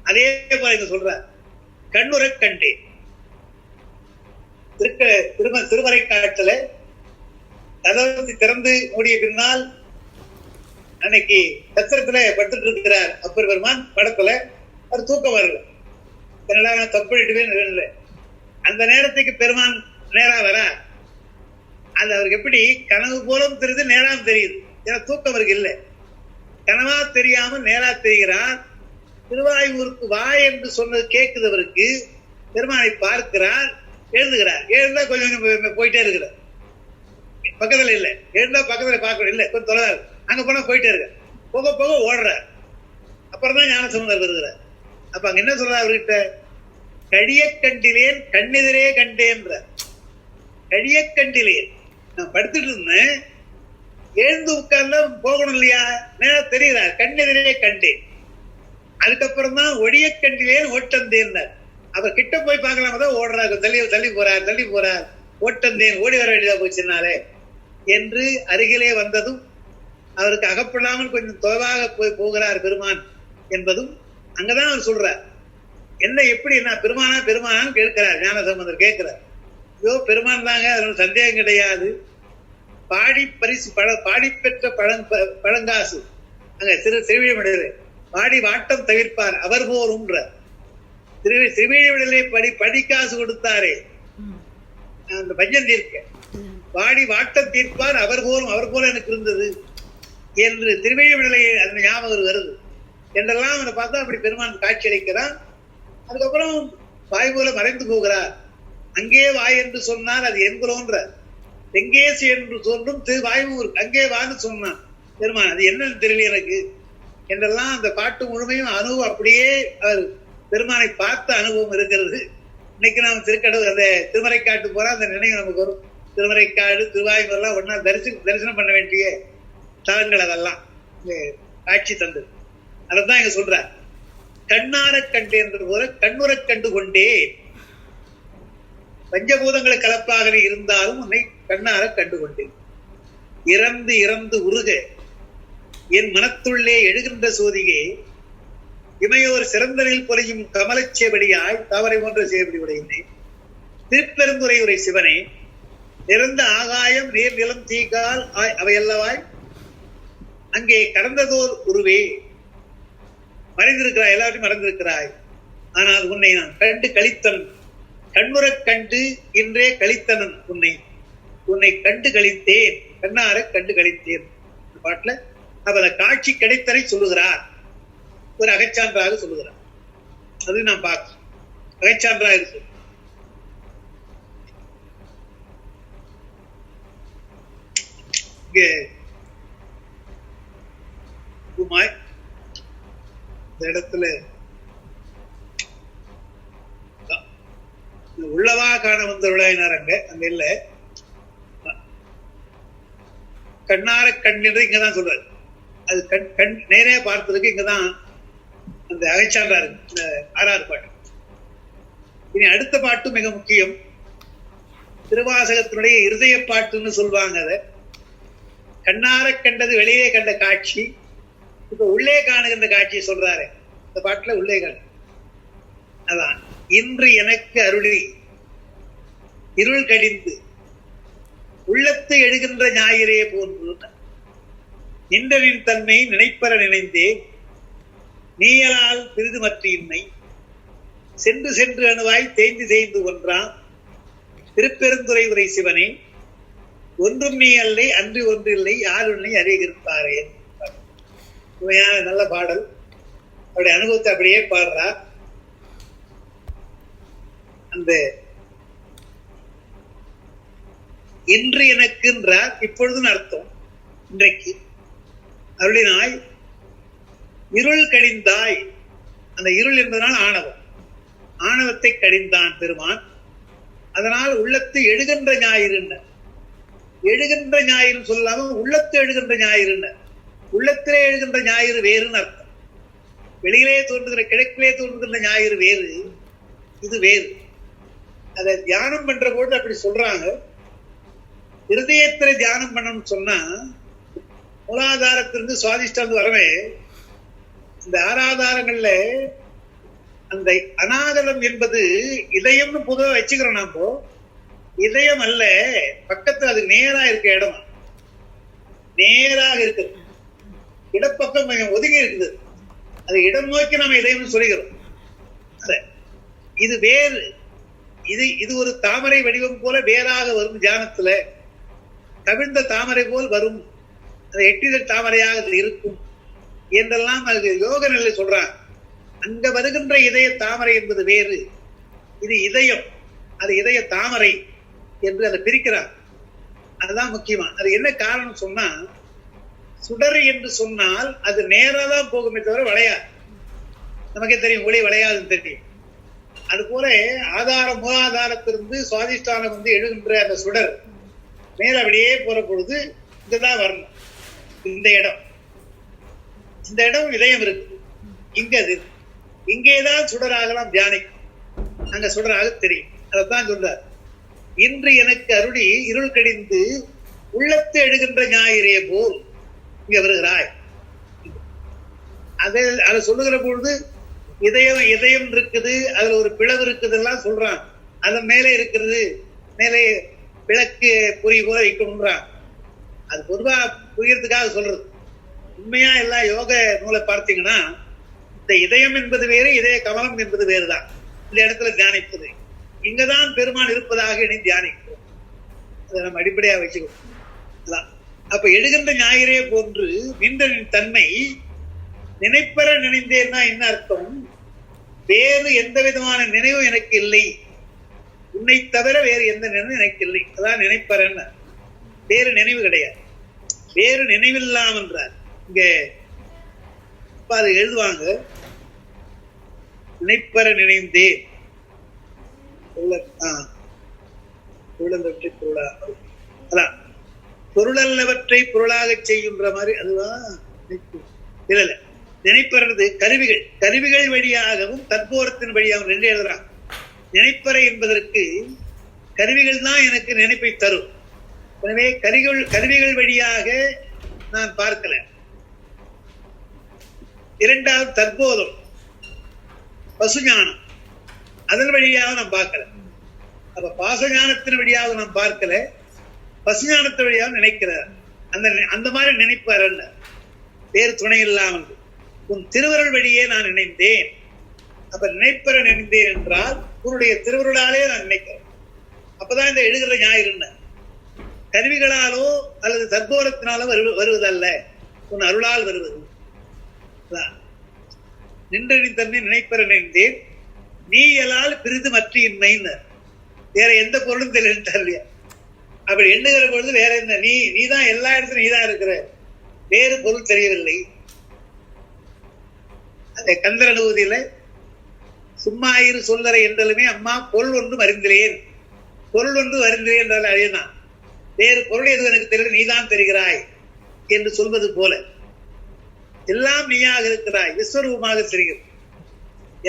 அதே போல இங்க சொல்றார் கண்ணுறக் கண்டேன். திருமறை காட்டுல கதவை திறந்து மூடிய பின்னால் அன்னைக்கு கத்திரத்துல படுத்துட்டு இருக்கிறார் அப்பர் பெருமான் படத்துல. அவர் தூக்கம் வரல, என்னடா தப்பிட்டுவே. அந்த நேரத்துக்கு பெருமான் நேரா வர, அது அவருக்கு எப்படி கனவு போலும் தெரியுது, நேராம் தெரியுது. ஏன்னா தூக்கம் அவருக்கு இல்லை, கனவா தெரியாம நேரா தெரிகிறார். திருவாயூருக்கு வா என்று சொன்னது கேட்குது அவருக்கு. பெருமானை பார்க்கிறார், எழுதுகிறார். எழுந்தா கொஞ்சம் போயிட்டே இருக்கிறார், பக்கத்துல இல்லை. எழுந்தா பக்கத்துல பார்க்கணும், இல்லை கொஞ்சம் தொலைவாரு, அங்க போனா போயிட்டே இருக்க. போக போக ஓடுறார். அப்புறம் தான் ஞானசம்பந்தர் வருகிறார். அப்ப அங்க என்ன சொல்றார் அவர்கிட்ட, கழிய கண்டிலேன் கண்ணெதிரே கண்டேன்ற. கழிய கண்டிலேன், நான் படுத்துட்டு இருந்தேன், எழுந்து உட்கார்ந்தா போகணும் இல்லையா, நேரம் தெரிகிறார், கண்ணெதிரே கண்டேன். அதுக்கப்புறம் தான் ஒடிய கண்டிலேன் ஓட்டந்தேன். அவர் கிட்ட போய் பார்க்கலாம தான் ஓடுறாரு, தள்ளி போறார். ஓட்டந்தேன், ஓடி வர வேண்டியதா போச்சுனாலே என்று அருகிலே வந்ததும் அவருக்கு அகப்படாமல் கொஞ்சம் தொலைவாக போகிறார் பெருமான் என்பதும் அங்கதான் அவர் சொல்றார். என்ன எப்படி நான் பெருமானான்னு கேட்கிறார் ஞானசம்பந்தர், கேட்கிறார். ஐயோ பெருமான் தாங்க, அதனால சந்தேகம் கிடையாது. பாடி பரிசு பாடி பெற்ற பழங்காசு அங்க திருவிழிமடையிலே பாடி வாட்டம் தவிர்ப்பார் அவர் போரும்ன்ற. திருவிழிமடையிலே படிக்காசு கொடுத்தாரே அந்த பஞ்சம் தீர்க்க, பாடி வாட்டம் தீர்ப்பார் அவர் போல எனக்கு இருந்தது என்று திருவிழிமடலை அந்த ஞாபகம் வருது என்றெல்லாம் அவனை பார்த்தா அப்படி பெருமான் காட்சி அளிக்கிறான். அதுக்கப்புறம் வாய் போல மறைந்து போகிறார். அங்கே வாய் என்று சொன்னால் அது என்கிறோன்ற, எங்கேசு என்று சொல்லும் வாய்மூர் அங்கே வான்னு சொன்னான் பெருமான், அது என்னன்னு தெரியல எனக்கு என்றெல்லாம் அந்த பாட்டு முழுமையும் அனுபவம் அப்படியே அவர் பெருமானை பார்த்த அனுபவம் இருக்கிறது. இன்னைக்கு நாம் திருக்கடவுள் அந்த திருமறைக்காட்டு போறா அந்த நினைவு நமக்கு வரும். திருமறைக்காடு திருவாயூர்லாம் ஒன்னா தரிசனம் பண்ண வேண்டிய தலங்கள் அதெல்லாம் காட்சி தந்தது. அதான் இங்க சொல்ற கண்ணார கண்டேன்ற போல கண்ணுறக் கண்டு கொண்டே. பஞ்சபூதங்களை கலப்பாக இருந்தாலும் உன்னை கண்ணார கண்டு கொண்டேன். இறந்து உருக என் மனத்துள்ளே எழுகின்ற சோதியே இமையோர் சிறந்தனில் பொலியும் கமலச்சேவடியாய் தாமரை போன்ற சேவடி உடையினை திருப்பெருந்துறை உரை சிவனே நிறந்த ஆகாயம் நீர் நிலம் தீக்கால் அவையல்லவாய் அங்கே கடந்ததோர் உருவே மறைந்திருக்கிறாய், எல்லாத்தையும் மறந்திருக்கிறாய். ஆனால் உன்னை நான் கண்டு கழித்தனன், கண்முறக் கண்டு இன்றே கழித்தனன் உன்னை கண்டு கழித்தேன், கண்ணார கண்டு கழித்தேன் பாட்டுல அவரை காட்சி கிடைத்தனை சொல்லுகிறார், ஒரு அகச்சான்றாக சொல்லுகிறார். அது நான் பார்க்க அகச்சான்றா இருக்கு. இங்க இந்த இடத்துல உள்ளவா காண வந்த விளையினார் அங்க இல்ல, கண்ணார கண் என்று இங்கதான் சொல்றாரு. அது கண் நேரே பார்த்ததுக்கு இங்கதான் அந்த அகைச்சான்றா இருக்கு இந்த 6வது பாட்டு. இனி அடுத்த பாட்டு மிக முக்கியம். திருவாசகத்தினுடைய இருதய பாட்டுன்னு சொல்லுவாங்க. அதை கண்ணார கண்டது வெளியே கண்ட காட்சி, இப்ப உள்ளே காணுகின்ற காட்சியை சொல்றாரு இந்த பாட்டுல. உள்ளே காணு அதான் இன்று எனக்கு அருளி இருள் கடிந்து உள்ளத்து எழுகின்ற ஞாயிறே போன்று நின்றனின் தன்மை நினைப்பற நினைந்தேன் நீயலால் பிரிதுமற்றியின்மை சென்று சென்று அணுவாய் தேய்ந்து தேய்ந்து ஒன்றாம் திருப்பெருந்துறை உரை சிவனே ஒன்றும் நீ அல்லை அன்று ஒன்று இல்லை யார் உன்னை அறியிருப்பாரே. நல்ல பாடல். அவருடைய அனுபவத்தை அப்படியே பாடுறா. அந்த இன்று எனக்குன்றார், இப்பொழுதுன்னு அர்த்தம். இன்றைக்கு அருளினாய் இருள் கடிந்தாய். அந்த இருள் என்பதனால் ஆணவம், ஆணவத்தை கடிந்தான் பெருமான். அதனால் உள்ளத்து எழுகின்ற ஞாயிறுன்ன, எழுகின்ற ஞாயிறு சொல்லாம உள்ளத்து எழுகின்ற ஞாயிறுன்ன. உள்ளத்திலே எழுகின்ற ஞாயிறு வேறுன்னு அர்த்தம். வெளியிலே தோன்றுகிற கிழக்கிலே தோன்றுகின்ற ஞாயிறு வேறு, இது வேறு. அதை தியானம் பண்ற போது அப்படி சொல்றாங்க. இருதயத்தில தியானம் பண்ணணும்னு சொன்னா மூலாதாரத்திலிருந்து சுவாதிஷ்டாந்து வரவே இந்த 6 ஆதாரங்கள்ல அந்த அநாகதம் என்பது இதயம்னு பொதுவாக வச்சுக்கிறோம். நாம இதயம் அல்ல, பக்கத்துல அது நேரா இருக்க இடம், நேராக இருக்குது. இடப்பக்கம் கொஞ்சம் ஒதுங்கி இருக்குது, அது இடம் நோக்கி நம்ம இதயம்னு சொல்லிக்கிறோம். இது வேறு. இது ஒரு தாமரை வடிவம் போல வேறாக வரும். தியானத்துல கவிழ்ந்த தாமரை போல் வரும், அது எட்டிதழ் தாமரையாக அது இருக்கும் என்றெல்லாம் அது யோக நிலை சொல்றாங்க. அங்க வருகின்ற இதய தாமரை என்பது வேறு, இது இதயம், அது இதய தாமரை என்று அதை பிரிக்கிறார். அதுதான் முக்கியமா. அது என்ன காரணம் சொன்னா, சுடர் என்று சொன்னால் அது நேராதான் போகுமே தவிர வளையாது. நமக்கே தெரியும், ஒளி வளையாதுன்னு தெரியும். அது போல ஆதாரம் மூலாதாரத்திலிருந்து சுவாதிஷ்டானம் வந்து எழுகின்ற அந்த சுடர் மேல அப்படியே போற பொழுது இங்கதான் வரணும். இந்த இடம் இதயம் இருக்கு, இங்க அது இங்கேதான் சுடராகலாம் தியானிக்கும், அங்க சுடராக தெரியும். அதைத்தான் சொல்றார். இன்று எனக்கு அருளி இருள் கடிந்து உள்ளத்து எழுகின்ற ஞாயிறே போல் இங்க வருகிறாய். அதை சொல்லுகிற பொழுது இதயம் இருக்குது, அதுல ஒரு பிளவு இருக்குதுலாம் சொல்றான். அதன் மேலே இருக்கிறது, மேலே விளக்கு புரி போல வைக்கணும்ன்றான். அது பொதுவா புரியறதுக்காக சொல்றது. உண்மையா எல்லா யோக நூலை பார்த்தீங்கன்னா இந்த இதயம் என்பது வேறு, இதய கமலம் என்பது வேறுதான். இந்த இடத்துல தியானிப்பது, இங்கதான் பெருமான் இருப்பதாக இனி தியானிக்கிறோம். அதை நம்ம அடிப்படையா வச்சுக்கணும். அப்ப எழுகின்ற ஞாயிறே போன்று நின்றனின் தன்மை நினைப்பற நினைந்தேன்னா என்ன அர்த்தம்? வேறு எந்த விதமான நினைவும் எனக்கு இல்லை, உன்னை தவிர வேறு எந்த நினைவும் எனக்கு இல்லை. அதான் நினைப்பறன்னு. வேறு நினைவு கிடையாது, வேறு நினைவில்லாமன்றார். இங்க அது எழுதுவாங்க, நினைப்பற நினைந்தேன் அதான் பொருளல்லவற்றை பொருளாக செய்கின்ற மாதிரி. அதுதான் இல்ல, நினைப்பறது கருவிகள் வழியாகவும் தற்போரத்தின் வழியாகவும் ரெண்டு எழுதுறான். நினைப்பறை என்பதற்கு கருவிகள் தான் எனக்கு நினைப்பை தரும். எனவே கருவிகள் வழியாக நான் பார்க்கல. இரண்டாவது தற்போதம், பசு ஞானம், அதன் வழியாக நாம் பார்க்கல. அப்ப பாச ஞானத்தின் வழியாக நாம் பார்க்கல, பசு ஞானத்தின் வழியாக நினைக்கிறார். அந்த மாதிரி நினைப்பார் அல்ல, வேறு துணை இல்லாமல். உன் திருவருள் வழியே நான் நினைந்தேன். அப்ப நினைப்பற நினைந்தேன் என்றால் உன்னுடைய திருவருளாலே நான் நினைக்கிறேன். அப்பதான் இந்த எழுகிற ஞாயிறு கருவிகளாலோ அல்லது தற்போரத்தினாலோ வருவதல்ல, உன் அருளால் வருவது. நின்றனி தன்னை நினைப்பற நினைந்தேன், நீ எல்லால் பிரிது மற்ற இன்மைன்னு வேற எந்த பொருளும் தெரியல. அப்படி எண்ணுகிற பொழுது வேற என்ன, நீதான் எல்லா இடத்துலையும் நீதான் இருக்கிற, வேறு பொருள் தெரியவில்லை. அந்த கந்தர் அனுபூதியில சும்மா இரு சொல்லறை என்றாலுமே அம்மா பொருள் ஒன்றும் அறிந்திலேன், பொருள் ஒன்று அறிந்திலேன் என்றாலும் அதேதான், வேறு பொருள் எதுவும் எனக்கு தெரியல, நீதான் தெரிகிறாய் என்று சொல்வது போல எல்லாம் நீயாக இருக்கிறாய், விஸ்வரூபமாக தெரிகிறது.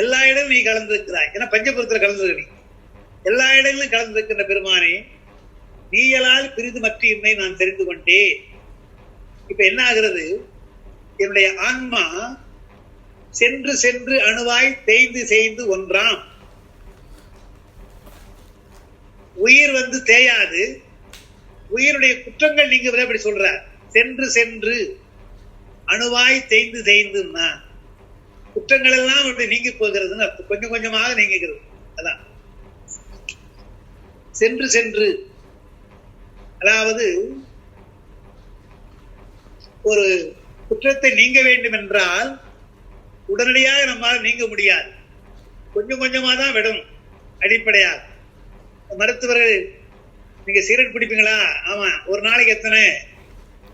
எல்லா இடமும் நீ கலந்திருக்கிறாய். ஏன்னா பஞ்சபுரத்தில் கலந்துருக்க, நீ எல்லா இடங்களிலும் கலந்திருக்கின்ற பெருமானே, நீயலால் பிரிது மற்ற இன்மை நான் தெரிந்து கொண்டேன். இப்ப என்ன ஆகிறது, என்னுடைய ஆன்மா சென்று சென்று அணுவாய் தேய்ந்து தேய்ந்து ஒன்றாம். உயிர் தேயாது, உயிருடைய குற்றங்கள் நீங்க அப்படி சொல்ற, சென்று சென்று அணுவாய் தேய்ந்து தேய்ந்துன்னா குற்றங்கள் எல்லாம் அப்படி நீங்கி போகிறதுன்னு அர்த்தம். கொஞ்சம் கொஞ்சமாக நீங்குகிறது. அதான் சென்று சென்று, அதாவது ஒரு குற்றத்தை நீங்க வேண்டும் என்றால் உடனடியாக நம்மால் நீங்க முடியாது, கொஞ்சம் கொஞ்சமா தான் விடணும். அடிப்படையாக மருத்துவர்கள், நீங்க சிகரெட் பிடிப்பீங்களா? ஆமா, ஒரு நாளைக்கு எத்தனை?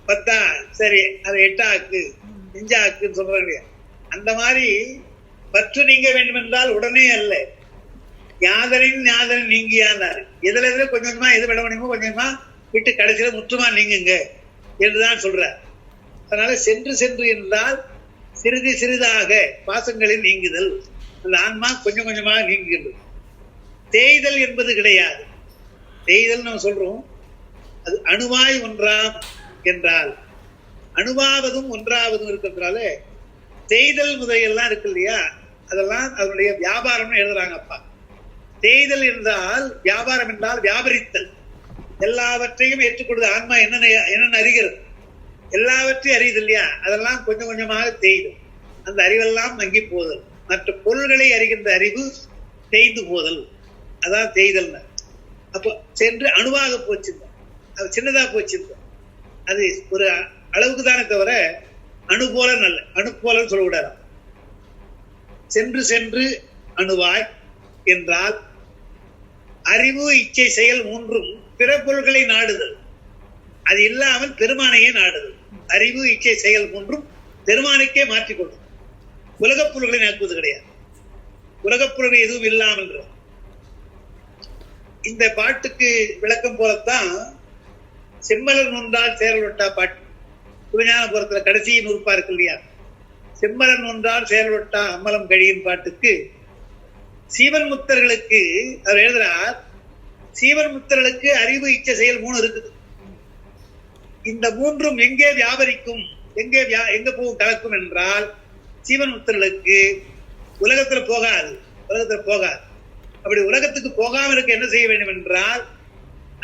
10, சரி அது 8 ஆக்கு 5 ஆக்குன்னு சொல்றாங்க. அந்த மாதிரி பற்று நீங்க வேண்டும் என்றால் உடனே அல்ல, யாதரின் யாதரின் நீங்கியாந்தாரு. எதுல கொஞ்சம் கொஞ்சமா எது விட முடியுமோ கொஞ்சமா விட்டு கடைசியில முற்றுமா நீங்குங்க என்றுதான் சொல்ற. அதனால சென்று சென்று என்றால் சிறிது சிறிதாக பாசங்களில் நீங்குதல். அந்த ஆன்மா கொஞ்சம் கொஞ்சமாக நீங்குகிறது. தேய்தல் என்பது கிடையாது. தேய்தல் நம்ம சொல்றோம், அது அணுவாய் ஒன்றாம் என்றால், அணுவாவதும் ஒன்றாவதும் இருக்கிறதுனால தேய்தல் முதலையெல்லாம் இருக்கு இல்லையா, அதெல்லாம் அதனுடைய வியாபாரம்னு எழுதுறாங்க. அப்பா தேய்தல் என்றால் வியாபாரம் என்றால் வியாபரித்தல், எல்லாவற்றையும் ஏற்றுக்கொள்வது. ஆன்மா என்னென்ன அறிகிறது, எல்லாவற்றையும் அறியுது இல்லையா, அதெல்லாம் கொஞ்சம் கொஞ்சமாக தேய்தல். அந்த அறிவெல்லாம் மங்கி போதல், மற்ற பொருள்களை அறிகின்ற அறிவு தேய்ந்து போதல், அதான் தேய்தல். அப்போ சென்று அணுவாக போச்சிருந்தோம், அது சின்னதா போச்சிருந்தோம். அது ஒரு அளவுக்கு தானே தவிர அணு போல நல்ல, அணு போல சொல்லக்கூடாது. சென்று சென்று அணுவாய் என்றால் அறிவு இச்சை செயல் மூன்றும் பிற பொருள்களை நாடுதல், அது இல்லாமல் பெருமானையே நாடுதல். அறிவு இச்சை செயல் மூன்றும் பெருமானுக்கே மாற்றிக்கொள்ளும். உலகப் பொருள்களை நாக்குவது கிடையாது, உலகப் பொருள்கள் எதுவும் இல்லாமல். இந்த பாட்டுக்கு விளக்கம் போலத்தான் செம்மலர் நொன்றால் செயல்பட்டா பாட்டு சிவஞானபுரத்துல கடைசி நூற்பா இருக்கு இல்லையா, செம்மலர் நொன்றால் செயல்பட்டா அம்மலம் கழியின் பாட்டுக்கு சீவன் முத்தர்களுக்கு அவர் எழுதுறார். சீவன் முத்தர்களுக்கு அறிவு இச்சை செயல் 3 இருக்குது. இந்த 3ம் எங்கே வியாபரிக்கும், எங்க போகும் கலக்கும் என்றால் சீவன் முத்தர்களுக்கு உலகத்துல போகாது, உலகத்துல போகாது. அப்படி உலகத்துக்கு போகாம இருக்க என்ன செய்ய வேண்டும் என்றால்,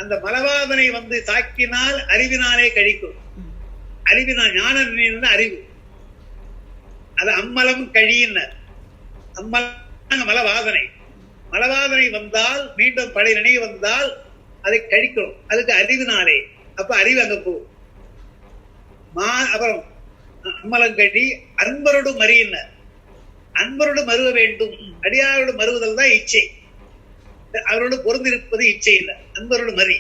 அந்த மலவாதனை தாக்கினால் அறிவினாலே கழிக்கும். அறிவினால் ஞான அறிவு, அது அம்மலம் கழியினர். அம்மலம் மலவாதனை, மலவாதனை வந்தால் மீண்டும் படை நினைவு வந்தால் அதை கழிக்கணும், அதுக்கு அறிவினாலே. அப்ப அறிவு அங்க போகும். அப்புறம் அம்மலம் கழி அன்பரோடு மறியினர், அன்பரோடு மறுவ வேண்டும். அடியாரோடு மறுவதல் தான் இச்சை, அவரோடு பொருந்திருப்பது இச்சை இல்லை, அன்பரோடு மறி.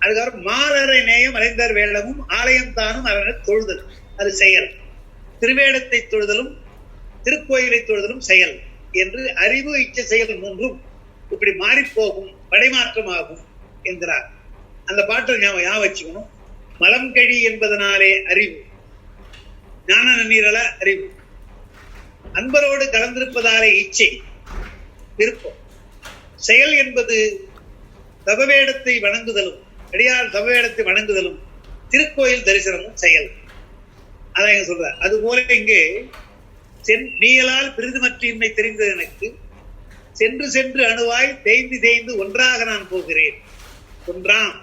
அதுக்கப்புறம் மாலரை நேயம் அலைந்தார் வேளமும் ஆலயம் தானும் அவரை தொழுதல், அது செயல். திருவேடத்தை தொழுதலும் திருக்கோயிலை தொழுதலும் செயல் என்று அறிவு இச்சை செயல் 3ம் இப்படி மாறிப்போகும், படைமாற்றமாகும் என்கிறார். அந்த பாட்டை ஞாபகம் வச்சுக்கணும். மலம் கழி என்பதனாலே அறிவு, ஞான நன்னீரல அறிவு. அன்பரோடு கலந்திருப்பதாலே இச்சை விருப்பம். செயல் என்பது தவவேடத்தை வணங்குதலும், அடியார் தவவேடத்தை வணங்குதலும் திருக்கோயில் தரிசனமும் செயல். அதான் சொல்ற. அது போல இங்கே நீயலால் பிரிதுமற்றின்மை தெரிந்தது எனக்கு. சென்று சென்று அணுவாய் தேய்ந்து தேய்ந்து ஒன்றாக நான் போகிறேன். ஒன்றாம்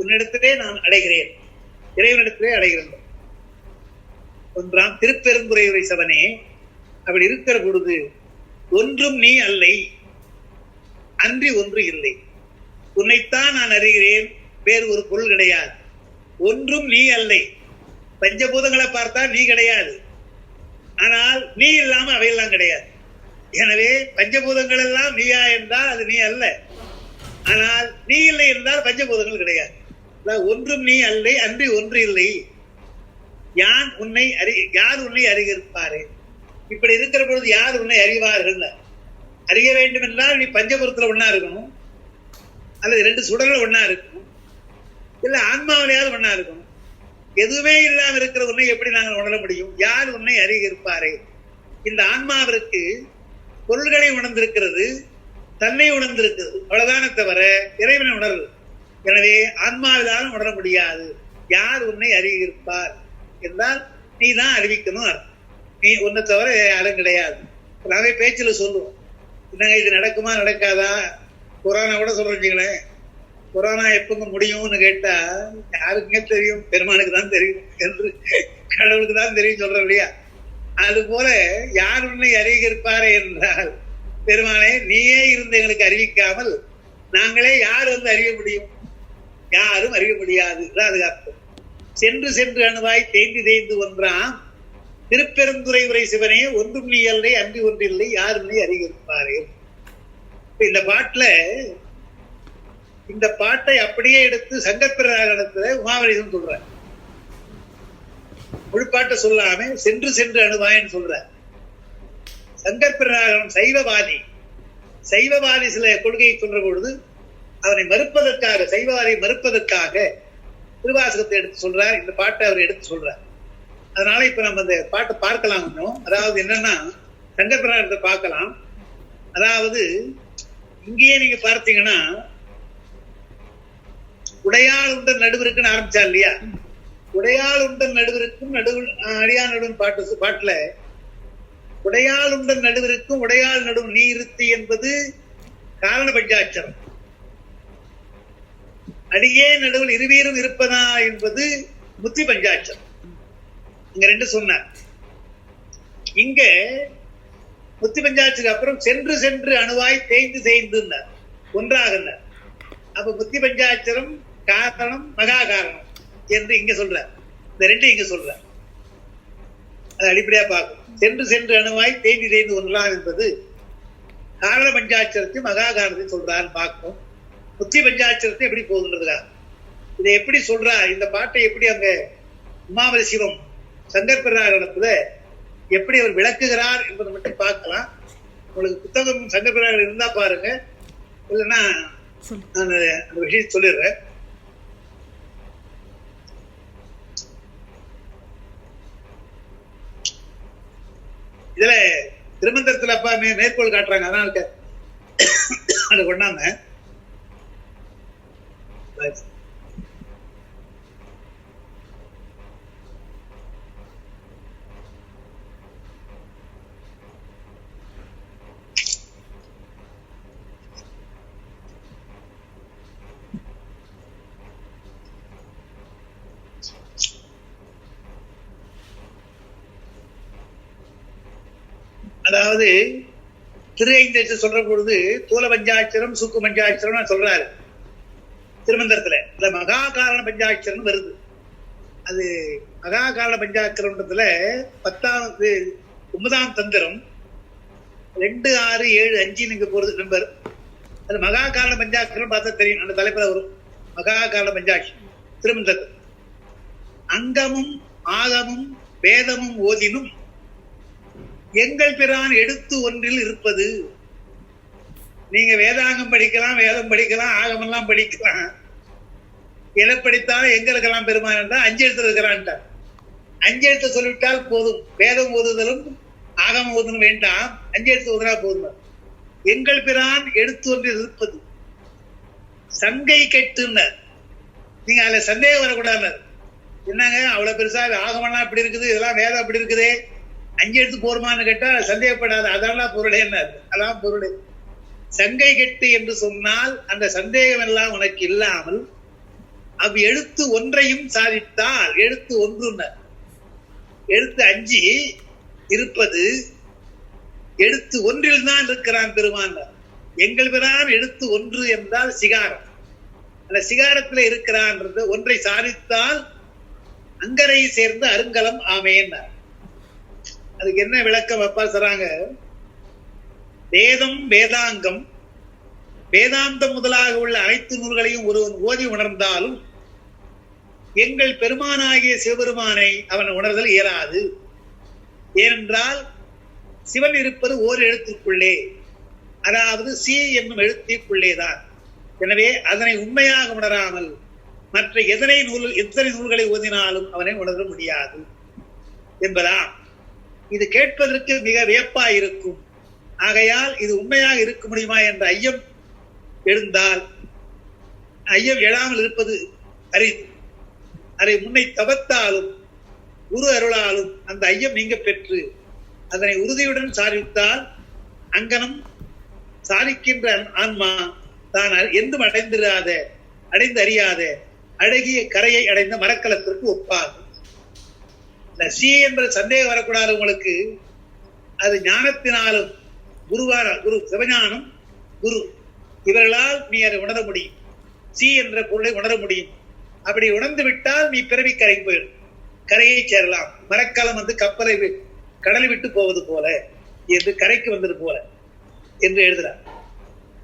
உன்னிடத்திலே நான் அடைகிறேன், இறைவனிடத்திலே அடைகிறேன். ஒன்றாம் திருப்பெருந்துறை சவனே, அப்படி இருக்கிற பொழுது ஒன்றும் நீ அல்லை, அன்றி ஒன்று இல்லை. உன்னைத்தான் நான் அறிகிறேன், வேறு ஒரு பொருள் கிடையாது. ஒன்றும் நீ அல்லை. பஞ்சபூதங்களை பார்த்தா நீ கிடையாது, ஆனால் நீ இல்லாம அவையெல்லாம் கிடையாது. எனவே பஞ்சபூதங்கள் எல்லாம் நீயா என்றால் அது நீ அல்ல, ஆனால் நீ இல்லை என்றால் பஞ்சபூதங்கள் கிடையாது. ஒன்றும் நீ அல்லை, அன்றி ஒன்று இல்லை. யார் உன்னை அறிவிப்பாரு? இப்படி இருக்கிற பொழுது யார் உன்னை அறிவார்கள்? அறிய வேண்டும் என்றால் நீ பஞ்சபுரத்துல ஒன்னா இருக்கணும், அல்லது 2 சுடர்கள் ஒன்னா இருக்கணும், இல்ல ஆன்மாவிலையாவது ஒன்னா இருக்கணும். எதுவுமே இல்லாம இருக்கிற உன்னை எப்படி நாங்கள் உணர முடியும்? யார் உன்னை அறிவிப்பாரே? இந்த ஆன்மாவிற்கு பொருள்களை உணர்ந்திருக்கிறது, தன்னை உணர்ந்திருக்கிறது, அவ்வளவுதானே தவிர இறைவனை உணர்வு. எனவே ஆன்மாவிலாலும் உணர முடியாது. யார் உன்னை அறிவிப்பார் என்றால் நீ தான் அறிவிக்கணும். நீ உன்னை தவிர யாரும் கிடையாது. நாவே பேச்சுல சொல்லுவோம், என்னங்க இது நடக்குமா நடக்காதா? கொரோனா கூட சொல்றீங்களேன், கொரோனா எப்பங்க முடியும்னு கேட்டா யாருக்குங்க தெரியும்? பெருமானுக்கு தான் தெரியும் என்று, கடவுளுக்கு தான் தெரியும் சொல்றோம் இல்லையா? அது போல யார் உன்னை அறிவிப்பாரே என்றால், பெருமானே நீயே இருந்து எங்களுக்கு அறிவிக்காமல் நாங்களே யார் வந்து அறிய முடியும்? யாரும் அறிய முடியாது. அது அர்த்தம். சென்று சென்று அணுவாய் தேய்ந்து தேய்ந்து ஒன்றாம் திருப்பெருந்துறை உரை சிவனே, ஒன்றும் நீ அல்லை, அன்றி ஒன்றில்லை, யார் உன்னை அறிவிப்பாரே. இந்த பாட்டை அப்படியே எடுத்து சங்கப்பிரகாரத்துல உமாவலிதம் சொல்ற. முழுப்பாட்டை சொல்லாம சென்று சென்று அணுவாயின்னு சொல்ற. சங்கப்பிரகாரம் சைவவாதி சில கொள்கையை சொல்ற பொழுது அவனை மறுப்பதற்காக, சைவவாதியை மறுப்பதற்காக திருவாசகத்தை எடுத்து சொல்றார். இந்த பாட்டை அவர் எடுத்து சொல்றார். அதனால இப்ப நம்ம அந்த பாட்டை பார்க்கலாம் கொஞ்சம். அதாவது என்னன்னா, சங்கப்பிரகாரத்தை பார்க்கலாம். அதாவது இங்கேயே நீங்க பார்த்தீங்கன்னா, உடையாள் உண்டன் நடுவிற்குன்னு ஆரம்பிச்சா இல்லையா? உடையாள் உண்டன் நடுவிற்கும் அடியார் நடுவன் பாட்டுல உடையாள் உண்டன் நடுவிற்கும் உடையாள் நடுவு நீ இருத்தி என்பது காரண பஞ்சாட்சரம். அடியே நடுவில் இருவீரும் இருப்பதா என்பது முத்தி பஞ்சாட்சரம். இங்க 2 சொன்னார். இங்க முத்தி பஞ்சாட்சத்துக்கு அப்புறம் சென்று சென்று அணுவாய் தேய்ந்து தேய்ந்து ஒன்றாக. அப்ப முத்தி பஞ்சாட்சரம் காரணம் மகா காரணம் என்று இங்க சொல்ற. இந்த 2 இங்க சொல்ற. அது அடிப்படையா பார்க்கும். சென்று சென்று அணுவாய் தேய்ந்து தேய்ந்து ஒன்றாக என்பது காரண பஞ்சாட்சரத்தை மகா காரணத்தை சொல்றான்னு பார்க்கும். முத்தி பஞ்சாட்சரத்தை எப்படி போகுதுன்றதுக்கா இதை எப்படி சொல்றா? இந்த பாட்டை எப்படி அங்க உமாவலி சிவம் சங்கப்பிரகாரத்துல எப்படி அவர் விளக்குகிறார் என்பதை மட்டும் பார்க்கலாம். உங்களுக்கு புத்தகம் சங்கப்பிரகாரம் இருந்தா பாருங்க, இல்லைன்னா நான் அந்த விஷயத்தை சொல்லிடுறேன். இதுல திருமந்திரத்துல அப்பா மேற்கோள் காட்டுறாங்க, அதனால அது கொண்டாங்க. அதாவது திரு சொல்ற பொழுது தூல பஞ்சாட்சரம் சூக்கு பஞ்சாட்சரம் சொல்றாரு திருமந்திரத்துல. இந்த மகா காரண பஞ்சாட்சரம் வருது. அது மகா காரண பஞ்சாட்சரம்ன்றதுல 10வது 9ஆம் தந்திரம் 2, 6, 7, 5 நீங்க போறது நம்பர். அது மகா காரண பஞ்சாட்சரம் பார்த்தா தெரியும், அந்த தலைப்புல வரும். மகா காரண பஞ்சாட்சரம் திருமந்திரத்தில் அங்கமும் ஆகமும் வேதமும் ஓதினும் எங்கள் பிரான் எடுத்து ஒன்றில் இருப்பது. நீங்க வேதாங்கம் படிக்கலாம், வேதம் படிக்கலாம், ஆகமெல்லாம் படிக்கலாம். எதை படித்தாலும் எங்களுக்கெல்லாம் பெருமான் என்றால் 5 எழுத்து இருக்கிறான். 5 எழுத்து சொல்லிவிட்டால் போதும். வேதம் ஓதுதலும் ஆகமம் ஓதுதலும் வேண்டாம், 5 எழுத்து ஓதுனா போதும். எங்கள் பிரான் எடுத்து ஒன்றில் இருப்பது. சங்கை கெட்டுனர். நீங்க அதுல சந்தேகம் வரக்கூடாது. என்னங்க அவ்வளவு பெருசா ஆகமெல்லாம் இப்படி இருக்குது, இதெல்லாம் வேதம் அப்படி இருக்குதே, 5 எழுத்து போருமான்னு கேட்டா சந்தேகப்படாத, அதெல்லாம் பொருள் என்ன, அதான் பொருள். சங்கை கெட்டு என்று சொன்னால் அந்த சந்தேகம் எல்லாம் உனக்கு இல்லாமல் அவ் எழுத்து ஒன்றையும் சாதித்தால், எழுத்து ஒன்று, எழுத்து 5 இருப்பது எழுத்து ஒன்றில் தான் இருக்கிறான் பெருமான். எங்கள் பிரான் எழுத்து ஒன்று என்றால் சிகாரம், அந்த சிகாரத்துல இருக்கிறான்றது ஒன்றை சாதித்தால் அங்கரை சேர்ந்த அருங்கலம் ஆமேன். அதுக்கு என்ன விளக்கம் அப்பா சொல்றாங்க? வேதம் வேதாங்கம், வேதாந்தம் முதலாக உள்ள அனைத்து நூல்களையும் ஒருவன் ஓதி உணர்ந்தாலும் எங்கள் பெருமானாகிய சிவபெருமானை அவன் உணர்தல் இயலாது. ஏனென்றால் சிவன் இருப்பது ஓர் எழுத்திற்குள்ளே, அதாவது சி என்னும் எழுத்திற்குள்ளேதான். எனவே அதனை உண்மையாக உணராமல் மற்ற எத்தனை நூல்களை ஓதினாலும் அவனை உணர முடியாது என்பதாம். இது கேட்பதற்கு மிக வியப்பாய் இருக்கும். ஆகையால் இது உண்மையாக இருக்க முடியுமா என்ற ஐயம் எழுந்தால், ஐயம் எழாமல் இருப்பது அரிது. அதை முன்னை தவத்தாலும் குரு அருளாலும் அந்த ஐயம் நீங்க பெற்று அதனை உறுதியுடன் சாதித்தால் அங்கனம் சாதிக்கின்ற ஆன்மா தான் என்றும் அடைந்து அறியாத அழகிய கரையை அடைந்த மரக்கலத்திற்கு ஒப்பாகும். இந்த சி என்ற சந்தேகம் வரக்கூடாது உங்களுக்கு. அது ஞானத்தினாலும் குரு சிவஞானம் குரு இவர்களால் நீ அதை உணர முடியும், சி என்ற பொருளை உணர முடியும். அப்படி உணர்ந்து விட்டால் நீ பிறவி கரைக்கு போயிடும், கரையை சேரலாம். மரக்காலம் கப்பலை கடலை விட்டு போவது போல என்று கரைக்கு வந்தது போல என்று எழுதுறார்.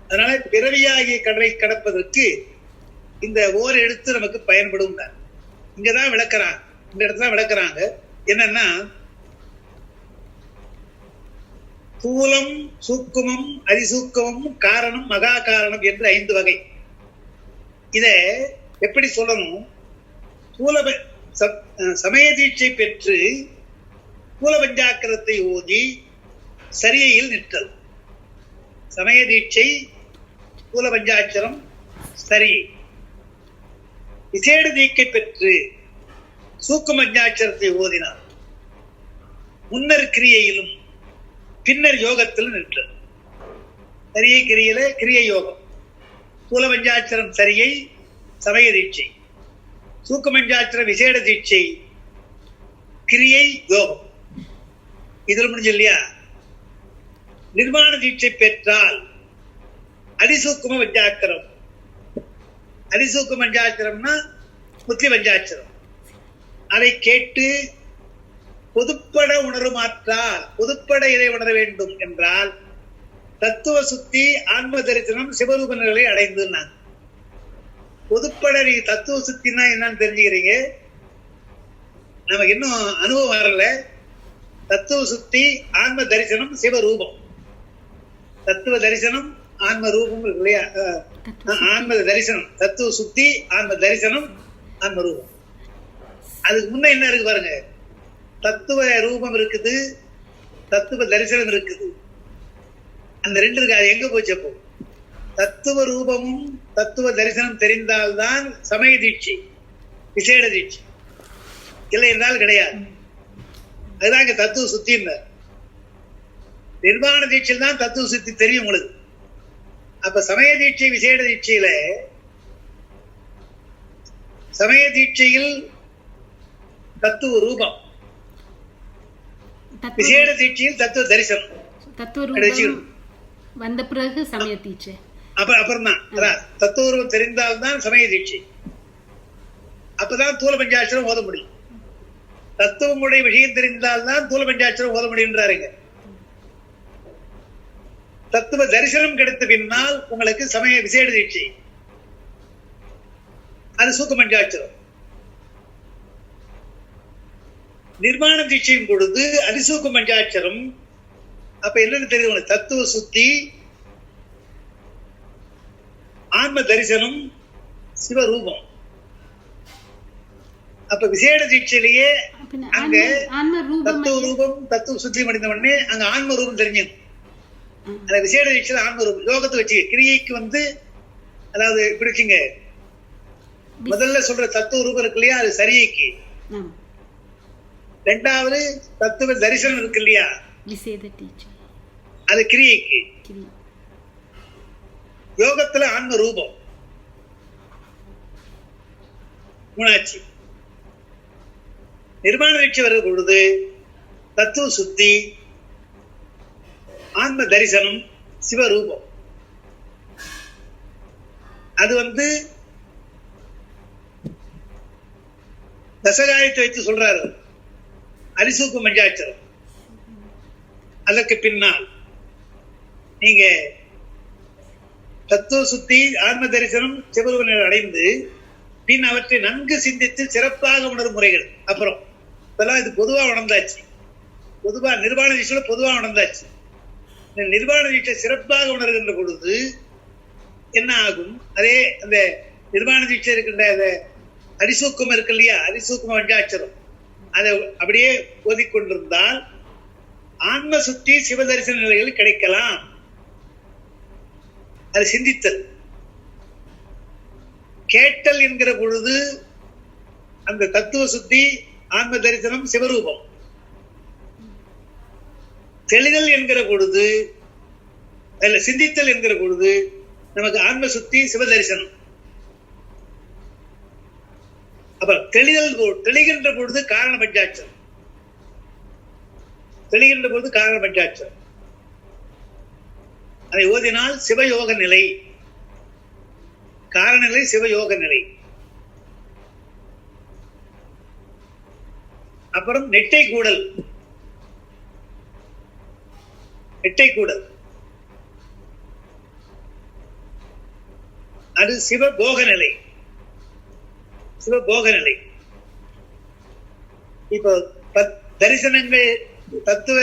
அதனால பிறவியாகிய கடலை கடப்பதற்கு இந்த ஓர் எழுத்து நமக்கு பயன்படும். இங்கதான் விளக்குறாங்க, இந்த இடத்துல விளக்குறாங்க. என்னன்னா தூலம், சூக்குமம், அதிசூக்கமும், காரணம், மகா காரணம் என்று 5 வகை. இத எப்படி சொல்லணும்? சமய தீட்சை பெற்று தூல பஞ்சாக்கரத்தை ஓதி சரியையில் நிற்றல். சமய தீட்சை, தூல பஞ்சாட்சரம், சரியை. விசேட தீட்சை பெற்று சூக்கும பஞ்சாட்சரத்தை ஓதினார் முன்னர் கிரியையிலும் பின்னர் யோகத்திலும் நிற்றல். சரியை கிரியில கிரியை யோகம், தூல பஞ்சாட்சரம் சரியை சமய தீட்சை, சூக்குமஞ்சாட்சரம் விசேட தீட்சை, கிரியை யோகம். இதுல முடிஞ்சு இல்லையா? நிர்மாண தீட்சை பெற்றால் அதிசூக்கும பஞ்சாட்சரம். அதிசூக்கும பஞ்சாட்சரம்னா முத்தி பஞ்சாட்சரம். அதை கேட்டு பொதுப்பட உணருமாற்றால், பொதுப்பட இதை உணர வேண்டும் என்றால் தத்துவ சுத்தி, ஆன்ம தரிசனம், சிவரூப நிலை அடைந்து. பொதுப்பட நீ தத்துவ சுத்தினா என்னன்னு தெரிஞ்சுக்கிறீங்க. நமக்கு இன்னும் அனுபவம் வரல. தத்துவ சுத்தி, ஆன்ம தரிசனம், சிவரூபம். தத்துவ தரிசனம், ஆன்ம ரூபம் இருக்கு இல்லையா? ஆன்ம தரிசனம், தத்துவ சுத்தி, ஆன்ம தரிசனம், ஆன்ம ரூபம். அதுக்கு முன்ன என்ன இருக்கு பாருங்க. தத்துவ ரூபம் இருக்குது, தத்துவ தரிசனம் இருக்குது. அந்த 2 இருக்கு. அது எங்க போச்சு? அப்போ தத்துவ ரூபமும் தத்துவ தரிசனம் தெரிந்தால்தான் சமய தீட்சை, விசேட தீட்சை. இல்லை என்றால் கிடையாது. அதுதான் இங்க தத்துவ சுத்தி. நிர்வாண தீட்சையில் தான் தத்துவ சுத்தி தெரியும் உங்களுக்கு. அப்ப சமய தீட்சை, விசேட தீட்சையில, சமய தீட்சையில் தத்துவ ரூபம், விசேட தீட்சையில் தத்துவ தரிசனம். தத்துவ ரூபம் வந்த பிறகு சமய தீட்சை. அப்புறம் தான் தத்துவ ரூபம் தெரிந்தால்தான் சமய தீட்சை. அப்பதான் தூல பஞ்சாட்சரம் ஓத முடியும். தத்துவமுடைய விஷயம் தெரிந்தால்தான் தூல பஞ்சாட்சரம் ஓத முடியுன்றாருங்க. தத்துவ தரிசனம் கிடைத்த பின்னால் உங்களுக்கு சமய விசேட தீட்சை, அது சூக்க பஞ்சாட்சரம். நிர்மாண தீட்சையும் பொழுது அதிசூக்க பஞ்சாட்சரம். அப்ப என்னன்னு தெரியும்? தத்துவ சுத்தி, ஆன்ம தரிசனம், சிவரூபம். அப்ப விசேட தீட்சையிலேயே அங்க தத்துவ ரூபம், தத்துவ சுத்தி முடிந்த உடனே அங்க ஆன்ம ரூபம் தெரிஞ்சுங்க. அந்த விசேட தீட்சையில ஆன்ம ரூபம் யோகத்தை வச்சு கிரியைக்கு அதாவது இப்படி வச்சுங்க. முதல்ல சொல்ற தத்துவ ரூபம் இருக்கு இல்லையா? அது சரியைக்கு. இரண்டாவது தத்துவ தரிசனம் இருக்கு இல்லையா, விசேட டீச்சை அது கிரியைக்கு. கிரி யோகத்துல ஆன்ம ரூபம் மூணாச்சு. நிர்வாண தீட்சை வருகிற பொழுது தத்துவ சுத்தி, ஆன்ம தரிசனம், சிவரூபம். அது தசகாயத்தை வைத்து சொல்றாரு அரிசூக்கு மஞ்சாட்சரம். அதற்கு பின்னால் நீங்க தத்துவ சுத்தி, ஆன்ம தரிசனம், சிவரூப நிலை அடைந்து பின் அவற்றை நன்கு சிந்தித்து சிறப்பாக உணரும் முறைகள். அப்புறம் இப்பெல்லாம் இது பொதுவா உணர்ந்தாச்சு. பொதுவா நிர்வாண தீட்சையில பொதுவா உணர்ந்தாச்சு. நிர்வாண தீட்சை சிறப்பாக உணர்கின்ற பொழுது என்ன ஆகும்? அதே அந்த நிர்வாண தீட்சை இருக்கின்ற அரிசூக்கம் இருக்கு இல்லையா, அரிசூக்கும பஞ்சாட்சரம், அதை அப்படியே ஓதிக்கொண்டிருந்தால் ஆன்ம சுத்தி சிவதரிசன நிலைகள் கிடைக்கலாம். அது சிந்தித்தல். கேட்டல் என்கிற பொழுது அந்த தத்துவ சுத்தி, ஆன்ம தரிசனம், சிவரூபம். தெளிதல் என்கிற பொழுது, அல்ல சிந்தித்தல் என்கிற பொழுது நமக்கு ஆன்ம சுத்தி, சிவதரிசனம். அப்புறம் தெளிகின்ற பொழுது காரண பஞ்சாட்சரம். தெளிகின்ற பொழுது காரண பஞ்சாட்சரம். அதை ஓதினால் சிவயோக நிலை, காரண நிலை, சிவயோக நிலை. அப்புறம் நெட்டை கூடல். நெட்டை கூடல் அது சிவபோக நிலை. சிவபோக நிலை. இப்போ தரிசனங்கள் தத்துவ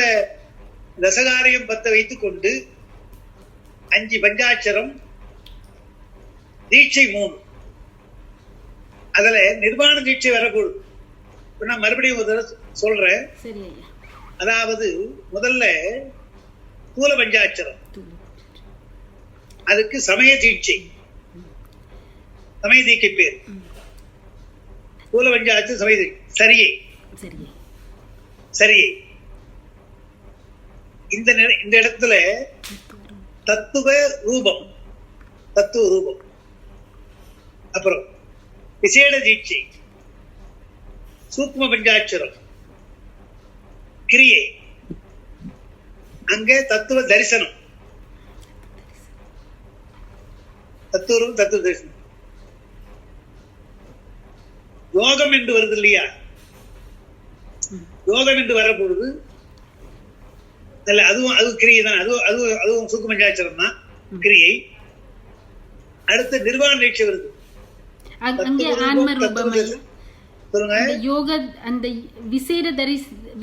தசகாரியம் 10 வைத்துக் கொண்டு 5 பஞ்சாட்சரம், தீட்சை 3. அதுல நிர்வாண தீட்சை வரக்கூடும். நான் மறுபடியும் ஒரு சொல்றேன். அதாவது முதல்ல ஸ்தூல பஞ்சாட்சரம், அதுக்கு சமய தீட்சை, சமய தீட்சை பேர். ஸ்தூல பஞ்சாட்சரம் சமய சரியை சரியை. இந்த இடத்துல தத்துவ ரூபம், தத்துவ ரூபம். அப்புறம் விசேட தீட்சை, சூக்ம பஞ்சாட்சரம், கிரியை. அங்கே தத்துவ தரிசனம், தத்துவ தத்துவ தரிசனம். யோகம் என்று வருது இல்லையா, யோகம் என்று வர பொழுது அதுவும் கிரியை தான். அதுவும் சூக்ம பஞ்சாட்சரம் தான், கிரியை. அடுத்து நிர்வாண தீட்சை வருது. அந்த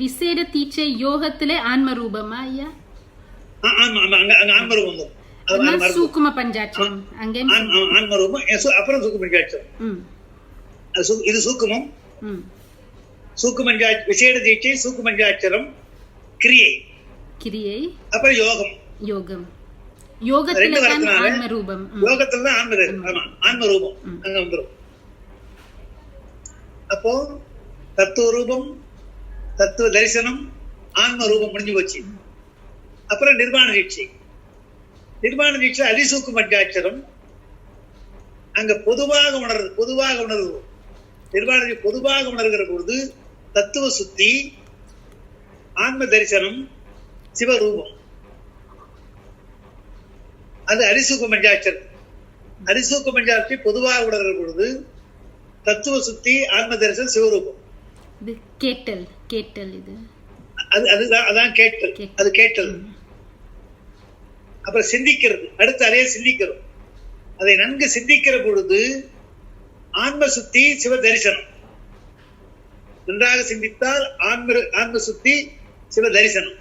விசேட தீட்சை யோகத்திலே ஆன்ம ரூபமா ஐயா? ஆன்ம ரூபம், சூக்கும பஞ்சாட்சரம், அங்கே ஆன்ம ரூபம். அப்புறம் சூக்கும பஞ்சாட்சரம். இது சூக்குமம். சூக்கும விசேட தீட்சை, சூக்கும பஞ்சாட்சரம், கிரியை. கிரியை. அப்புறம் யோகம். யோகம். யோகத்துல ஆன்ம ரூபம். யோகத்துல தான் ஆன்ம ரூபம் அங்க வந்துடும். அப்போ தத்துவ ரூபம், தத்துவ தரிசனம், ஆன்ம ரூபம் முடிஞ்சு போச்சு. அப்புறம் நிர்வாண தீட்சை. நிர்வாண தீட்சை அதிசூக்கு பஞ்சாட்சரம். அங்க பொதுவாக உணர்வு. நிர்வாண பொதுவாக உணர்கிற பொழுது தத்துவ சுத்தி, ஆன்ம தரிசனம், சிவரூபம். அது அரிசூக்க பஞ்சாட்சரம். அரிசூக்க பஞ்சாட்சரை பொதுவாக உணர்கிற பொழுது தத்துவ சுத்தி, ஆன்ம தரிசனம், சிவரூபம். கேட்டல். இது அதான் கேட்டல். அது கேட்டல். அப்புறம் சிந்திக்கிறது. அடுத்து அதே சிந்திக்கிறோம். அதை நன்கு சிந்திக்கிற பொழுது ஆன்ம சுத்தி, சிவ தரிசனம். நன்றாக சிந்தித்தால் ஆன்ம சுத்தி, சிவ தரிசனம்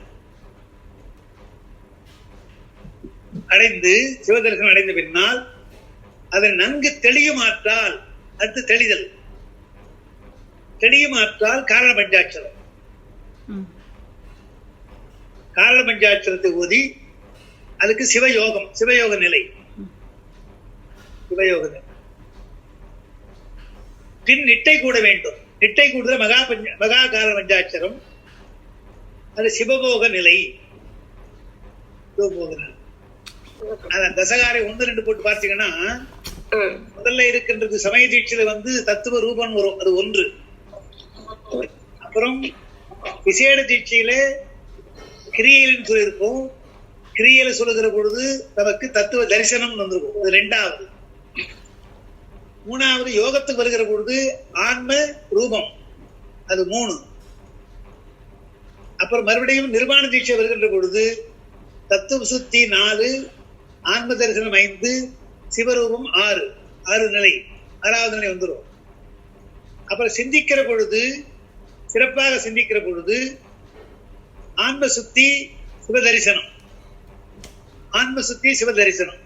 அடைந்து, சிவ தரிசனம் அடைந்த பின்னால் அதை நன்கு தெளியுமாற்றால், அடுத்து தெளிதல். தெளியுமாற்றால் காரண பஞ்சாட்சரம். காரண பஞ்சாட்சரத்தை ஓதி அதுக்கு சிவயோகம், சிவயோக நிலை. பின் நிட்டை கூட வேண்டும். நிட்டை கூடுதல் மகா காரண பஞ்சாட்சரம், அது சிவபோக நிலை. தசகாரை 1, 2 போட்டு பார்த்தீங்கன்னா முதல்ல இருக்கின்றது சமய தீட்சில தத்துவ ரூபம் வரும், அது 1. அப்புறம் விசேட தீட்சையில கிரியைன்னு சொல்லியிருக்கும், கிரியையில சொல்லுகிற பொழுது நமக்கு தத்துவ தரிசனம் வந்திருக்கும், அது 2வது. 3வது யோகத்துக்கு வருகிற பொழுது ஆன்ம ரூபம், அது 3. அப்புறம் மறுபடியும் நிர்வாண தீட்சை வருகின்ற பொழுது தத்துவ சுத்தி 4, ஆன்ம தரிசனம் 5, சிவரூபம் 6 நிலை, 6வது நிலை வந்துடும். அப்புறம் சிந்திக்கிற பொழுது, சிறப்பாக சிந்திக்கிற பொழுது ஆன்ம சுத்தி சிவதரிசனம், ஆன்ம சுத்தி சிவதரிசனம்.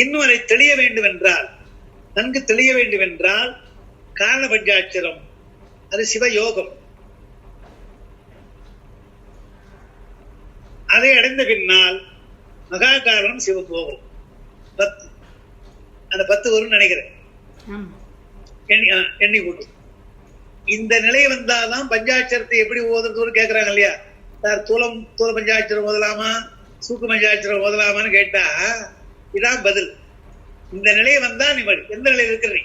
இன்னும் அதை தெளிய வேண்டும் என்றால், நன்கு தெளிய வேண்டும் என்றால் காரண பஞ்சாட்சரம், அது சிவயோகம். அதை அடைந்த பின்னால் மகா காரணம் சிவபோகம் 10. அந்த 10 வரும்னு நினைக்கிறேன், எண்ணி கூட்டும். இந்த நிலை வந்தாதான் பஞ்சாட்சரத்தை எப்படி ஓதுறதுன்னு கேட்கறாங்க இல்லையா சார். தூல பஞ்சாட்சரம் ஓதலாமா, சூக்கு பஞ்சாட்சரம் ஓதலாமான்னு கேட்டா இதான் பதில். இந்த நிலை வந்தா நீ எந்த நிலையில் இருக்கிற, நீ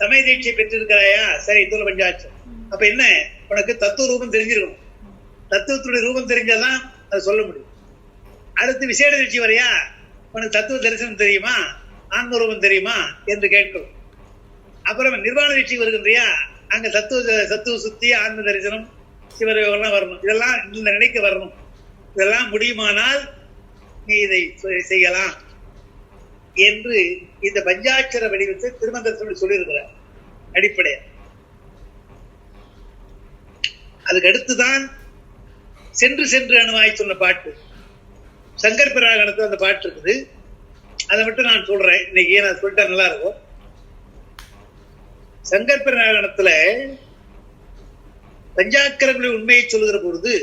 சமய தீட்சை பெற்றிருக்கிறாயா, சரி தூல பஞ்சாட்சரம். அப்ப என்ன, உனக்கு தத்துவ ரூபம் தெரிஞ்சிருக்கணும். தத்துவத்துடைய ரூபம் தெரிஞ்சாதான் அதை சொல்ல முடியும். அடுத்து விசேட தீட்சை வரையா, உனக்கு தத்துவ தரிசனம் தெரியுமா, ஆன்ம ரூபம் தெரியுமா என்று கேட்கணும். அப்புறம் நிர்வாண தீட்சை வருகின்றியா, அங்க தத்துவ சுத்தி, ஆன்ம தரிசனம், சிவயோகம்லாம் வரணும். இதெல்லாம் இந்த நிலைக்கு வரணும். இதெல்லாம் முடியுமானால் நீ இதை செய்யலாம் என்று இந்த பஞ்சாட்சர வடிவத்தை திருமந்திரத்தில் சொல்லியிருக்கிறார் அடிப்படையா. அதுக்கு அடுத்துதான் சென்று சென்று அணுவாய் சொன்ன பாட்டு, சங்கர் பிராகணத்துல அந்த பாட்டு இருக்குது. அதை மட்டும் நான் சொல்றேன் இன்னைக்கு, நான் சொல்லிட்டா நல்லா இருக்கும். சங்கர் பிராகணத்துல பஞ்சாக்கரங்களின் உண்மையை சொல்லுகிற பொழுது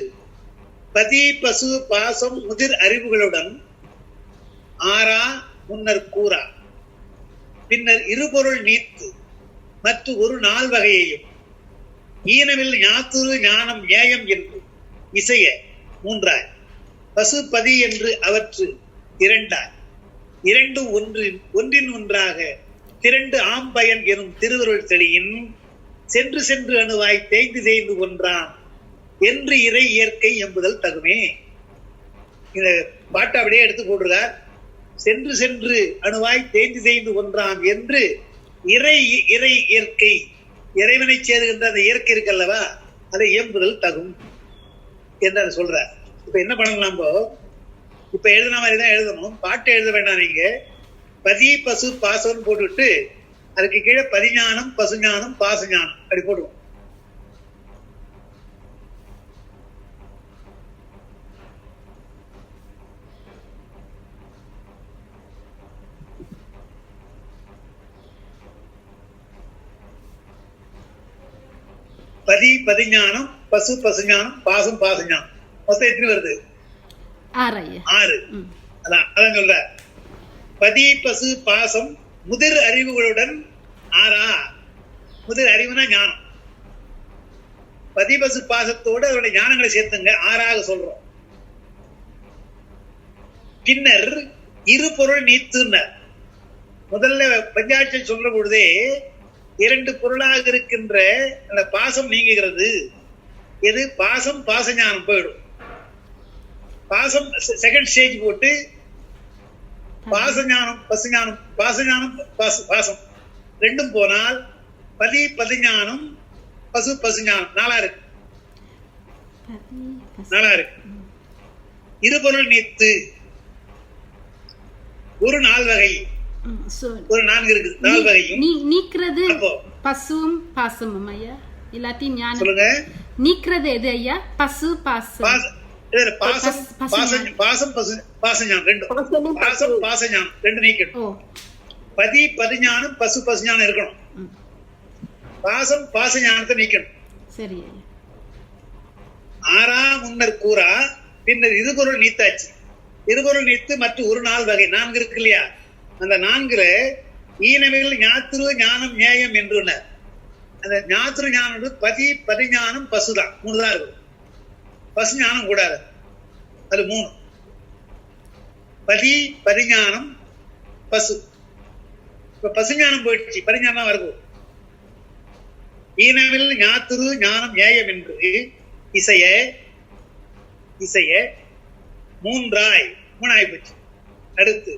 பதி பசு பாசம் முதிர் அறிவுகளுடன் ஆறா முன்னர் கூறா பின்னர் இருபொருள் நீத்து மற்ற ஒரு நாள் வகையையும் ஈனவில் ஞாத்துரு ஞானம் ஏயம் என்று இசைய 3ஆய், பசு பதி என்று அவற்று 2ஆய், 2 ஒன்றின் ஒன்றாக திரண்டு ஆம்பயன் எனும் திருவருள் தெளியின் சென்று சென்று அணுவாய் தேய்ந்து தேய்ந்து ஒன்றாம் என்று இறை இயற்கை என்பதல் தகுமே. இந்த பாட்டை அப்படியே எடுத்து போடுறார். சென்று சென்று அணுவாய் தேய்ந்து தேய்ந்து ஒன்றாம் என்று இறை இயற்கை, இறைவனை சேருகின்ற அந்த இயற்கை இருக்கல்லவா, அதை இயம்புதல் தகும் என்று அதை சொல்றார். இப்ப என்ன பண்ணலாம், இப்ப எழுதின மாதிரிதான் எழுதணும், பாட்டை எழுத வேண்டாம். நீங்க பதி பசு பாசம்னு போட்டுவிட்டு அதுக்கு கீழே பதிஞானம் பசுஞானம் பாசஞானம் அப்படி போடுவோம். பதிஞானம் பசு பசுஞானம் பாசம் பாசஞானம் மொத்தம் எத்தனை வருது? 6. அதான் சொல்ற. பதி பசு பாசம் முதிர் அறிவுகளுடன் 6. முதிர் அறிவுனா ஞானம். பதி பசு பாசத்தோடு அவருடைய ஞானங்களை சேர்த்துங்க, 6ஆக சொல்றோம். பின்னர் இரு பொருள் நீத்துனர். முதல்ல பஞ்சாட்சம் சொல்ற பொழுதே 2 பொருளாக இருக்கின்ற அந்த பாசம் நீங்குகிறது. எது? பாசம் பாசஞானம் போயிடும். பாசம் செகண்ட் ஸ்டேஜ் போட்டு பாசஞானம் பசுஞானம் பாசஞானம் பாசம் 2ம் போனால் பதிஞானம் பசு பசுஞானம் 4 இருக்கு. 4 இருக்கு. இருபொருள் நீத்து ஒரு 4 வகை, ஒரு 4 இருக்கு. 4 வகையும் நீக்கிறது பசுவும் பாசமும் ஐயா, இல்லாட்டி ஞானம் சொல்லுங்க. நீக்கிறது எது ஐயா? பசு பாசம். பாசம் பாசம் பசு பாசஞானம் 2. பாசம் பாசஞானம் 2 நீக்கணும். பதிஞானம் பசு பசுஞானம் இருக்கணும். பாசம் பாசஞானத்தை நீக்கணும். சரி. 6 முன்னர் கூறா பின்னர் இருபொருள் நீத்தாச்சு. இருபொருள் நீத்து மற்ற ஒரு 4 வகை 4 இருக்கு இல்லையா? அந்த 4ல ஈனமில் ஞாத்திரு ஞானம் நியாயம் என்று அந்த ஞாத்திரு ஞானம் பதிஞானம் பசுதான், 3 தான் இருக்கும். பசு ஞானம் கூடாது, அது 3. பதிஞானம் பசு. இப்ப பசுஞானம் போயிடுச்சு, பரிஞானம் வருது. ஈனமில் ஞாத்திரு ஞானம் நியாயம் என்று இசைய 3 போச்சு. அடுத்து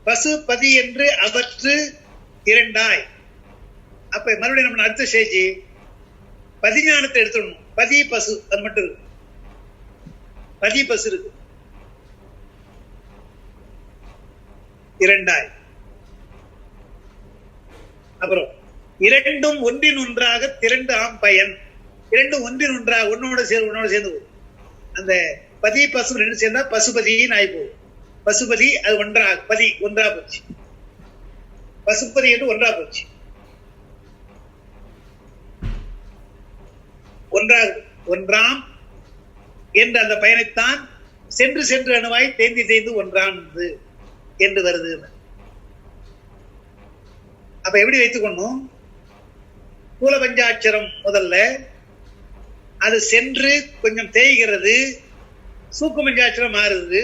பசு பதி என்று அவற்று 2. அப்ப மறுபடியும் நம்ம அடுத்த ஸ்டேஜ் பதிஞானத்தை எடுத்துடணும். பதி பசு அது மட்டும் இருக்கு, பதி பசு இருக்கு 2. அப்புறம் 2ம் ஒன்றின் ஒன்றாக திரண்டு ஆம் பயன். 2ம் ஒன்றின் ஒன்றாக ஒன்னோட சேர்ந்து அந்த பதி பசு 2 சேர்ந்தா பசுபதியின் ஆகி போகும். பசுபதி அது ஒன்றா போச்சு. பசுபதி என்று போச்சு. ஒன்றாம் என்று அந்த பயனைத்தான் சென்று அணுவாய் தேய்ந்து ஒன்றானது என்று வருது. அப்ப எப்படி வைத்துக்கொண்டோம்? கூல பஞ்சாட்சரம் முதல்ல அது சென்று கொஞ்சம் தேய்கிறது, சூக்கு பஞ்சாட்சரம் மாறுது,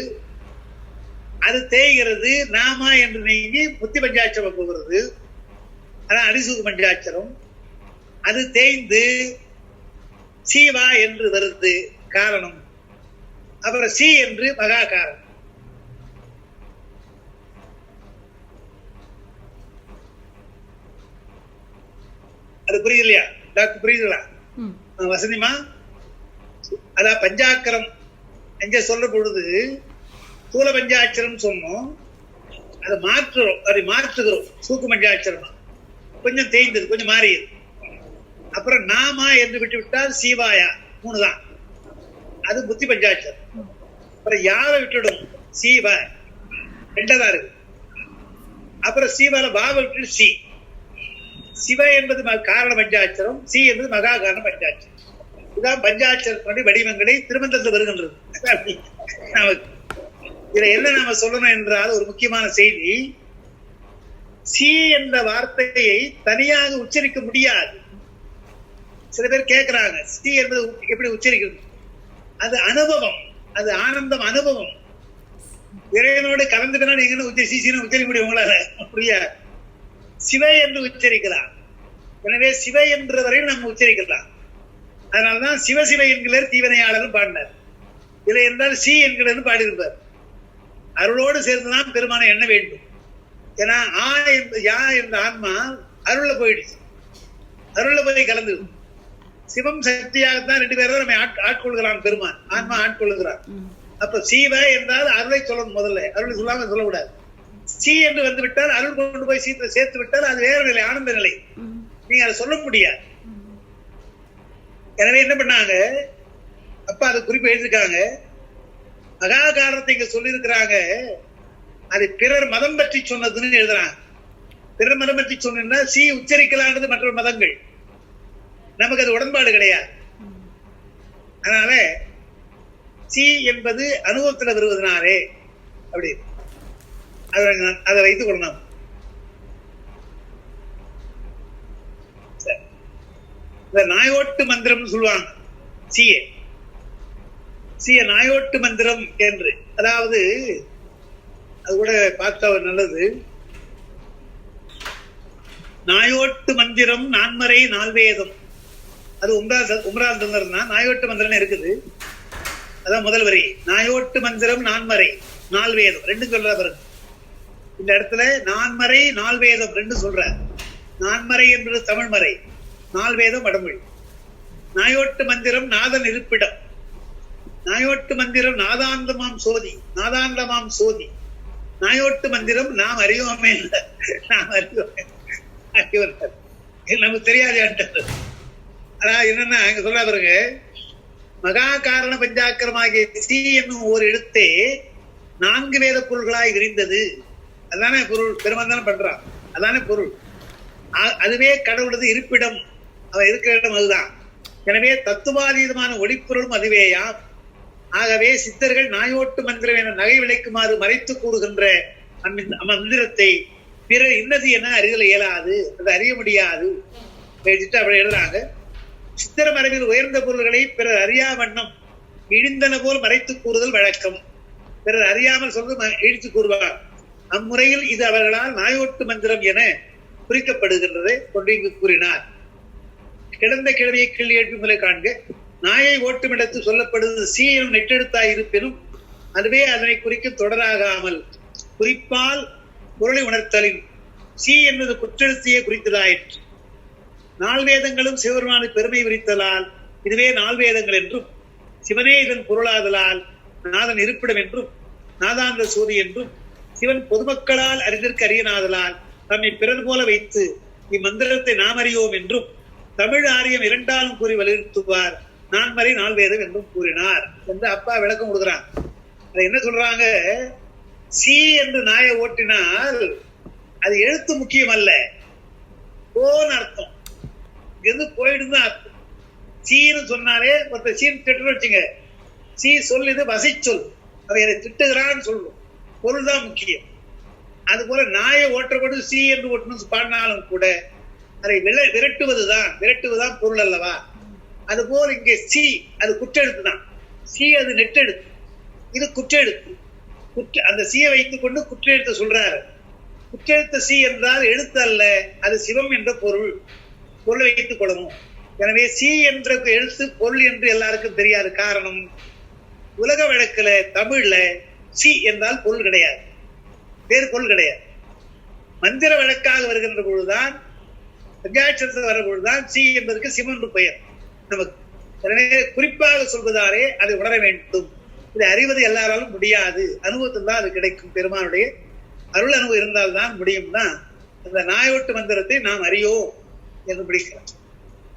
அது தேய்கிறது, நாமா என்று நீங்கி முத்தி பஞ்சாட்சரம் போகிறது, அதான் அடிசூக்கு பஞ்சாட்சரம். அது தேய்ந்து சீவா என்று வருது காரணம். அப்புறம் சி என்று மகா காரணம். அது புரியுதுலையா டாக்டர்? புரியுதுங்களா வசந்திமா? அதான் பஞ்சாக்கரம் எங்க சொல்ற பொழுது தூல பஞ்சாட்சரம் சொன்னோம், அதை மாற்றுகிறோம். சூக்கு பஞ்சாட்சரம் கொஞ்சம் தேய்ந்தது, கொஞ்சம் மாறியது. அப்புறம் நாமா என்று விட்டு விட்டால் சீவாயா 3 தான், அது புத்தி பஞ்சாட்சரம். அப்புறம் யாவை விட்டுடும் சீவ 2 தான் இருக்கு. அப்புறம் சீவால பாவை விட்டு சி. சிவ என்பது காரண பஞ்சாட்சரம், சி என்பது மகா காரண பஞ்சாட்சரம். இதுதான் பஞ்சாட்சரத்தினுடைய வடிவங்களை திருமந்தத்தில் வருகின்றது. இதுல என்ன நாம சொல்லணும் என்றால் ஒரு முக்கியமான செய்தி, சி என்ற வார்த்தையை தனியாக உச்சரிக்க முடியாது. சில பேர் கேட்கிறாங்க சி என்பது எப்படி உச்சரிக்கிறது? அது அனுபவம், அது ஆனந்தம், அனுபவம். இறைவனோடு கலந்துட்டா நீங்க உச்சரிக்க முடியும் உங்களால? புரியாது. சிவ என்று உச்சரிக்கலாம். எனவே சிவ என்ற வரையில் நம்ம உச்சரிக்கலாம். அதனால்தான் சிவசிவ என்கிறார் தீவனையாளர் பாடினார். இதை என்றால் சி என்கிறது பாடியிருப்பார். அருளோடு சேர்ந்துதான் பெருமானை எண்ண வேண்டும். ஏன்னா யா என்ற ஆன்மா அருள்ல போயிடுச்சு, அருள்ல போய் கலந்து சிவம் சக்தியாகத்தான் 2 பேரும் நம்ம ஆட்கொள்கிறான் பெருமான், ஆன்மா ஆட்கொள்கிறான். அப்ப சீவ என்றால் அருளை சொல்லணும். முதல்ல அருளை சொல்லாம சொல்லக்கூடாது. சி என்று வந்து விட்டால் அருள் கொண்டு போய் சேர்த்து விட்டால் அது வேற நிலை, ஆனந்த நிலை. நீங்க அதை சொல்ல முடியாது. எனவே என்ன பண்ணாங்க, அப்ப அது குறிப்பு எழுதிருக்காங்க. மகா காரணத்தை இங்க சொல்லி இருக்கிறாங்க. அது பிறர் மதம் பற்றி சொன்னதுன்னு எழுதுறாங்க. பிறர் மதம் பற்றி சொன்னா சி உச்சரிக்கலானது மற்ற மதங்கள், நமக்கு அது உடன்பாடு கிடையாது. அதனால சி என்பது அனுபவத்தில் வருவதனாலே அப்படி அதை வைத்துக் கொள்ளலாம். இந்த நாயோட்டு மந்திரம் சொல்லுவாங்க சிய நாயோட்டு மந்திரம் என்று. அதாவது அது கூட பார்த்தா நல்லது. நாயோட்டு மந்திரம் நான்மறை நால்வேதம், அது உம்ரால் தந்தர்னா நாயோட்டு மந்திரம் இருக்குது. அதான் முதல் வரி. நாயோட்டு மந்திரம் நான்மறை நால்வேதம் 2 சொல்ற பிறகு இந்த இடத்துல நான்மறை நால்வேதம் 2 சொல்ற. நான்மறை என்பது தமிழ் மறை, நால்வேதம் வடமொழி. நாயோட்டு மந்திரம் நாதன் இருப்பிடம். நாயோட்டு மந்திரம் நாதாந்தமாம் சோதி. நாயோட்டு மந்திரம் நாம் அறியோமே, நாம் அறிவோமே, நமக்கு தெரியாது. ஆனா என்னன்னா அங்க சொல்ல பாருங்க, மகா காரண பஞ்சாக்கரமாகிய சி என்னும் ஒரு எழுத்தே 4 வேத பொருள்களாய் விரிந்தது. அதானே பொருள். பெருமான் தானே பண்றான், அதானே பொருள். அதுவே கடவுளது இருப்பிடம், அவன் இருக்கிற இடம் அதுதான். எனவே தத்துவாதீதமான ஒளிப்பொருளும் அதுவேயாம். ஆகவே சித்தர்கள் நாயோட்டு மந்திரம் என நகை விளைக்குமாறு மறைத்து கூறுகின்ற மந்திரத்தை பிறர் இன்னது என அறிதல் இயலாது, அது அறிய முடியாது அப்படி எழுதுறாங்க. சித்திர மரபில் உயர்ந்த பொருள்களை பிறர் அறியா வண்ணம் இழிந்தன போல் மறைத்து கூறுதல் வழக்கம். பிறர் அறியாமல் சொல்வது இழித்து கூறுவார். அம்முறையில் இது அவர்களால் நாயோட்டு மந்திரம் என குறிக்கப்படுகின்றதை கொண்டு இங்கு கூறினார். கிடந்த கிழமையை கிள்ளி எழுப்பி முறை காண்க. நாயை ஓட்டுமிடத்து சொல்லப்படுவது சி எனும் நெட்டெழுத்தாய் இருப்பினும் அதுவே அதனை குறிக்கும் தொடராகாமல் குறிப்பால் பொருளை உணர்த்தலின் சி என்பது குற்றெழுத்தையே குறித்ததாயிற்று. நால்வேதங்களும் சிவபெருமான பெருமை விரித்தலால் இதுவே நால்வேதங்கள் என்றும், சிவனே இதன் பொருளாதலால் நாதன் இருப்பிடம் என்றும், நாதாந்த சோதி என்றும், சிவன் பொதுமக்களால் அறிதற்கு அறியனாதலால் தம்மை பிறர் போல வைத்து இம்மந்திரத்தை நாம் அறியோம் என்றும் தமிழ் ஆரியம் இரண்டாலும் கூறி வலியுறுத்துவார். நான்மறை நால்வேதம் என்றும் கூறினார் என்று அப்பா விளக்கம் கொடுக்குறான். அதை என்ன சொல்றாங்க? சி என்று நாயை ஓட்டினால் அது எழுத்து முக்கியம் அல்ல, போன்னு அர்த்தம். இங்கிருந்து போயிடுன்னு அர்த்தம். சீன்னு சொன்னாலே ஒருத்தர் சீன் திட்டு வச்சுங்க, சி சொல் இது வசை சொல், அதை என்னை திட்டுகிறான்னு சொல்லும், பொருள் தான் முக்கியம். அது போல நாயை ஓட்டப்பட்டு சி என்று ஓட்டணும் பாடினாலும் கூட அதை விரட்டுவதுதான் பொருள் அல்லவா? அது போல் இங்கே சி அது குற்றெழுத்து தான், சி அது நெட்டெழுத்து, இது குற்றெழுத்து. அந்த சீயை வைத்துக் கொண்டு குற்றெழுத்து சொல்றாரு. குற்றெழுத்த சி என்றால் எழுத்து அல்ல, அது சிவம் என்ற பொருளை வைத்துக் கொள்ளணும். எனவே சி என்ற எழுத்து பொருள் என்று எல்லாருக்கும் தெரியாது. காரணம், உலக வழக்குல தமிழ்ல சி என்றால் பொருள் கிடையாது, வேறு பொருள் கிடையாது. மந்திர வழக்காக வருகின்ற பொழுதுதான், பஞ்சாட்சரத்தில் வர பொழுதுதான் சி என்பதற்கு சிவன் என்று பெயர் நமக்கு. எனவே குறிப்பாக சொல்வதாலே அதை உணர வேண்டும். இதை அறிவது எல்லாராலும் முடியாது, அனுபவத்தில் தான் அது கிடைக்கும். பெருமானுடைய அருள் அனுபவம் இருந்தால்தான் முடியும். தான் அந்த நாயோட்டு மந்திரத்தை நாம் அறியோம் என்று பிடிக்கிறோம்.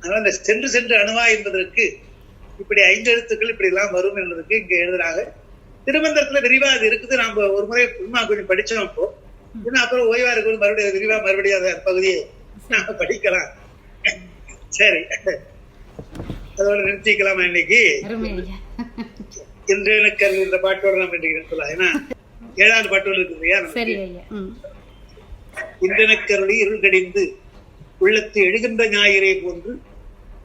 அதனால இந்த சென்று சென்று அணுவா என்பதற்கு இப்படி 5 எழுத்துக்கள் இப்படி எல்லாம் வரும் என்பதற்கு இங்க எழுதுறாங்க. திருமந்திரத்துல விரிவா அது இருக்குது. நாம ஒரு முறை கொஞ்சம் படிச்சோம். அப்போ இன்னும் அப்புறம் ஓய்வா இருக்கும், மறுபடியும் அந்த பகுதியை நாம படிக்கலாம். சரி, அதோட நிறுத்திக்கலாமா இன்னைக்கு? இன்றைய கல்வி என்ற பாட்டோட நம்ம இன்றைக்கு சொல்லலாம். ஏன்னா 7வது பாட்டோடு இருக்கு இல்லையா? இன்றென கருளி இருள் கடிந்து உள்ளத்து எழுகின்ற ஞாயிறே போன்று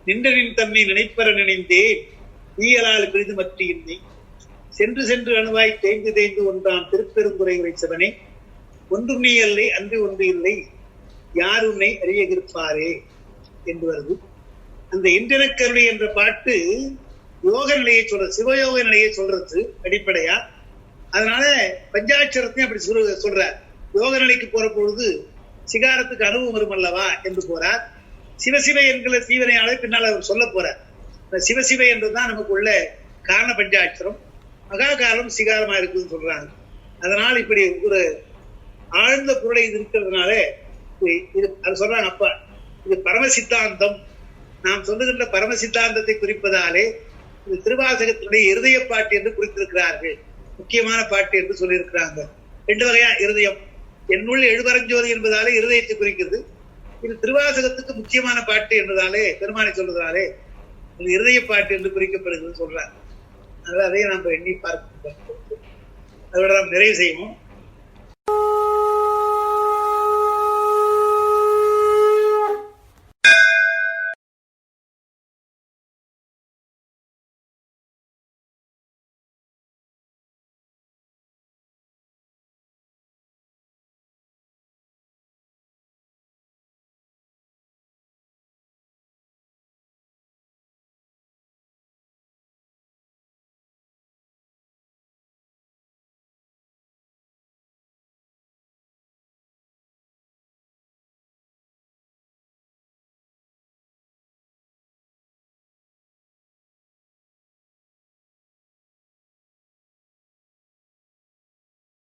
நின்றனின் தம்மை நினைப்பற நினைந்தேன் ஈயலால் பிரிது மற்றியின்மை சென்று சென்று அணுவாய் தேய்ந்து தேய்ந்து ஒன்றாம் திருப்பெருந்துறை உரைச்சவனே ஒன்றும் நீ அல்லை அன்று ஒன்று இல்லை யார் உன்னை அறியகிருப்பாரே என்று வருது. அந்த இன்றெனக்கருளி என்ற பாட்டு யோக நிலையை சொல்றது, சிவயோக நிலையை சொல்றது அடிப்படையா. அதனால பஞ்சாட்சரத்தையும் அப்படி சொல்றார். யோக நிலைக்கு போற பொழுது சிகாரத்துக்கு அனுபவம் வரும் அல்லவா என்று போறார். சிவசிவ என்கிற தீவினையாளை பின்னால் அவர் சொல்ல போறார். சிவசிவ என்றுதான் நமக்கு உள்ள காரண பஞ்சாட்சரம், மகாகாலம் சிகாரமா இருக்குதுன்னு சொல்றாங்க. அதனால் இப்படி ஒரு ஆழ்ந்த பொருளை இது இருக்கிறதுனால இது அது சொல்றாங்க. அப்பா இது பரம சித்தாந்தம், நாம் சொல்லுகின்ற பரம சித்தாந்தத்தை குறிப்பதாலே இது திருவாசகத்தினுடைய இருதய பாட்டு என்று குறித்திருக்கிறார்கள். முக்கியமான பாட்டு என்று சொல்லியிருக்கிறாங்க. 2 வகையா இருதயம், என்னுள் எழுபரஞ்சோதி என்பதாலே இருதயத்தை குறிக்கிறது. இது திருவாசகத்துக்கு முக்கியமான பாட்டு என்பதாலே பெருமானை சொல்றதாலே இது இருதய பாட்டு என்று குறிக்கப்படுகிறது சொல்றாங்க. அதனால அதையும் நாம் எண்ணி பார்க்க அதோட நாம் நிறைவு செய்வோம்.